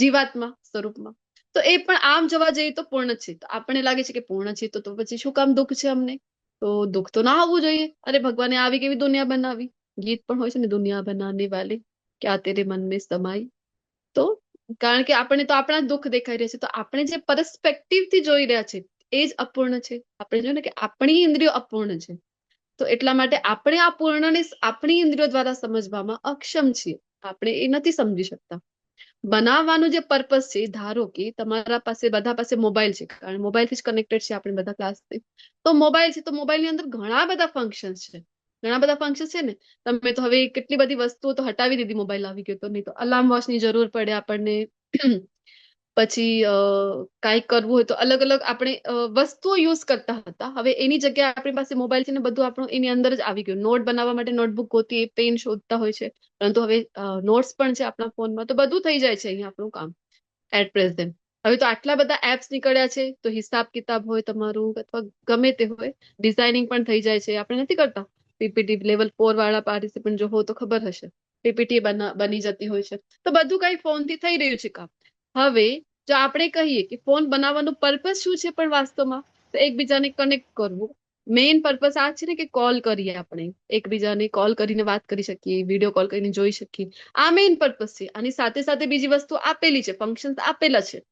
જીવાત્મા સ્વરૂપમાં. તો એ પણ આમ જોવા જઈએ તો પૂર્ણ છે. તો આપણને લાગે છે કે પૂર્ણ છે તો પછી શું કામ દુઃખ છે અમને? તો દુઃખ તો ના આવવું જોઈએ. અરે ભગવાને આવી કેવી દુનિયા બનાવી. ગીત પણ હોય છે ને, દુનિયા બનાને વાલે ક્યાં તેરે મન મેં સમાઈ. તો કારણ કે આપણે તો આપણા જ દુઃખ દેખાઈ રહ્યા છે. તો આપણે જે પરસ્પેક્ટિવ થી જોઈ રહ્યા છે એ જ અપૂર્ણ છે. આપણે જોયું ને કે આપણી ઇન્દ્રિયો અપૂર્ણ છે. તો એટલા માટે આપણે આ પૂર્ણને આપણી ઇન્દ્રિયો દ્વારા સમજવામાં અક્ષમ છીએ. આપણે એ નથી સમજી શકતા. બનાવવાનું જે પર્પસ છે, ધારો કે તમારા પાસે બધા પાસે મોબાઈલ છે, કારણ મોબાઈલથી જ કનેક્ટેડ છે આપણે બધા ક્લાસથી. તો મોબાઈલ છે તો મોબાઈલની અંદર ઘણા બધા ફંક્શન છે. ઘણા બધા ફંક્શન છે ને. તમે તો હવે કેટલી બધી વસ્તુઓ તો હટાવી દીધી મોબાઈલ આવી ગયો તો. નહીં તો અલાર્મ વોચની જરૂર પડે આપણને. પછી કાંઈક કરવું હોય તો અલગ અલગ આપણે વસ્તુઓ યુઝ કરતા હતા. હવે એની જગ્યાએ આપણી પાસે મોબાઈલ છે ને બધું આપણું એની અંદર જ આવી ગયું. નોટ બનાવવા માટે નોટબુક ગોતીએ, પેન શોધતા હોય છે. પરંતુ હવે નોટ્સ પણ છે આપણા ફોનમાં, તો બધું થઈ જાય છે અહીંયા આપણું કામ એટ પ્રેઝન્ટ. હવે તો આટલા બધા એપ્સ નીકળ્યા છે તો હિસાબ કિતાબ હોય તમારું અથવા ગમે તે હોય, ડિઝાઇનિંગ પણ થઈ જાય છે. આપણે નથી કરતા પીપીટી લેવલ 4 વાળા પાર્ટિસિપન્ટ જો હો તો ખબર હશે, પીપીટી બની જતી હોય છે. તો બધું કઈ ફોનથી થઈ રહ્યું છે કામ. હવે જો આપણે કહીએ કે ફોન બનાવવાનું પર્પસ શું છે પણ વાસ્તવમાં તો એકબીજાને કનેક્ટ કરવું. મેઇન પર્પસ આ છે ને કે કોલ કરીએ, આપણે એકબીજાને કોલ કરીને વાત કરી શકીએ, વિડીયો કોલ કરીને જોઈ શકીએ. આ મેઇન પર્પસ છે. આની સાથે સાથે બીજી વસ્તુ આપેલી છે, ફંક્શન આપેલા છે.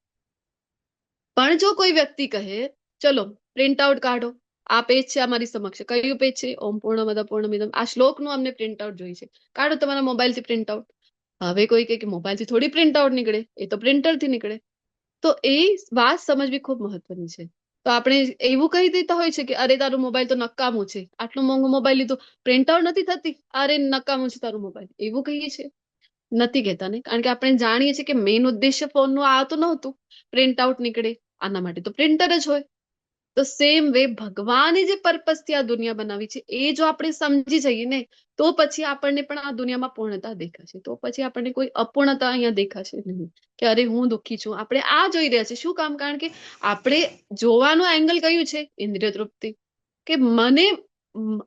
પણ જો કોઈ વ્યક્તિ કહે ચલો પ્રિન્ટ આઉટ કાઢો, આ પેજ છે અમારી સમક્ષ, કયું પેજ છે? ઓમ પૂર્ણમદ પૂર્ણમિદમ. આ શ્લોકનું અમને પ્રિન્ટ આઉટ જોઈએ છે, કાઢો તમારા મોબાઈલથી પ્રિન્ટ આઉટ. હવે કોઈ કહે કે મોબાઈલથી થોડી પ્રિન્ટ આઉટ નીકળે, એ તો પ્રિન્ટરથી નીકળે. તો એ વાત સમજવી ખૂબ મહત્વની છે. તો આપણે એવું કહી દેતા હોય છે કે અરે તારું મોબાઈલ તો નકામું છે, આટલું મોંઘું મોબાઈલ લીધું, પ્રિન્ટ આઉટ નથી થતી, અરે નકામું છે તારું મોબાઈલ, એવું કહીએ છીએ? નથી કહેતા ને. કારણ કે આપણે જાણીએ છીએ કે મેઇન ઉદ્દેશ્ય ફોનનું આ તો નહોતું પ્રિન્ટ આઉટ નીકળે, આના માટે તો પ્રિન્ટર જ હોય. તો સેમ વે ભગવાને જે પર્પસથી આ દુનિયા બનાવી છે એ જો આપણે સમજી જઈએ ને તો પછી આપણને પણ આ દુનિયામાં પૂર્ણતા દેખાશે. તો પછી આપણને કોઈ અપૂર્ણતા અહીંયા દેખાશે નહીં કે અરે હું દુઃખી છું. આપણે આ જોઈ રહ્યા છે શું કામ? કારણ કે આપણે જોવાનું એંગલ કયું છે? ઇન્દ્રિય તૃપ્તિ. કે મને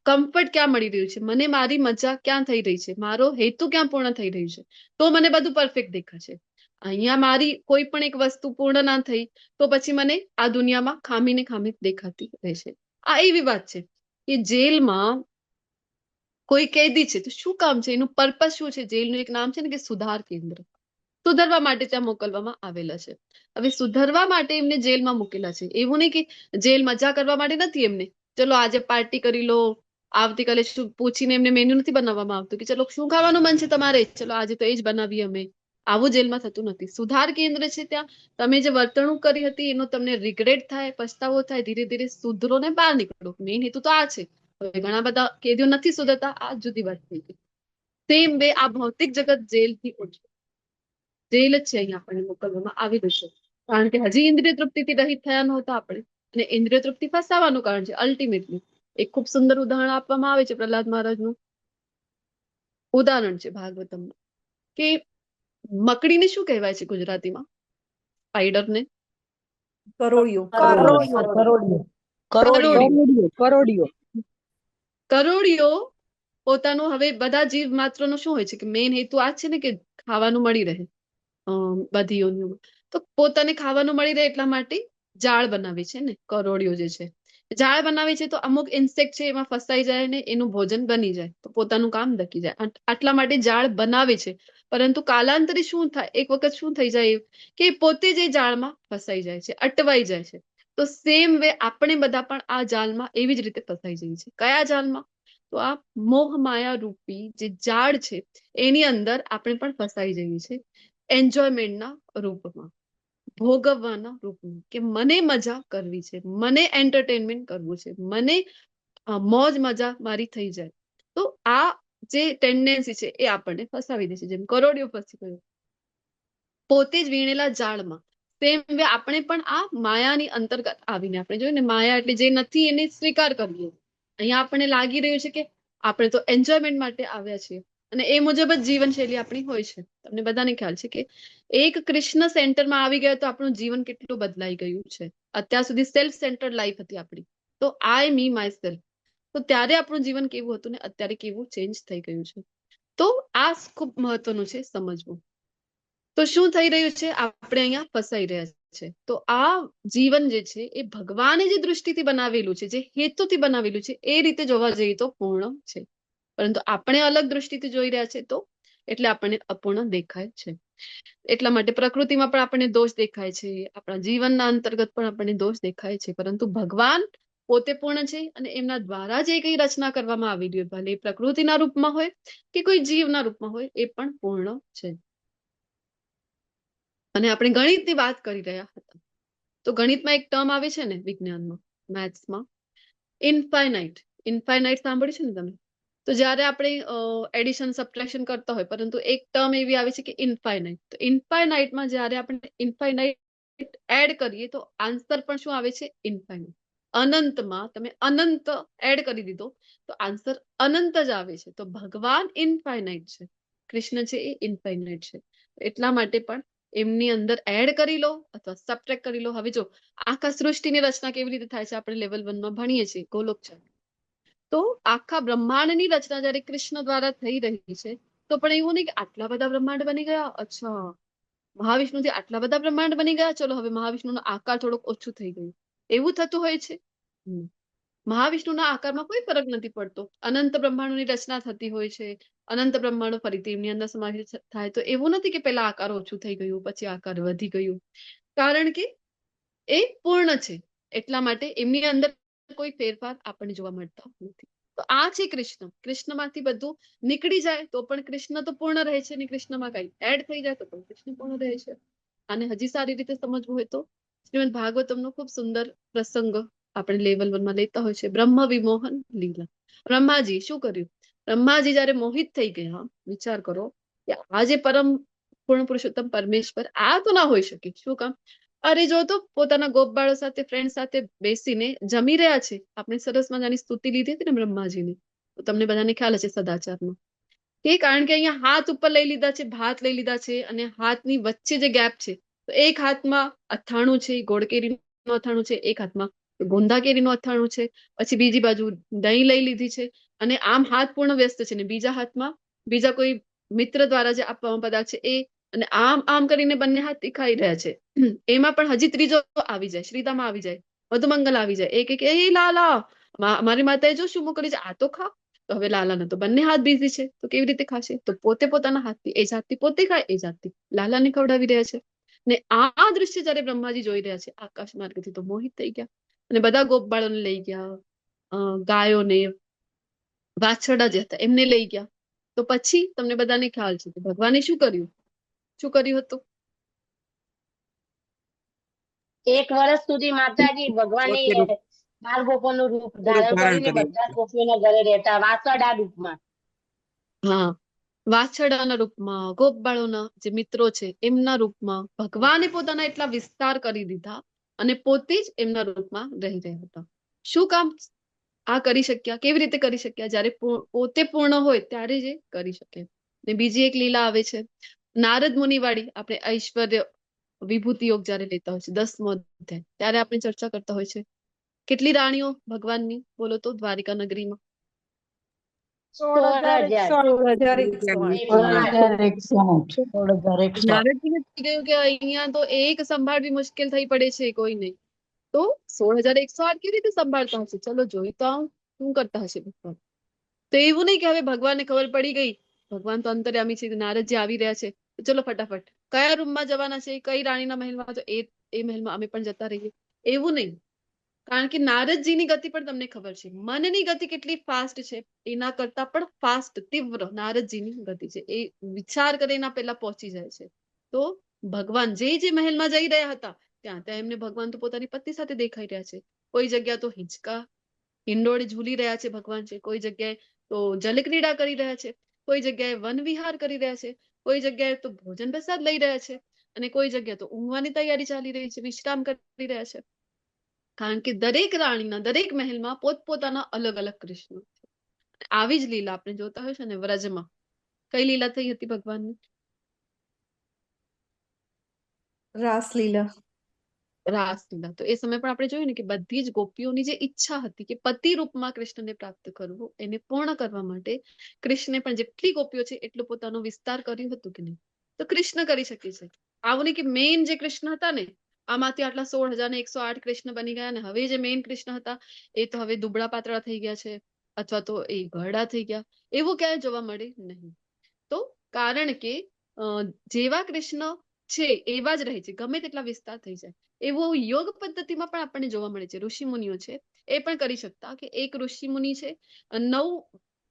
કમ્ફર્ટ ક્યાં મળી રહ્યું છે, મને મારી મજા ક્યાં થઈ રહી છે, મારો હેતુ ક્યાં પૂર્ણ થઈ રહ્યું છે, તો મને બધું પરફેક્ટ દેખાશે. અહીંયા મારી કોઈ પણ એક વસ્તુ પૂર્ણ ના થઈ તો પછી મને આ દુનિયામાં ખામી ને ખામી દેખાતી રહેશે. આ એવી વાત છે કે જેલમાં કોઈ કેદી છે તો શું કામ છે, એનું પર્પસ શું છે? જેલનું એક નામ છે ને કે સુધાર કેન્દ્ર. સુધારવા માટે ત્યાં મોકલવામાં આવેલા છે. હવે સુધારવા માટે એમને જેલમાં મૂકેલા છે. એવું નહીં કે જેલ મજા કરવા માટે નથી એમને. ચલો આજે પાર્ટી કરી લો, આવતીકાલે શું પૂછીને એમને મેન્યુ નથી બનાવવામાં આવતું કે ચલો શું ખાવાનું મન છે તમારે, ચલો આજે તો એ જ બનાવીએ અમે. આવું જેલમાં થતું નથી. સુધાર કેન્દ્ર છે. ત્યાં તમે જે વર્તણૂક કરી હતી એનો તમને રિગ્રેટ થાય, પછતાવો થાય, ધીરે ધીરે સુધરો ને બહાર નીકળો. મેઇન હેતુ તો આ છે. હવે ઘણા બધા કેદીઓ નથી સુધરતા, આ જુદી વાત થઈ ગઈ. સેમ વે આ ભૌતિક જગત જેલથી ઓછું જેલ જ છે અહીંયા આપણને મોકલવામાં આવેલું છે. કારણ કે હજી ઇન્દ્રિય તૃપ્તિથી રહિત થયા નહોતા આપણે, અને ઇન્દ્રિય તૃપ્તિ ફસાવાનું કારણ છે અલ્ટિમેટલી. એક ખૂબ સુંદર ઉદાહરણ આપવામાં આવે છે પ્રહલાદ મહારાજનું ઉદાહરણ છે ભાગવતમમાં કે મકડીને શું કહેવાય છે ગુજરાતીમાં? સ્પાઈડરને કરોળિયો. કરોડિયો. કરોડિયો પોતાનું હવે બધા જીવ માત્રનો શું હોય છે કે મેઇન હેતુ આ છે ને કે ખાવાનું મળી રહે બધી યોનિઓમાં. તો પોતાને ખાવાનું મળી રહે એટલા માટે જાળ બનાવે છે ને કરોડિયો જે છે. જાળ બનાવે છે તો અમુક ઇન્સેક્ટ છે એમાં ફસાઈ જાય ને એનું ભોજન બની જાય તો પોતાનું કામ દકી જાય. આટલા માટે જાળ બનાવે છે. પરંતુ કાલાંતરે શું થાય, એક વખત શું થઈ જાય કે પોતે જ એ જાળમાં ફસાઈ જાય છે, અટવાઈ જાય છે. તો સેમ વે આપણે બધા પણ આ જાળમાં એવી જ રીતે ફસાઈ જઈએ છીએ. કયા જાળમાં? તો આ મોહ માયા રૂપી જે જાળ છે એની અંદર આપણે પણ ફસાઈ જઈએ છીએ, એન્જોયમેન્ટના રૂપમાં, ભોગવવાના રૂપમાં, કે મને મજા કરવી છે, મને એન્ટરટેનમેન્ટ કરવું છે, મને મોજ મજા મારી થઈ જાય. તો આ જે ટેન્ડન્સી છે એ આપણને ફસાવી દે છે. જેમ કરોડિયો ફસી ગયો પોતે જ વીણેલા જાળમાં, તેમ આપણે પણ આ માયાની અંતર્ગત આવીને આપણે જોયું ને, માયા એટલે જે નથી એને સ્વીકાર કરીએ. અહીંયા આપણને લાગી રહ્યું છે કે આપણે તો એન્જોયમેન્ટ માટે આવ્યા છીએ અને એ મુજબ જ જીવનશૈલી આપણી હોય છે. તમને બધાને ખ્યાલ છે કે એક કૃષ્ણ સેન્ટરમાં આવી ગયા તો આપણું જીવન કેટલું બદલાઈ ગયું છે. અત્યાર સુધી સેલ્ફ સેન્ટર્ડ લાઈફ હતી આપણી, તો આઈ મી માય સેલ્ફ. તો ત્યારે આપણું જીવન કેવું હતું ને અત્યારે કેવું ચેન્જ થઈ ગયું છે. તો આ ખૂબ મહત્વનું છે સમજવું. તો શું થઈ રહ્યું છે, આપણે અહીંયા ફસાઈ રહ્યા છે. તો આ જીવન જે છે એ ભગવાને જે દૃષ્ટિથી બનાવેલું છે, જે હેતુથી બનાવેલું છે, એ રીતે જોવા જઈએ તો પૂર્ણ છે. પરંતુ આપણે અલગ દૃષ્ટિથી જોઈ રહ્યા છે તો એટલે આપણને અપૂર્ણ દેખાય છે. એટલા માટે પ્રકૃતિમાં પણ આપણને દોષ દેખાય છે, આપણા જીવનના અંતર્ગત પણ આપણને દોષ દેખાય છે. પરંતુ ભગવાન પોતે પૂર્ણ છે અને એમના દ્વારા જે કઈ રચના કરવામાં આવેલી હોય, ભલે એ પ્રકૃતિના રૂપમાં હોય કે કોઈ જીવના રૂપમાં હોય, એ પણ પૂર્ણ છે. અને આપણે ગણિતની વાત કરી રહ્યા હતા, તો ગણિતમાં એક ટર્મ આવે છે ને વિજ્ઞાનમાં, મેથ્સમાં, ઇન્ફાઇનાઇટ. ઇન્ફાઇનાઇટ સાંભળ્યું છે ને તમે? તો જ્યારે આપણે એડિશન સબટ્રેક્શન કરતા હોય, પરંતુ એક ટર્મ એવી આવે છે કે ઇન્ફાઇનાઇટ. તો ઇન્ફાઇનાઇટમાં જ્યારે આપણે ઇન્ફાઇનાઇટ એડ કરીએ તો આન્સર પણ શું આવે છે? ઇન્ફાઇનાઇટ. અનંતમાં તમે અનંત એડ કરી દીધો તો આન્સર અનંત જ આવે છે. તો ભગવાન ઇન્ફાઇનાઇટ છે, કૃષ્ણ છે એ ઇન્ફાઇનાઇટ છે. એટલા માટે પણ એમની અંદર એડ કરી લો અથવા સબટ્રેક્ટ કરી લો. હવે જો આખા સૃષ્ટિની રચના કેવી રીતે થાય છે આપણે લેવલ 1 માં ભણીએ છીએ, ગોલોક ચાલ. તો આખા બ્રહ્માંડની રચના જ્યારે કૃષ્ણ દ્વારા થઈ રહી છે, તો પણ એવું નહીં કે આટલા બધા બ્રહ્માંડ બની ગયા, અચ્છા મહાવિષ્ણુથી આટલા બધા બ્રહ્માંડ બની ગયા, ચલો હવે મહાવિષ્ણુનો આકાર થોડોક ઓછું થઈ ગયું, એવું થતું હોય છે? મહાવિષ્ણુના આકારમાં કોઈ ફરક નથી પડતો. અનંત બ્રહ્માંડોની રચના થતી હોય છે, અનંત બ્રહ્માંડો ફરીથી એમની અંદર સમાવેશ થાય. તો એવું નથી કે પેલા આકાર ઓછું થઈ ગયું પછી આકાર વધી ગયું, કારણ કે એ પૂર્ણ છે. એટલા માટે એમની અંદર કોઈ ફેરફાર આપણને જોવા મળતા નથી. તો આ છે કૃષ્ણ. કૃષ્ણમાંથી બધું નીકળી જાય તો પણ કૃષ્ણ તો પૂર્ણ રહે છે, ને કૃષ્ણમાં કઈ એડ થઈ જાય તો પણ કૃષ્ણ પૂર્ણ રહે છે. અને હજી સારી રીતે સમજવું હોય તો શ્રીમદ ભાગવતમનો ખૂબ સુંદર પ્રસંગ આપણે લેવલ 1 માં લેતા હોય છે, બ્રહ્મ વિમોહન લીલા. બ્રહ્માજી શું કર્યું? બ્રહ્માજી જયારે મોહિત થઈ ગયા, વિચાર કરો કે આ જે પરમ પૂર્ણ પુરુષોત્તમ પરમેશ્વર આ તો ના હોઈ શકે. શું કામ? અરે જો તો પોતાના ગોપબાળો સાથે ફ્રેન્ડ સાથે બેસીને જમી રહ્યા છે. આપણે સરસ મજાની સ્તુતિ લીધી હતી ને બ્રહ્માજીની, તો તમને બધાને ખ્યાલ હશે સદાચારમાં. કે કારણ કે અહીંયા હાથ ઉપર લઈ લીધા છે, ભાત લઈ લીધા છે, અને હાથની વચ્ચે જે ગેપ છે, તો એક હાથમાં અથાણું છે, ગોળ કેરીનું અથાણું છે, એક હાથમાં ગોંધા કેરીનું અથાણું છે, પછી બીજી બાજુ દહીં લઈ લીધી છે, અને આમ હાથ પૂર્ણ વ્યસ્ત છે, ને બીજા હાથમાં બીજા કોઈ મિત્ર દ્વારા જે આપવામાં પદાર્થ છે એ, અને આમ આમ કરીને બંને હાથ ખાઈ રહ્યા છે. એમાં પણ હજી ત્રીજો આવી જાય, શ્રીદામા આવી જાય, મધુમંગલ આવી જાય, એક એ લાલા મારી માતાએ જો શું મોકલી છે, આ તો ખા. તો હવે લાલાના તો બંને હાથ બિઝી છે, તો કેવી રીતે ખાશે? તો પોતે પોતાના હાથથી એ જાતથી પોતે ખાય, એ જાતથી લાલાને ખવડાવી રહ્યા છે. ને આ દ્રશ્ય જયારે બ્રહ્માજી જોઈ રહ્યા છે આકાશ માર્ગથી, તો મોહિત થઈ ગયા અને બધા ગોપબાળોને લઈ ગયા, ગાયોને, વાછરડા જે હતા એમને લઈ ગયા. તો પછી તમને બધાને ખ્યાલ છે કે ભગવાને શું કર્યું? શું કર્યું હતું? એક વર્ષ સુધી માતાજી ભગવાને બાળ ગોપોનું રૂપ ધારણ કરીને બધા ગોપીઓના ઘરે રહેતા, વાસડા રૂપમાં. હા, વાછરડાના રૂપમાં, ગોપબાળોના જે મિત્રો છે એમના રૂપમાં ભગવાને પોતાના એટલા વિસ્તાર કરી દીધા અને પોતે જ એમના રૂપમાં રહી રહ્યા હતા. શું કામ આ કરી શક્યા? કેવી રીતે કરી શક્યા? જ્યારે પોતે પૂર્ણ હોય ત્યારે જ કરી શકે. ને બીજી એક લીલા આવે છે નારદ મુનિ વાળી. આપણે ઐશ્વર્ય વિભૂતિ યોગ જયારે લેતા હોય છે 10મો અધ્યાય, ત્યારે આપણે ચર્ચા કરતા હોય છે. કેટલી રાણીઓ ભગવાનની બોલો તો દ્વારિકા નગરીમાં? 16,108. નારદજીને થઈ ગયું કે અહીંયા તો એક સંભાળવી મુશ્કેલ થઈ પડે છે કોઈ નહીં. તો 16,108 કેવી રીતે સંભાળતા હશે? ચલો જોઈ તો આવું શું કરતા હશે ભગવાન. તો એવું નહીં કે હવે ભગવાનને ખબર પડી ગઈ, ભગવાન તો અંતર્યામી છે, નારદજી આવી રહ્યા છે, તો ચલો ફટાફટ કયા રૂમમાં જવાના છે, કઈ રાણીના મહેલમાં, તો એ મહેલમાં અમે પણ જતા રહીએ, એવું નહીં. કારણ કે નારદજીની ગતિ પણ તમને ખબર છે, મનની ગતિ કેટલી ફાસ્ટ છે, એના કરતા પણ ફાસ્ટ તીવ્ર નારદજીની ગતિ છે. એ વિચાર કરે એના પહેલા પહોંચી જાય છે. તો ભગવાન જે મહેલમાં જઈ રહ્યા હતા ત્યાં ત્યાં એમને ભગવાન તો પોતાની પત્ની સાથે દેખાઈ રહ્યા છે. કોઈ જગ્યા તો હિંચકા હિંડોળે ઝૂલી રહ્યા છે ભગવાન છે, કોઈ જગ્યાએ તો જલક્રીડા કરી રહ્યા છે, કોઈ જગ્યાએ વન વિહાર કરી રહ્યા છે, કોઈ જગ્યાએ તો ભોજન પ્રસાદ લઈ રહ્યા છે, અને કોઈ જગ્યાએ તો ઊંઘવાની તૈયારી ચાલી રહી છે, વિશ્રામ કરી રહ્યા છે. કારણ કે દરેક રાણીના દરેક મહેલમાં પોતપોતાના અલગ અલગ કૃષ્ણ. આવી જ લીલા આપણે જોતા હોય છે ને વ્રજમાં. કઈ લીલા થઈ હતી ભગવાનની? રાસલીલા. રાસલીલા. તો એ સમય પણ આપણે જોયું ને કે બધી જ ગોપીઓની જે ઈચ્છા હતી કે પતિ રૂપમાં કૃષ્ણને પ્રાપ્ત કરવું, એને પૂર્ણ કરવા માટે કૃષ્ણે પણ જેટલી ગોપીઓ છે એટલો પોતાનો વિસ્તાર કર્યું હતું કે નહીં? તો કૃષ્ણ કરી શકે છે. આવું નહીં કે મેઇન જે કૃષ્ણ હતા ને આમાંથી આટલા 16,108 કૃષ્ણ બની ગયા, ને હવે જે મેઇન કૃષ્ણ હતા એ તો હવે દુબળા પાતળા થઈ ગયા છે, અથવા તો એ ઘરડા થઈ ગયા, એવું ક્યાંય જોવા મળે નહીં. તો કારણ કે જેવા કૃષ્ણ છે એવા જ રહે છે, ગમે તેટલા વિસ્તાર થઈ જાય. એવું યોગ પદ્ધતિમાં પણ આપણને જોવા મળે છે. ઋષિ મુનિઓ છે એ પણ કરી શકતા કે એક ઋષિ મુનિ છે 9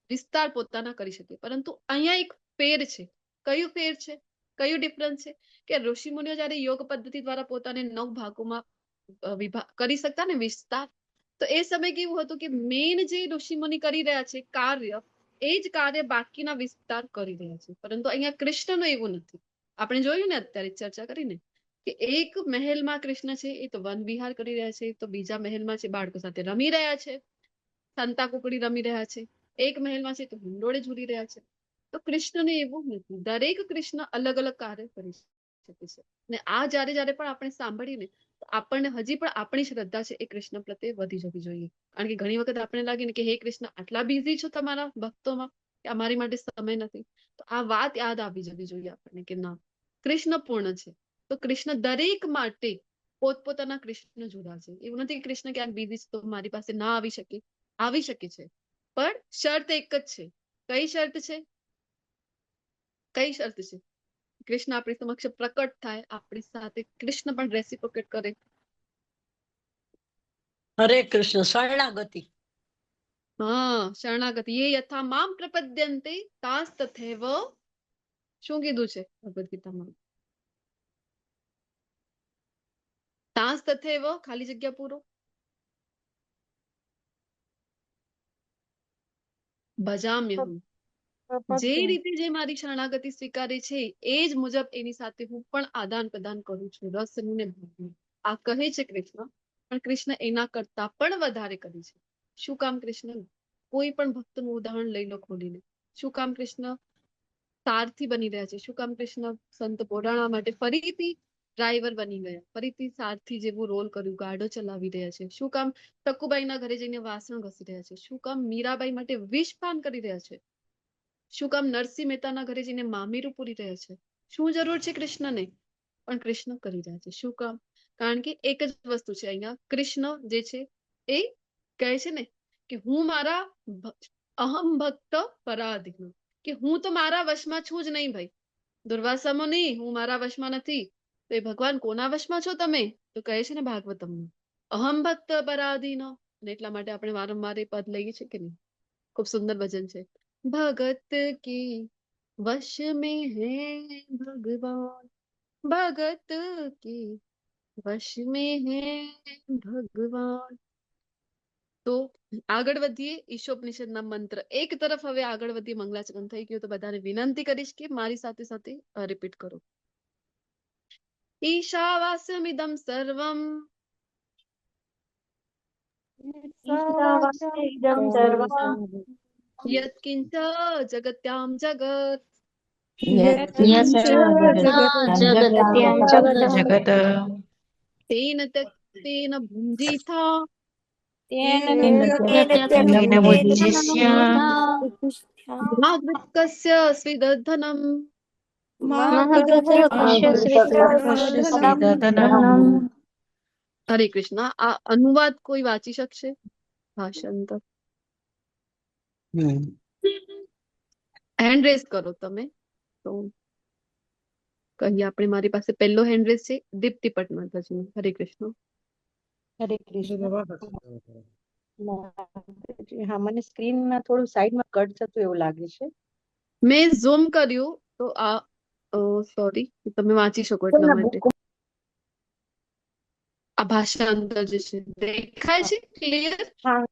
વિસ્તાર પોતાના કરી શકે, પરંતુ અહીંયા એક ફેર છે. કયું ફેર છે, કયું ડિફરન્સ છે કે ઋષિ મુનિઓ જયારે યોગ પદ્ધતિ દ્વારા પોતાને 9 ભાગોમાં કરી શકતા ને વિસ્તાર, તો એ સમય કેવું હતું કે મેઇન જે ઋષિ મુનિ કરી રહ્યા છે કાર્ય, એ જ કાર્ય બાકીના વિસ્તાર કરી રહ્યા છે. પરંતુ અહીંયા કૃષ્ણનું એવું નથી. આપણે જોયું ને અત્યારે ચર્ચા કરીને કે એક મહેલમાં કૃષ્ણ છે એ તો વન વિહાર કરી રહ્યા છે, તો બીજા મહેલમાં છે બાળકો સાથે રમી રહ્યા છે, સંતા કુકડી રમી રહ્યા છે, એક મહેલમાં છે તો હિંડોળે ઝૂલી રહ્યા છે. તો કૃષ્ણને એવું નથી. દરેક કૃષ્ણ અલગ અલગ કાર્ય કરી શકે છે. ને આ જયારે જયારે પણ આપણે સાંભળીને આપણને હજી પણ આપણી શ્રદ્ધા છે એ કૃષ્ણ પ્રત્યે વધી જવી જોઈએ. કારણ કે ઘણી વખત આપણે લાગે ને કે હે કૃષ્ણ આટલા બિઝી છો તમારા ભક્તોમાં કે અમારી માટે સમય નથી. તો આ વાત યાદ આવી જવી જોઈએ આપણને કે ના, કૃષ્ણ પૂર્ણ છે. તો કૃષ્ણ દરેક માટે પોતપોતાના કૃષ્ણ જુદા છે. એવું નથી કે કૃષ્ણ ક્યાંક બીજી છે તો મારી પાસે ના આવી શકે, આવી શકે છે, પણ શરત એક જ છે. કઈ શરત છે? કઈ શરત છે? કૃષ્ણ આપણી સમક્ષ પ્રકટ થાય, આપણી સાથે કૃષ્ણ પણ રેસિપ્રોકેટ કરે. હરે કૃષ્ણ શરણાગતિ. હા, શરણાગતિ. એ યથા મામ પ્રપદ્યન્તે તાસ તથૈવ. શું કીધું છે ભગવદ ગીતામાં? તાસ તથૈવ ખાલી જગ્યા પૂરો. ભજામ્યહમ. જે રીતે જે મારી શરણાગતિ સ્વીકારે છે એ જ મુજબ એની સાથે હું પણ આદાન પ્રદાન કરું છું, રસનું ને ભાવનું. આ કહે છે કૃષ્ણ, પણ કૃષ્ણ એના કરતા પણ વધારે કરે છે. શું કામ કૃષ્ણ? કોઈ પણ ભક્તનું ઉદાહરણ લઈ લો ખોલીને. શું કામ કૃષ્ણ સારથી બની રહ્યા છે? શું કામ કૃષ્ણ સંત પોરાણા માટે ફરીથી ડ્રાઈવર બની ગયા, ફરીથી સારથી જેવું રોલ કર્યું, ગાડો ચલાવી રહ્યા છે? શું કામ ટકુબાઈના ઘરે જઈને વાસણ ઘસી રહ્યા છે? શું કામ મીરાબાઈ માટે વિષપાન કરી રહ્યા છે? શું કામ નરસિંહ મહેતાના ઘરે જઈને મામેરું પૂરી રહ્યા છે? શું જરૂર છે કૃષ્ણને? પણ કૃષ્ણ કરી રહ્યા છે. શું કામ? કારણ કે એક જ વસ્તુ છે અહીંયા. કૃષ્ણ જે છે એ કહે છે ને કે હું મારા અહમ ભક્ત પરાધીન, કે હું તો મારા વશમાં છું જ નહીં ભાઈ. દુર્વાસા મુનિ, હું મારા વશમાં નથી. તો એ ભગવાન કોના વશમાં છો તમે? તો કહે છે ને ભાગવતમમાં, અહમ ભક્ત પરાધીન. અને એટલા માટે આપણે વારંવાર એ પદ લઈએ છીએ કે નહીં? ખૂબ સુંદર ભજન છે. भगत की वश में है भगवान, भगत की वश में है भगवान. તો આગળ વધીએ. ઈશોપનિષદના મંત્ર એક તરફ હવે આગળ વધીએ. મંગલાચરણ થઈ ગયું તો બધાને વિનંતી કરીશ કે મારી સાથે સાથે રિપીટ કરો. ઈશાવાસ્યમિદં સર્વમ ईदं सर्वं યત્કિંચ જગત્યામ જગત यच्च जगत्यां जगत् તેન તેન ભુંજીથા तेन बुद्धिस्य માગૃત્કસ્ય સ્વિદધનમ. महद्गस्य श्रीदधनम्. હરે કૃષ્ણ. આ અનુવાદ કોઈ વાંચી શકશે? ભાષાંતર હેન્ડ રેઝ કરો તમે. તો કહીએ આપણે, મારી પાસે પહેલો હેન્ડ રેઝ છે દીપ્તિ પટનાગરજી. હરે કૃષ્ણ. હરે કૃષ્ણ. માતાજી, હા, મને સ્ક્રીન થોડું સાઈડમાં કટ થતું એવું લાગે છે. મેં ઝૂમ કર્યું તો આ સોરી, તમે વાંચી શકો એટલા માટે. આ ભાષાંતર જે છે દેખાય છે ક્લિયર? હા,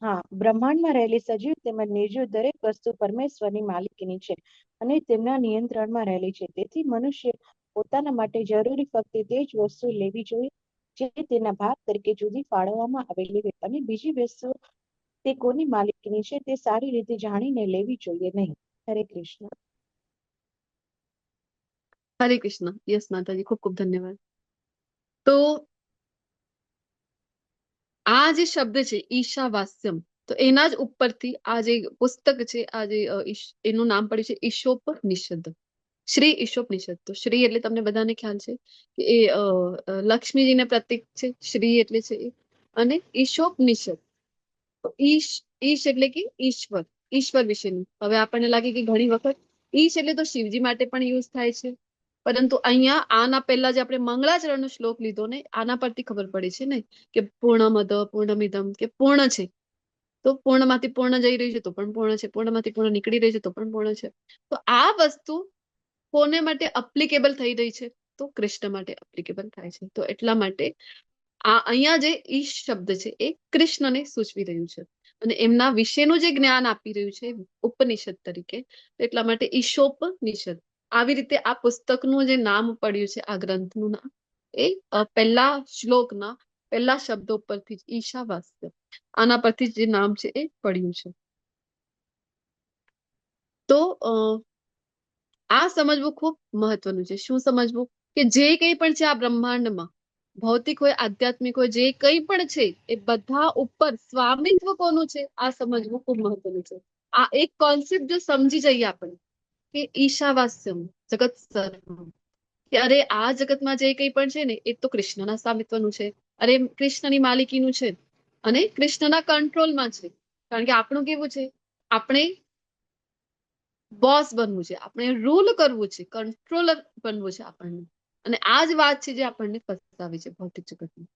હા, બ્રહ્માંડમાં રહેલી સજીવ તેમજ નિર્જીવ દરેક વસ્તુ પરમેશ્વરની માલિકીની છે અને તેમના નિયંત્રણમાં રહેલી છે. તેથી મનુષ્ય પોતાના માટે જરૂરી ફક્ત તે જ વસ્તુ લેવી જોઈએ જે તેના ભાગ તરીકે જુદી પાડવામાં આવેલી હોય, અને બીજી વસ્તુ તે કોની માલિકીની છે તે સારી રીતે જાણીને લેવી જોઈએ નહીં. હરે કૃષ્ણ. હરે કૃષ્ણ. યસ માતાજી, ખૂબ ખૂબ ધન્યવાદ. તો આ જે શબ્દ છે ઈશાવાસ્યમ, તો એના જ ઉપરથી આ જે પુસ્તક છે, આ જે એનું નામ પડ્યું છે ઈશોપનિષદ, શ્રી ઈશોપનિષદ. તો શ્રી એટલે તમને બધાને ખ્યાલ છે કે એ લક્ષ્મીજીને પ્રતીક છે, શ્રી એટલે છે એ. અને ઈશોપનિષદ, તો ઈશ એટલે કે ઈશ્વર, ઈશ્વર વિશેનું. હવે આપણને લાગે કે ઘણી વખત ઈશ એટલે તો શિવજી માટે પણ યુઝ થાય છે, પરંતુ અહીંયા આના પહેલા જે આપણે મંગળાચરણનો શ્લોક લીધો ને, આના પરથી ખબર પડે છે ને કે પૂર્ણમદ પૂર્ણમિદમ, કે પૂર્ણ છે તો પૂર્ણમાંથી પૂર્ણ જઈ રહ્યું છે તો પણ પૂર્ણ છે, પૂર્ણમાંથી પૂર્ણ નીકળી રહ્યું છે તો પણ પૂર્ણ છે. તો આ વસ્તુ કોને માટે એપ્લિકેબલ થઈ રહી છે? તો કૃષ્ણ માટે એપ્લિકેબલ થાય છે. તો એટલા માટે આ અહીંયા જે ઈશ શબ્દ છે એ કૃષ્ણને સૂચવી રહ્યું છે અને એમના વિશેનું જે જ્ઞાન આપી રહ્યું છે ઉપનિષદ તરીકે, એટલા માટે ઈશોપનિષદ. આવી રીતે આ પુસ્તકનું જે નામ પડ્યું છે, આ ગ્રંથનું નામ, એ પહેલા શ્લોકના પહેલા શબ્દો પરથી જ ઈશાવાસ્ય, આના પરથી જે નામ છે એ પડ્યું છે. તો આ સમજવું ખૂબ મહત્વનું છે. શું સમજવું? કે જે કંઈ પણ છે આ બ્રહ્માંડમાં, ભૌતિક હોય આધ્યાત્મિક હોય, જે કંઈ પણ છે એ બધા ઉપર સ્વામિત્વ કોનું છે આ સમજવું ખૂબ મહત્વનું છે. આ એક કોન્સેપ્ટ જો સમજી જઈએ આપણે કે ઈશાવાસ્યમ જગત સર્વમ, કે અરે આ જગતમાં જે કંઈ પણ છે ને એ તો કૃષ્ણના સ્વામિત્વનું છે, અરે કૃષ્ણની માલિકીનું છે અને કૃષ્ણના કંટ્રોલમાં છે. કારણ કે આપણું કેવું છે, આપણે બોસ બનવું છે, આપણે રૂલ કરવું છે, કંટ્રોલર બનવું છે આપણને. અને આ જ વાત છે જે આપણને ફસાવે છે ભૌતિક જગતમાં.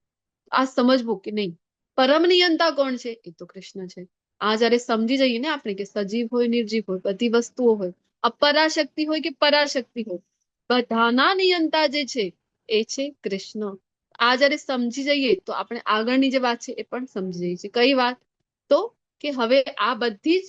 આ સમજવું કે નહીં, પરમ નિયંતા કોણ છે? એ તો કૃષ્ણ છે. આ જયારે સમજી જઈએ ને આપણે કે સજીવ હોય નિર્જીવ હોય બધી વસ્તુઓ હોય, અપરાશક્તિ હોય કે પરાશક્તિ હોય, બધાના નિયંતા જે છે એ છે કૃષ્ણ. આ જયારે સમજી જઈએ તો આપણે આગળની જે વાત છે એ પણ સમજી જઈએ છીએ. કઈ વાત? તો કે હવે આ બધી જ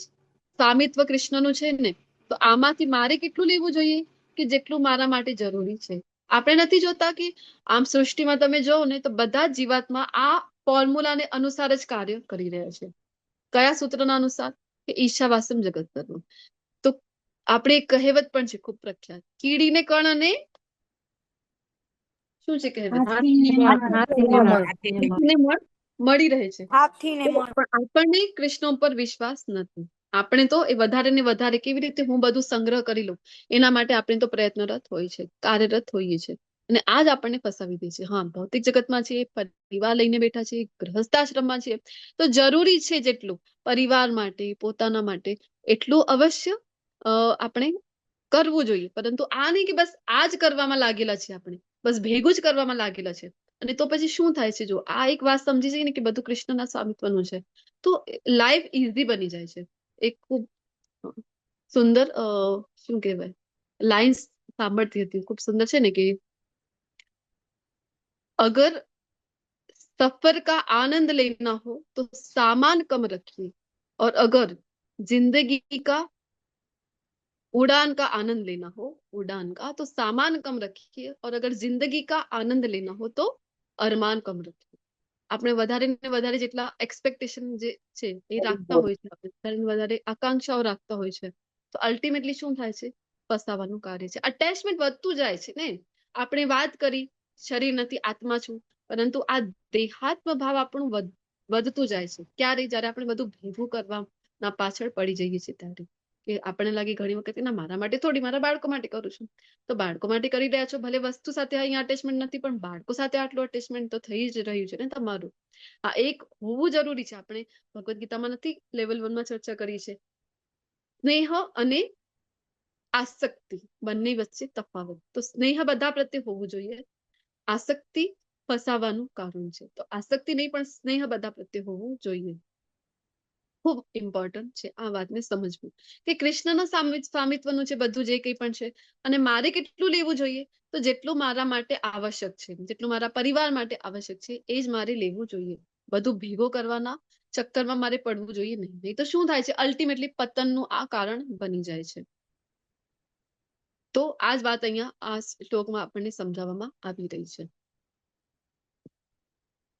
સ્વામિત્વ કૃષ્ણનું છે ને, તો આમાંથી મારે કેટલું લેવું જોઈએ? કે જેટલું મારા માટે જરૂરી છે. આપણે નથી જોતા કે આમ સૃષ્ટિમાં તમે જોવો ને તો બધા જ જીવાતમાં આ ફોર્મ્યુલાને અનુસાર જ કાર્ય કરી રહ્યા છે. કયા સૂત્રના અનુસાર? કે ઈશાવાસ્યમ જગત સર્વમ. તો આપણે એક કહેવત પણ છે ખૂબ પ્રખ્યાત, કીડીને કણ અને શું છે કહેવત? હાથીને મણ. હાથીને મણ મળી રહે છે. હાથથી ને પણ આપણને કૃષ્ણ ઉપર વિશ્વાસ નથી. આપણે તો એ વધારે ને વધારે કેવી રીતે હું બધું સંગ્રહ કરી લઉં, એના માટે આપણે તો પ્રયત્નરત હોય છે, કાર્યરત હોઈએ છે. અને આ જ આપણને ફસાવી દે છે. હા, ભૌતિક જગતમાં છે, પરિવાર લઈને બેઠા છે, ગૃહસ્થાશ્રમમાં છે, તો જરૂરી છે જેટલું પરિવાર માટે, પોતાના માટે, એટલું અવશ્ય આપણે કરવું જોઈએ. પરંતુ આ નહીં કે બસ આ જ કરવામાં લાગેલા છે, આપણે બસ ભેગું જ કરવામાં લાગેલા છે. અને તો પછી શું થાય છે? જો આ એક વાત સમજી જઈએ ને કે બધું કૃષ્ણના સ્વામિત્વનું છે, તો લાઈફ ઇઝી બની જાય છે. એક ખૂબ સુંદર શું કહેવાય લાઈન્સ સાંભળતી હતી, ખૂબ સુંદર છે ને, કે અગર सफर का आनंद लेना हो तो सामान कम रखिए, और अगर जिंदगी का उड़ान का आनंद लेना हो, उड़ान का, तो सामान कम रखिए, और अगर जिंदगी का आनंद लेना हो तो अरमान कम रखिए. આપણે વધારે ને વધારે જેટલા એક્સપેક્ટેશન જે છે એ રાખતા હોય છે, આપણે વધારે ને વધારે આકાંક્ષાઓ રાખતા હોય છે, તો અલ્ટિમેટલી શું થાય છે? ફસાવાનું કાર્ય છે. અટેચમેન્ટ વધતું જાય છે ને. આપણે વાત કરી શરીર નથી આત્મા છું, પરંતુ આ દેહાત્મ ભાવ આપણું વધતું જાય છે. ક્યારે? જયારે આપણે બધું ભેગું કરવાના પાછળ પડી જઈએ છીએ ત્યારે. કે આપણને લાગે ઘણી વખત ના મારા માટે થોડી, મારા બાળકો માટે કરું છું. તો બાળકો માટે કરી રહ્યા છો, ભલે વસ્તુ સાથે અહીંયા અટેચમેન્ટ નથી, પણ બાળકો સાથે આટલું અટેચમેન્ટ તો થઈ જ રહ્યું છે ને તમારું. આ એક હોવું જરૂરી છે. આપણે ભગવદ્ ગીતામાં નથી લેવલ 1 માં ચર્ચા કરી છે, સ્નેહ અને આસક્તિ બંને વચ્ચે તફાવત. તો સ્નેહ બધા પ્રત્યે હોવું જોઈએ, આસક્તિ ફસાવાનું કારણ છે. તો આસક્તિ નહીં પણ સ્નેહ બધા પ્રત્યે હોવું જોઈએ. ખૂબ ઇમ્પોર્ટન્ટ છે આ વાતને સમજવું કે કૃષ્ણના સ્વામિત્વનું છે બધું જે કંઈ પણ છે, અને મારે કેટલું લેવું જોઈએ, તો જેટલું મારા માટે આવશ્યક છે, જેટલું મારા પરિવાર માટે આવશ્યક છે એ જ મારે લેવું જોઈએ. બધું ભેગો કરવાના ચક્કરમાં મારે પડવું જોઈએ નહીં. નહીં તો શું થાય છે, અલ્ટિમેટલી પતનનું આ કારણ બની જાય છે. તો આ જ વાત અહીંયા આ શ્લોકમાં આપણને સમજાવવામાં આવી રહી છે.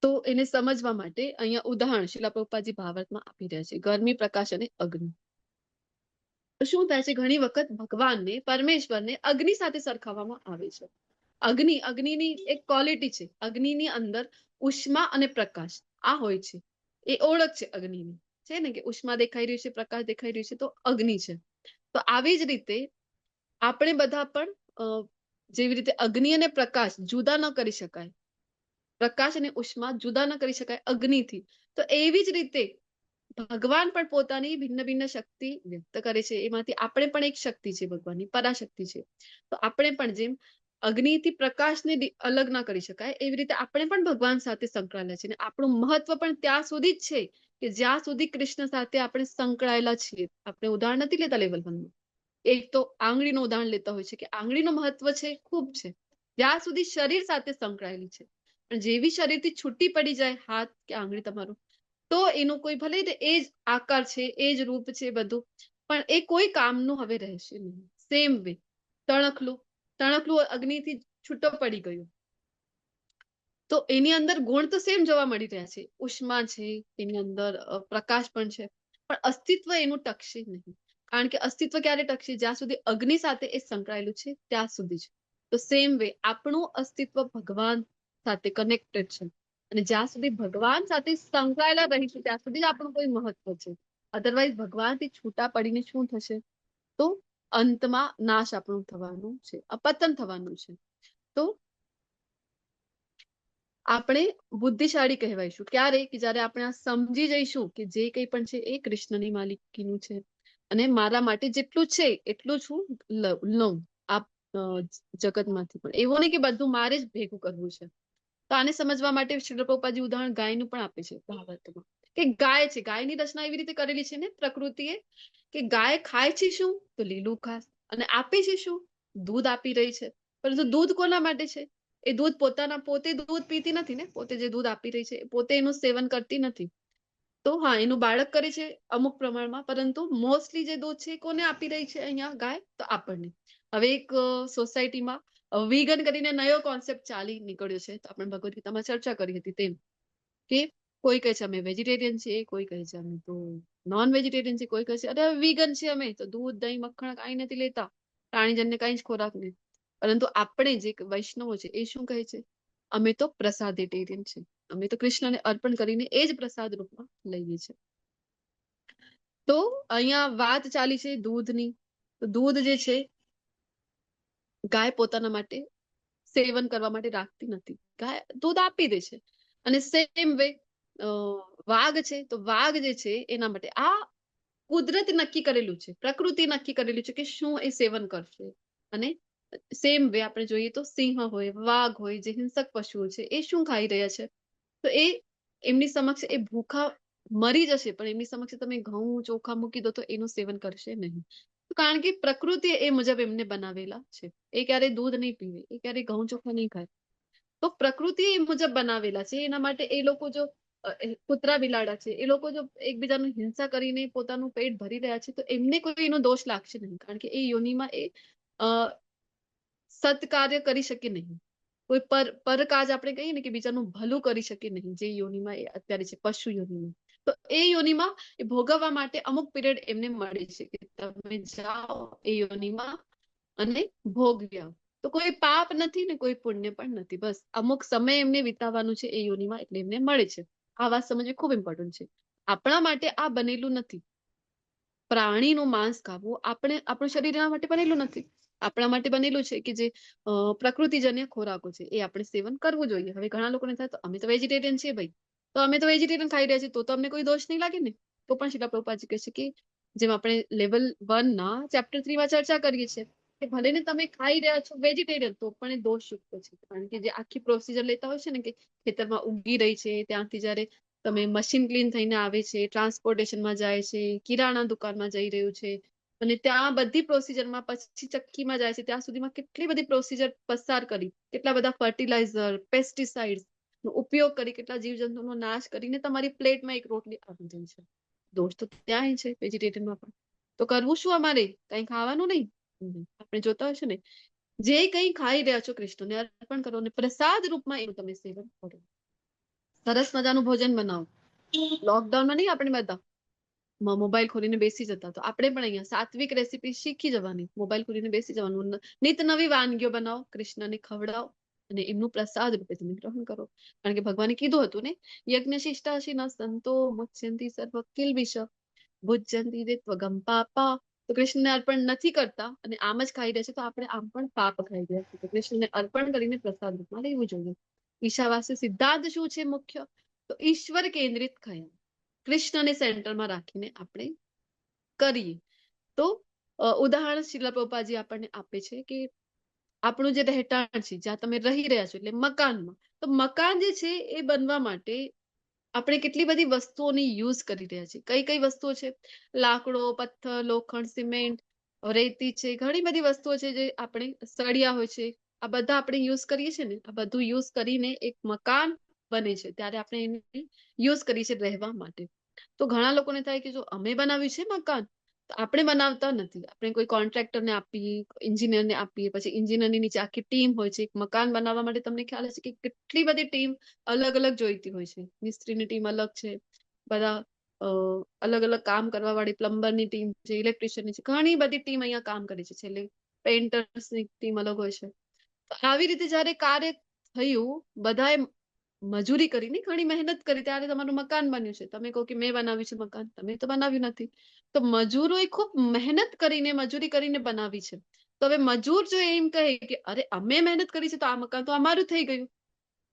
તો એને સમજવા માટે અહીંયા ઉદાહરણ શિલા પ્રભુપાદજી ભાવાર્થમાં આપી રહ્યા છે, ગરમી, પ્રકાશ અને અગ્નિ. તો શું થાય છે, ઘણી વખત ભગવાનને, પરમેશ્વરને અગ્નિ સાથે સરખાવવામાં આવે છે. અગ્નિની એક ક્વોલિટી છે. અગ્નિની અંદર ઉષ્મા અને પ્રકાશ આ હોય છે. એ ઓળખ છે અગ્નિની, છે ને, કે ઉષ્મા દેખાઈ રહ્યું છે, પ્રકાશ દેખાઈ રહ્યું છે, તો અગ્નિ છે. તો આવી જ રીતે આપણે બધા પણ જેવી રીતે અગ્નિ અને પ્રકાશ જુદા ન કરી શકાય, પ્રકાશ અને ઉષ્મા જુદા ન કરી શકાય અગ્નિથી, તો એવી જ રીતે ભગવાન પણ પોતાની ભિન્ન ભિન્ન શક્તિ વ્યક્ત કરે છે. એમાંથી આપણે પણ એક શક્તિ છે, ભગવાનની પરાશક્તિ છે. તો આપણે પણ જેમ અગ્નિથી પ્રકાશને અલગ ના કરી શકાય, એવી રીતે આપણે પણ ભગવાન સાથે સંકળાયેલા છે. અને આપણું મહત્વ પણ ત્યાં સુધી જ છે કે જ્યાં સુધી કૃષ્ણ સાથે આપણે સંકળાયેલા છીએ. આપણે ઉદાહરણ નથી લેતા લેવલ 1 નું, એક તો આંગળીનું ઉદાહરણ લેતા હોય છે કે આંગળીનું મહત્વ છે, ખૂબ છે, જ્યાં સુધી શરીર સાથે સંકળાયેલી છે. પણ જેવી શરીરથી છૂટી પડી જાય હાથ કે આંગળી તમારું, તો એનું કોઈ ભલે એ જ આકાર છે, એ જ રૂપ છે બધું, પણ એ કોઈ કામનું હવે રહેશે નહીં. સેમ વે તણખલું અગ્નિથી છૂટો પડી ગયું, તો એની અંદર ગુણ તો સેમ જોવા મળી રહ્યા છે, ઉષ્મા છે, એની અંદર પ્રકાશ પણ છે, પણ અસ્તિત્વ એનું ટકશે નહીં. કારણ કે અસ્તિત્વ ક્યારે ટકશે, જ્યાં સુધી અગ્નિ સાથે એ સંકળાયેલું છે ત્યાં સુધી જ. તો સેમ વે આપણું અસ્તિત્વ ભગવાન સાથે કનેક્ટેડ છે, અને જ્યાં સુધી ભગવાન સાથે સંકળાયેલા રહીશું ત્યાં સુધી જ આપણું કોઈ મહત્વ છે. અધરવાઇઝ ભગવાનથી છૂટા પડીને શું થશે, તો અંતમાં નાશ આપણું થવાનું છે, અપતન થવાનું છે. તો આપણે બુદ્ધિશાળી કહેવાઈશું ક્યારે, કે જયારે આપણે આ સમજી જઈશું કે જે કંઈ પણ છે એ કૃષ્ણની માલિકીનું છે, અને મારા માટે જેટલું છે એટલું છું લઉં આ જગતમાંથી. પણ એવું નહીં કે બધું મારે જ ભેગું કરવું છે. તો આને સમજવા માટે શ્રીલ પ્રભુપાદજી ઉદાહરણ ગાયનું પણ આપે છે ભાવાર્થમાં, કે ગાય છે, ગાયની રચના એવી રીતે કરેલી છે ને પ્રકૃતિએ, કે ગાય ખાય છે શું, તો લીલું ઘાસ, અને આપે છે શું, દૂધ આપી રહી છે. પરંતુ દૂધ કોના માટે છે, એ દૂધ પોતે દૂધ પીતી નથી ને, પોતે જે દૂધ આપી રહી છે પોતે એનું સેવન કરતી નથી. તો હા, એનું બાળક કરે છે અમુક પ્રમાણમાં, પરંતુ મોસ્ટલી જે દૂધ છે કોને આપી રહી છે અહીંયા ગાય, તો આપણને. હવે એક સોસાયટીમાં વીગન કરીને નયો કોન્સેપ્ટ ચાલી નીકળ્યો છે, તો આપણે ભગવદ ગીતામાં ચર્ચા કરી હતી તેમ, કે કોઈ કહે છે અમે વેજીટેરિયન છીએ, કોઈ કહે છે અમે તો નોન વેજીટેરિયન છે, કોઈ કહે છે અરે વીગન છે અમે તો દૂધ, દહીં, મક્ખણ કાંઈ નથી લેતા, પ્રાણીજન્ય કાંઈ જ ખોરાક નહીં. પરંતુ આપણે જે વૈષ્ણવો છે એ શું કહે છે, અમે તો પ્રસાદેટેરિયન છે, અમે તો કૃષ્ણને અર્પણ કરીને એ જ પ્રસાદ રૂપમાં લઈએ છીએ. તો અહીંયા વાત ચાલી છે દૂધની. તો દૂધ જે છે ગાય પોતાના માટે સેવન કરવા માટે રાખતી નથી, ગાય દૂધ આપી દે છે. અને સેમ વે વાઘ છે, તો વાઘ જે છે એના માટે આ કુદરત નક્કી કરેલું છે, પ્રકૃતિ નક્કી કરેલું છે કે શું એ સેવન કરશે. અને સેમ વે આપણે જોઈએ તો સિંહ હોય, વાઘ હોય, જે હિંસક પશુઓ છે એ શું ખાઈ રહ્યા છે, તો એ એમની સમક્ષ એ ભૂખા મરી જશે, પણ એમની સમક્ષ તમે ઘઉં ચોખા મૂકી દો તો એનું સેવન કરશે નહીં. કારણ કે પ્રકૃતિ એ મુજબ એમને બનાવેલા છે. એ ક્યારેય દૂધ નહીં પીવે, એ ક્યારેય ઘઉં ચોખા નહીં ખાય. તો પ્રકૃતિ એ મુજબ બનાવેલા છે. એના માટે એ લોકો જો કૂતરા બિલાડા છે, એ લોકો જો એકબીજાનું હિંસા કરીને પોતાનું પેટ ભરી રહ્યા છે, તો એમને કોઈ એનો દોષ લાગશે નહીં, કારણ કે એ યોનિમાં એ સત્કાર્ય કરી શકે નહીં. કોઈ પર કાજ આપણે કહીએ ને કે બીજાનું ભલું કરી શકે નહીં, જે યોનિમાં એ અત્યારે છે પશુ યોનિમાં. તો એ યોનિમાં એ ભોગવવા માટે અમુક પીરિયડ એમને મળે છે કે તમે જાઓ એ યોનિમાં અને ભોગવી આવો. તો કોઈ પાપ નથી ને કોઈ પુણ્ય પણ નથી, બસ અમુક સમય એમને વિતાવવાનું છે એ યોનિમાં, એટલે એમને મળે છે. આ વાત સમજવી ખૂબ ઇમ્પોર્ટન્ટ છે. આપણા માટે આ બનેલું નથી. પ્રાણીનું માંસ ખાવું આપણું શરીર એના માટે બનેલું નથી. આપણા માટે બનેલું છે કે જે પ્રકૃતિજન્ય ખોરાકો છે એ આપણે સેવન કરવું જોઈએ. હવે ઘણા લોકોને થાય તો અમે તો વેજીટેરિયન છીએ ભાઈ, તો અમે તો વેજીટેરિયન ખાઈ રહ્યા છીએ, તો અમને કોઈ દોષ નહીં લાગે ને. તો પણ શ્રીલ પ્રભુપાદજી કહે છે કે જેમ આપણે લેવલ 1 ના ચેપ્ટર 3 માં ચર્ચા કરીએ છીએ કે ભલે ને તમે ખાઈ રહ્યા છો વેજીટેરિયન તો પણ એ દોષયુક્ત છે, કારણ કે જે આખી પ્રોસિજર લેતા હોય છે ને કે ખેતરમાં ઉગી રહી છે, ત્યાંથી જ્યારે તમે મશીન ક્લીન થઈને આવે છે, ટ્રાન્સપોર્ટેશનમાં જાય છે, કિરાણા દુકાનમાં જઈ રહ્યું છે, અને ત્યાં બધી પ્રોસિજરમાં પછી ચક્કીમાં જાય છે, ત્યાં સુધીમાં કેટલી બધી પ્રોસિજર પસાર કરી, કેટલા બધા ફર્ટિલાઇઝર, પેસ્ટિસાઇડ નો ઉપયોગ કરી, કેટલા જીવજંતુનો નાશ કરીને તમારી પ્લેટમાં એક રોટલી આવી જાય છે. દોષ તો ત્યાં છે વેજીટેરિયનમાં પણ. તો કરવું શું અમારે? કઈ ખાવાનું નહીં. આપણે જોતા હોય છે ને, જે કઈ ખાઈ રહ્યા છો કૃષ્ણને અર્પણ કરો અને પ્રસાદ રૂપમાં એનું તમે સેવન કરો. સરસ મજાનું ભોજન બનાવો. લોકડાઉનમાં નહીં આપણે બધા મોબાઈલ ખોલીને બેસી જતા, તો આપણે પણ અહીંયા સાત્વિક રેસીપી શીખી જવાની, મોબાઈલ ખોલીને બેસી જવાનું, નિત નવી વાનગીઓ બનાવો, કૃષ્ણને ખવડાવો અને એમનું પ્રસાદ રૂપે તમે ગ્રહણ કરો. કારણ કે ભગવાને કીધું હતું ને, યજ્ઞ શિષ્ટાશી ન સંતો મુચ્યંતી સર્વ કિલ્બિષ ભુજ્યંતી દેત્વગમ પાપા. તો કૃષ્ણને અર્પણ નથી કરતા અને આમ જ ખાઈ રહ્યા છે, તો આપણે આમ પણ પાપ ખાઈ રહ્યા છીએ. તો કૃષ્ણને અર્પણ કરીને પ્રસાદ રૂપમાં લેવું જોઈએ. ઈશાવાસ્ય સિદ્ધાંત શું છે મુખ્ય? તો ઈશ્વર કેન્દ્રિત ખયાલ, કૃષ્ણને સેન્ટરમાં રાખીને આપણે કરીએ. તો ઉદાહરણ શીલા પ્રભુપાદજી આપણને આપે છે કે આપણું જે રહેઠાણ છે, જ્યાં તમે રહી રહ્યા છો, એટલે મકાનમાં, તો મકાન જે છે એ બનવા માટે આપણે કેટલી બધી વસ્તુઓની યુઝ કરી રહ્યા છીએ. કઈ કઈ વસ્તુઓ છે? લાકડો, પથ્થર, લોખંડ, સિમેન્ટ, રેતી છે, ઘણી બધી વસ્તુઓ છે જે આપણે, સળિયા હોય છે, આ બધા આપણે યુઝ કરીએ છીએ ને. આ બધું યુઝ કરીને એક મકાન બને છે, ત્યારે આપણે એને યુઝ કરીએ છીએ રહેવા માટે. તો ઘણા લોકોને થાય કે જો અમે બનાવ્યું છે મકાન, તો આપણે બનાવતા નથી, આપણે કોઈ કોન્ટ્રાક્ટરને આપીએ, એન્જિનિયરને આપીએ, પછી એન્જિનિયરની નીચે આખી ટીમ હોય છે. એક મકાન બનાવવા માટે તમને ખ્યાલ હશે કે કેટલી બધી ટીમ અલગ અલગ જોઈતી હોય છે. મિસ્ત્રીની ટીમ અલગ છે, બધા અલગ અલગ કામ કરવા વાળી પ્લમ્બરની ટીમ છે, ઇલેક્ટ્રિશિયનની છે, ઘણી બધી ટીમ અહીંયા કામ કરે છે. છેલ્લે પેઇન્ટર્સની ટીમ અલગ હોય છે. તો આવી રીતે જયારે કાર્ય થયું, બધાએ મજૂરી કરીને ઘણી મહેનત કરી, ત્યારે તમારું મકાન બન્યું છે. તમે કહો કે મેં બનાવ્યું છે મકાન, તમે તો બનાવ્યું નથી. તો મજૂરોએ ખૂબ મહેનત કરીને, મજૂરી કરીને બનાવી છે. તો હવે મજૂર જો એમ કહે કે અરે અમે મહેનત કરી છે તો આ મકાન તો અમારું થઈ ગયું,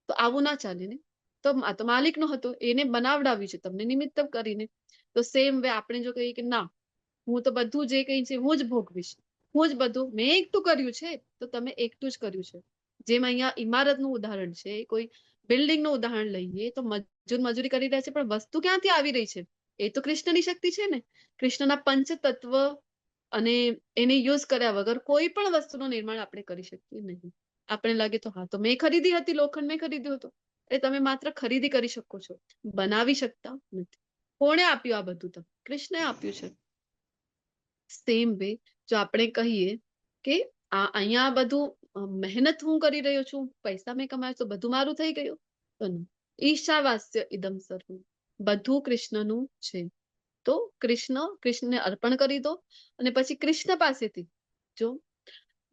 તો આવું ના ચાલે ને. તો આ તો માલિક નો હતો, એને બનાવડાવ્યું છે તમને નિમિત્ત કરીને. તો સેમ વે આપણે જો કહીએ કે ના, હું તો બધું જે કઈ છે હું જ ભોગવીશ, હું જ બધું, મેં એકટું કર્યું છે, તો તમે એકટું જ કર્યું છે. જેમ અહીંયા ઇમારતનું ઉદાહરણ છે, કોઈ બિલ્ડિંગનું ઉદાહરણ લઈએ, તો મજૂર મજૂરી કરી રહ્યા છે, પણ વસ્તુ ક્યાંથી આવી રહી છે? એ તો કૃષ્ણની શક્તિ છે ને. કૃષ્ણના પંચતત્વ અને એને યુઝ કર્યા વગર કોઈ પણ વસ્તુનું નિર્માણ આપણે કરી શકીએ નહીં. આપણે લાગે તો હા, તો મેં ખરીદી હતી, લોખંડ મેં ખરીદ્યું હતું. એ તમે માત્ર ખરીદી કરી શકો છો, બનાવી શકતા નથી. કોણે આપ્યું આ બધું? તમને કૃષ્ણએ આપ્યું છે. સેમ વે જો આપણે કહીએ કે અહીંયા બધું મહેનત હું કરી રહ્યો છું, પૈસા મેં કમાયો તો બધું મારું થઈ ગયું, તો ઈશાવાસ્ય ઇદમ સર્વમ, બધું કૃષ્ણનું છે. તો કૃષ્ણને અર્પણ કરી દો, અને પછી કૃષ્ણ પાસેથી જો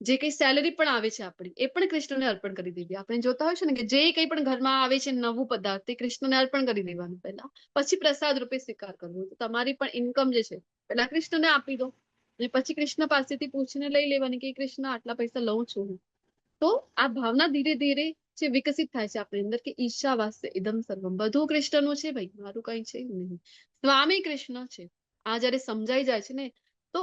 જે કઈ સેલરી પણ આવે છે આપણી, એ પણ કૃષ્ણને અર્પણ કરી દેવી. આપણે જોતા હોય છે ને કે જે કઈ પણ ઘરમાં આવે છે નવું પદાર્થ, તે કૃષ્ણને અર્પણ કરી દેવાનું પહેલા, પછી પ્રસાદ રૂપે સ્વીકાર કરવો. તમારી પણ ઇન્કમ જે છે પહેલા કૃષ્ણને આપી દો, અને પછી કૃષ્ણ પાસેથી પૂછીને લઈ લેવાની કે કૃષ્ણ આટલા પૈસા લઉં છું હું. તો આ ભાવના ધીરે ધીરે જે વિકસિત થાય છે આપણી અંદર કે ઈશાવાસ્ય ઇદમ સર્વમ, બધું કૃષ્ણનું છે ભાઈ, મારું કઈ છે નહીં. સ્વામી કૃષ્ણ છે. આ જયારે સમજાઈ જાય છે ને, તો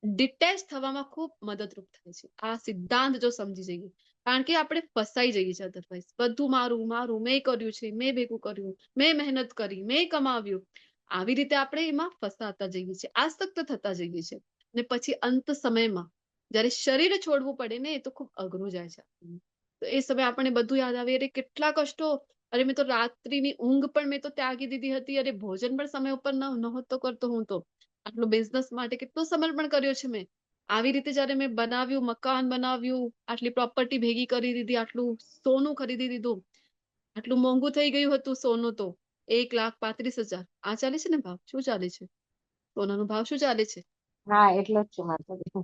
ડિટેચ થવામાં ખૂબ મદદરૂપ થાય છે. આ સિદ્ધાંત જો સમજી જઈએ, કારણ કે આપણે ફસાઈ જઈએ છીએ અધરવાઇઝ. બધું મારું મારું, મેં કર્યું છે, મેં ભેગું કર્યું, મેં મહેનત કરી, મેં કમાવ્યું, આવી રીતે આપણે એમાં ફસાતા જઈએ છીએ, આસક્ત થતા જઈએ છીએ. ને પછી અંત સમયમાં જયારે શરીર છોડવું પડે ને, એ તો ખૂબ અઘરું જાય છે. તો એ સમયે આપણને બધું યાદ આવે, અરે કેટલા કષ્ટો, અરે મેં તો રાત્રિની ઊંઘ પણ મેં તો ત્યાગી દીધી હતી, અરે ભોજન પણ સમય ઉપર નહોતો કરતો હું તો, આટલું બિઝનેસ માટે કેટલું સમર્પણ કર્યો છે મેં. આવી રીતે જયારે મેં બનાવ્યું, મકાન બનાવ્યું, આટલી પ્રોપર્ટી ભેગી કરી દીધી, આટલું સોનું ખરીદી દીધું, આટલું મોંઘું થઈ ગયું હતું સોનું તો 1,35,000. આ ચાલે છે ને ભાવ? શું ચાલે છે? સોનાનો ભાવ શું ચાલે છે? હા, એટલો જ છે માતાજી.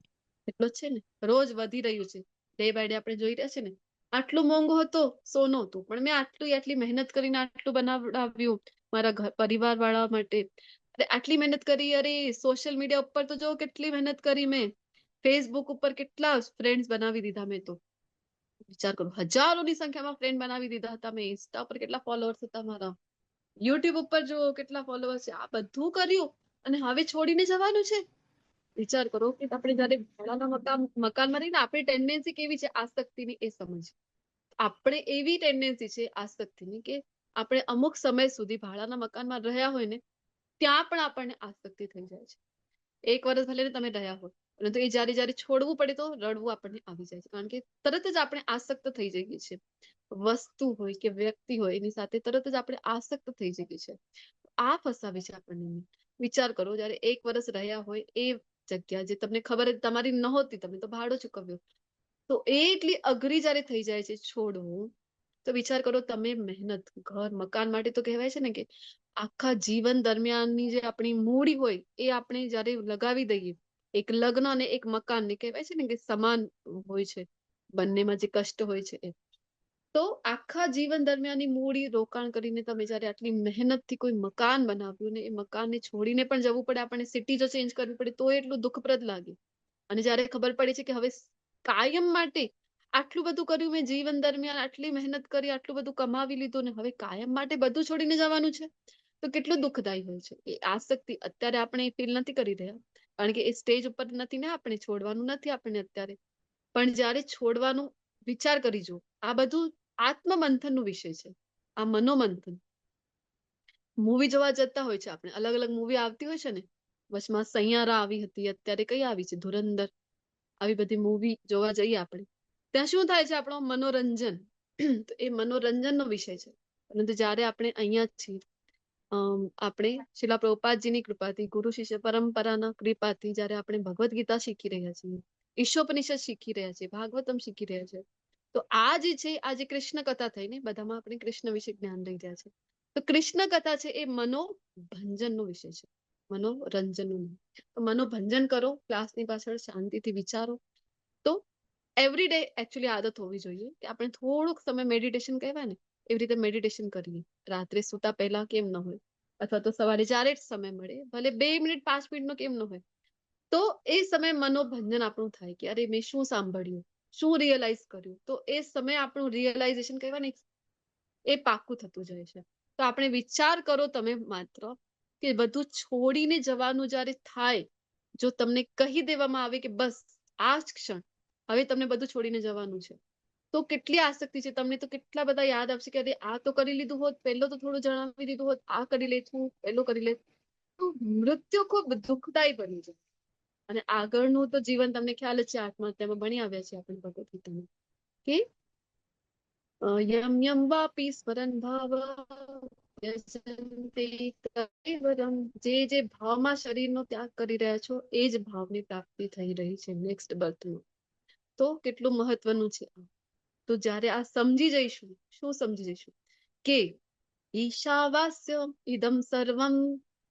એટલો જ છે ને, રોજ વધી રહ્યું છે. ડે બાય ડે આપણે જોઈ રહ્યા છે ને. આટલું મોંઘું હતો સોનું હતું, પણ મેં આટલી મહેનત કરીને આટલું બનાવડાવ્યું મારા પરિવાર વાળા માટે. આટલી મહેનત કરી, અરે સોશિયલ મીડિયા ઉપર તો જો કેટલી મહેનત કરી મેં. ફેસબુક ઉપર કેટલા ફ્રેન્ડ્સ બનાવી દીધા મેં તો. વિચાર કરો, હજારોની સંખ્યામાં ફ્રેન્ડ બનાવી દીધા હતા મેં. ઇન્સ્ટા ઉપર કેટલા ફોલોઅર્સ હતા મારા, યુટ્યુબ ઉપર જો કેટલા ફોલોઅર્સ છે. આ બધું કર્યું અને હવે છોડીને જવાનું છે? વિચાર કરો કે આપણે જયારે ભાડાના મકાનમાં રહીને આપણી ટેન્ડન્સી કેવી છે આસક્તિની એ સમજ. આપણે એવી ટેન્ડન્સી છે આસક્તિની કે આપણે અમુક સમય સુધી ભાડાના મકાનમાં રહ્યા હોય ને ત્યાં પણ આપણને આસક્તિ થઈ જાય છે. 1 વર્ષ ભલે ને તમે રહ્યા હોય, પરંતુ એ જયારે જયારે છોડવું પડે તો રડવું આપણને આવી જાય છે, કારણ કે તરત જ આપણે આસક્ત થઈ જઈએ છીએ. વસ્તુ હોય કે વ્યક્તિ હોય એની સાથે તરત જ આપણે આસક્ત થઈ જઈએ છીએ. આ ફસાવે છે આપણને. વિચાર કરો, જયારે 1 વર્ષ રહ્યા હોય એ જગ્યા જે તમને ખબર જ તમારી નહોતી, તમે તો ભાડો ચૂકવ્યો, તો એ એટલી અઘરી જયારે થઈ જાય છે છોડવું, તો વિચાર કરો તમે મહેનત ઘર મકાન માટે તો કહેવાય છે ને કે આખા જીવન દરમિયાનની જે આપણી મૂડી હોય એ આપણે જયારે લગાવી દઈએ, એક લગ્ન અને એક મકાન ને કહેવાય છે ને કે સમાન હોય છે, બંનેમાં જે કષ્ટ હોય છે એ. તો આખા જીવન દરમિયાનની મૂડી રોકાણ કરીને તમે જયારે આટલી મહેનતથી કોઈ મકાન બનાવ્યું ને એ મકાનને છોડીને પણ જવું પડે, આપણને સિટી જો ચેન્જ કરવી પડે તો એટલું દુઃખપ્રદ લાગે. અને જયારે ખબર પડે છે કે હવે કાયમ માટે આટલું બધું કર્યું મેં જીવન દરમિયાન, આટલી મહેનત કરી, આટલું બધું કમાવી લીધું ને હવે કાયમ માટે બધું છોડીને જવાનું છે, તો કેટલું દુઃખદાયી હોય છે. એ આસક્તિ અત્યારે આપણે ફીલ નથી કરી રહ્યા, કારણ કે એ સ્ટેજ ઉપર નથી ને, આપણે છોડવાનું નથી આપણને અત્યારે. પણ જયારે છોડવાનું વિચાર કરી જુઓ, આ બધું આત્મમંથનનો વિષય છે, આ મનોમંથન. મૂવી જોવા જતા હોય છે આપણે, અલગ અલગ મૂવી આવતી હોય છે ને, વચમાં સૈયારા આવી હતી, અત્યારે કઈ આવી છે ધુરંધર, આવી બધી મૂવી જોવા જઈએ આપણે, ત્યાં શું થાય છે આપણો મનોરંજન. તો એ મનોરંજનનો વિષય છે. પરંતુ જયારે આપણે અહીંયા છીએ, આપણે શિલા પ્રભુપાદજીની કૃપાથી, ગુરુ શિષ્ય પરંપરાના કૃપાથી જયારે આપણે ભગવદ્ ગીતા શીખી રહ્યા છીએ, ઈશોપનિષદ શીખી રહ્યા છીએ, ભાગવતમ શીખી રહ્યા છે, તો આ જે છે, આ જે કૃષ્ણ કથા થઈને બધામાં આપણે કૃષ્ણ વિશે જ્ઞાન લઈ રહ્યા છે, તો કૃષ્ણ કથા છે એ મનોભંજનનો વિષય છે, મનોરંજનનો નહીં. તો મનોભંજન કરો, ક્લાસની પાછળ શાંતિથી વિચારો. તો એવરી ડે એકચ્યુઅલી આદત હોવી જોઈએ કે આપણે થોડોક સમય મેડિટેશન કહેવાય ને એવી રીતે મેડિટેશન કરીએ, રાત્રે સૂતા પહેલા કેમ ન હોય, અથવા તો સવારે જ્યારે સમય મળે, ભલે 2 મિનિટ 5 મિનિટનો કેમ ન હોય, તો એ સમય મનોભંજન આપણું થાય કે અરે મેં શું સાંભળ્યું, શું રિયલાઇઝ કર્યું, તો એ સમય આપણું રિયલાઇઝેશન કહેવાય ને એ પાકું થતું જાય છે. તો આપણે વિચાર કરો તમે માત્ર કે બધું છોડીને જવાનું જયારે થાય, જો તમને કહી દેવામાં આવે કે બસ આ જ ક્ષણ હવે તમને બધું છોડીને જવાનું છે, તો કેટલી આસક્તિ છે તમને, તો કેટલા બધા યાદ આવશે કે અરે આ તો કરી લીધું હોત, પહેલો તો થોડું જણાવી દીધું હોત, આ કરી લેતું, પહેલું કરી લેતું. તો મૃત્યુ ખૂબ દુઃખદાયી બની જાય. અને આગળનું તો જીવન તમને ખ્યાલ જ છે, આત્મહત્યામાં ભણી આવ્યા છે આપણે ભગવદ ગીતામાં કે યમ યમ વાપી સ્મરન ભાવ જે જે ભાવમાં શરીરનો ત્યાગ કરી રહ્યા છો એ જ ભાવની પ્રાપ્તિ થઈ રહી છે નેક્સ્ટ બર્થમાં. તો કેટલું મહત્વનું છે. તો જ્યારે આ સમજી જઈશું, શું સમજી જઈશું કે ઈશાવાસ્ય ઇદમ સર્વમ,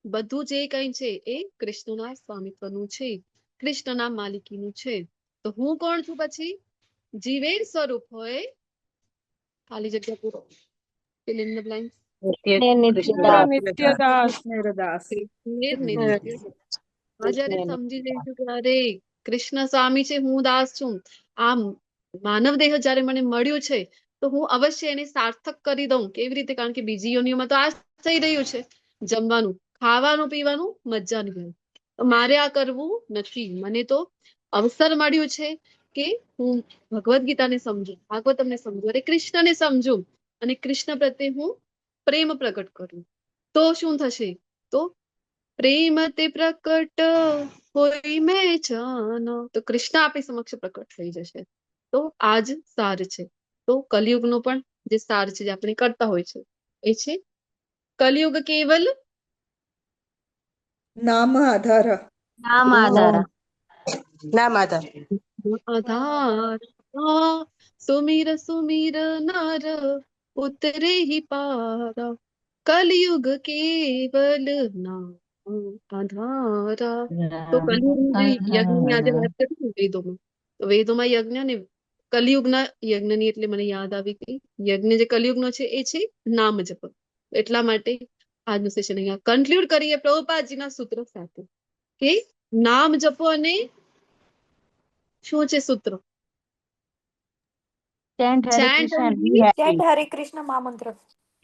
બધું જે કઈ છે એ કૃષ્ણના સ્વામિત્વનું છે, કૃષ્ણના માલિકીનું છે. તો હું કોણ છું પછી? જીવેર સ્વરૂપ હોય, ખાલી જગ્યા પૂરો, fill in the blanks. નિત્યદાસ. જયારે સમજી જઈશું કે અરે કૃષ્ણ સ્વામી છે, હું દાસ છું, આ માનવ દેહ જયારે મને મળ્યું છે તો હું અવશ્ય એને સાર્થક કરી દઉં. કેવી રીતે? કારણ કે બીજી યોનિઓમાં તો આ થઈ રહ્યું છે, જમવાનું, ખાવાનું, પીવાનું, મજા નહીં. મારે આ કરવું નથી. મને તો અવસર મળ્યું છે કે હું ભગવદ્ ગીતાને સમજું, ભાગવતમને સમજું, અરે કૃષ્ણને સમજું અને કૃષ્ણ પ્રત્યે હું પ્રેમ પ્રગટ કરું. તો શું થશે? તો પ્રેમ તે પ્રકટ હોય મેં જાનો, તો કૃષ્ણ આપણી સમક્ષ પ્રકટ થઈ જશે. તો આ જ સાર છે. તો કલિયુગનો પણ જે સાર છે, જે આપણે કરતા હોય છે, એ છે કલિયુગ કેવલ નામ આધાર. નામ આધાર. આધાર. સુમીર સુમીર નર ઉતરે હી પારા, કલિયુગ કેવલ નામ આધારા. તો કલિયુગનું જે યજ્ઞની આજે વાત કરી ને વેદોમાં, તો વેદોમાં યજ્ઞ ને કલિયુગના યજ્ઞની એટલે મને યાદ આવી ગઈ, યજ્ઞ જે કલિયુગનો છે એ છે નામ જપ. એટલા માટે આજનું સેશન અહીંયા કન્ક્લુડ કરીએ પ્રભુપાદજીના સૂત્ર સાથે કે નામ જપો અને શું છે સૂત્ર? Chant Hare Chant Krishna and and be be happy. ચેન્ટ Hare Krishna મહામંત્ર.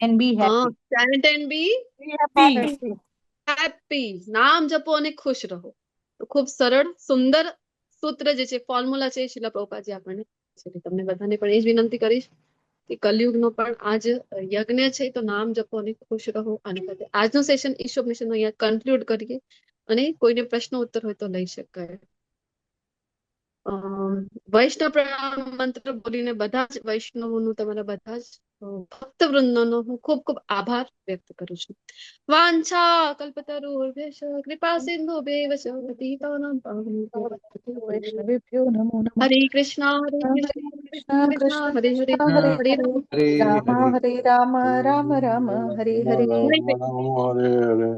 And be happy. chant and be Happy. happy. નામ જપો અને ખુશ રહો. તો ખૂબ સરળ સુંદર સૂત્ર જે છે ફોર્મ્યુલા છે શિલા પ્રભુપાદજી આપણને છે. તમને બધાને પણ એ જ વિનંતી કરીશ કે કલયુગનો પણ આજ યજ્ઞ છે તો નામ જપો અને ખુશ રહો. અને સાથે આજનું સેશન ઈશોપ મિશન અહીંયા કન્ક્લુડ કરીએ અને કોઈને પ્રશ્ન ઉત્તર હોય તો લઈ શકાય. વૈષ્ણવ પ્રણામ મંત્ર બોલીને બધા જ વૈષ્ણવોનું તમારા બધા જ ભક્ત વૃંદોનો હું ખૂબ ખૂબ આભાર વ્યક્ત કરું છું. વાંછા કલ્પતરુભ્યશ્ચ કૃપા સિંધુભ્યેવ ચ પતિતાનાં પાવનેભ્યો વૈષ્ણવેભ્યો નમો નમઃ. હરે કૃષ્ણ હરે હરે કૃષ્ણ કૃષ્ણ કૃષ્ણ હરે હરે કૃષ્ણ હરે હરે હરે રામ રામ હરે રામ રામ રામ હરે હરે. હરે કૃષ્ણ. હરે હરે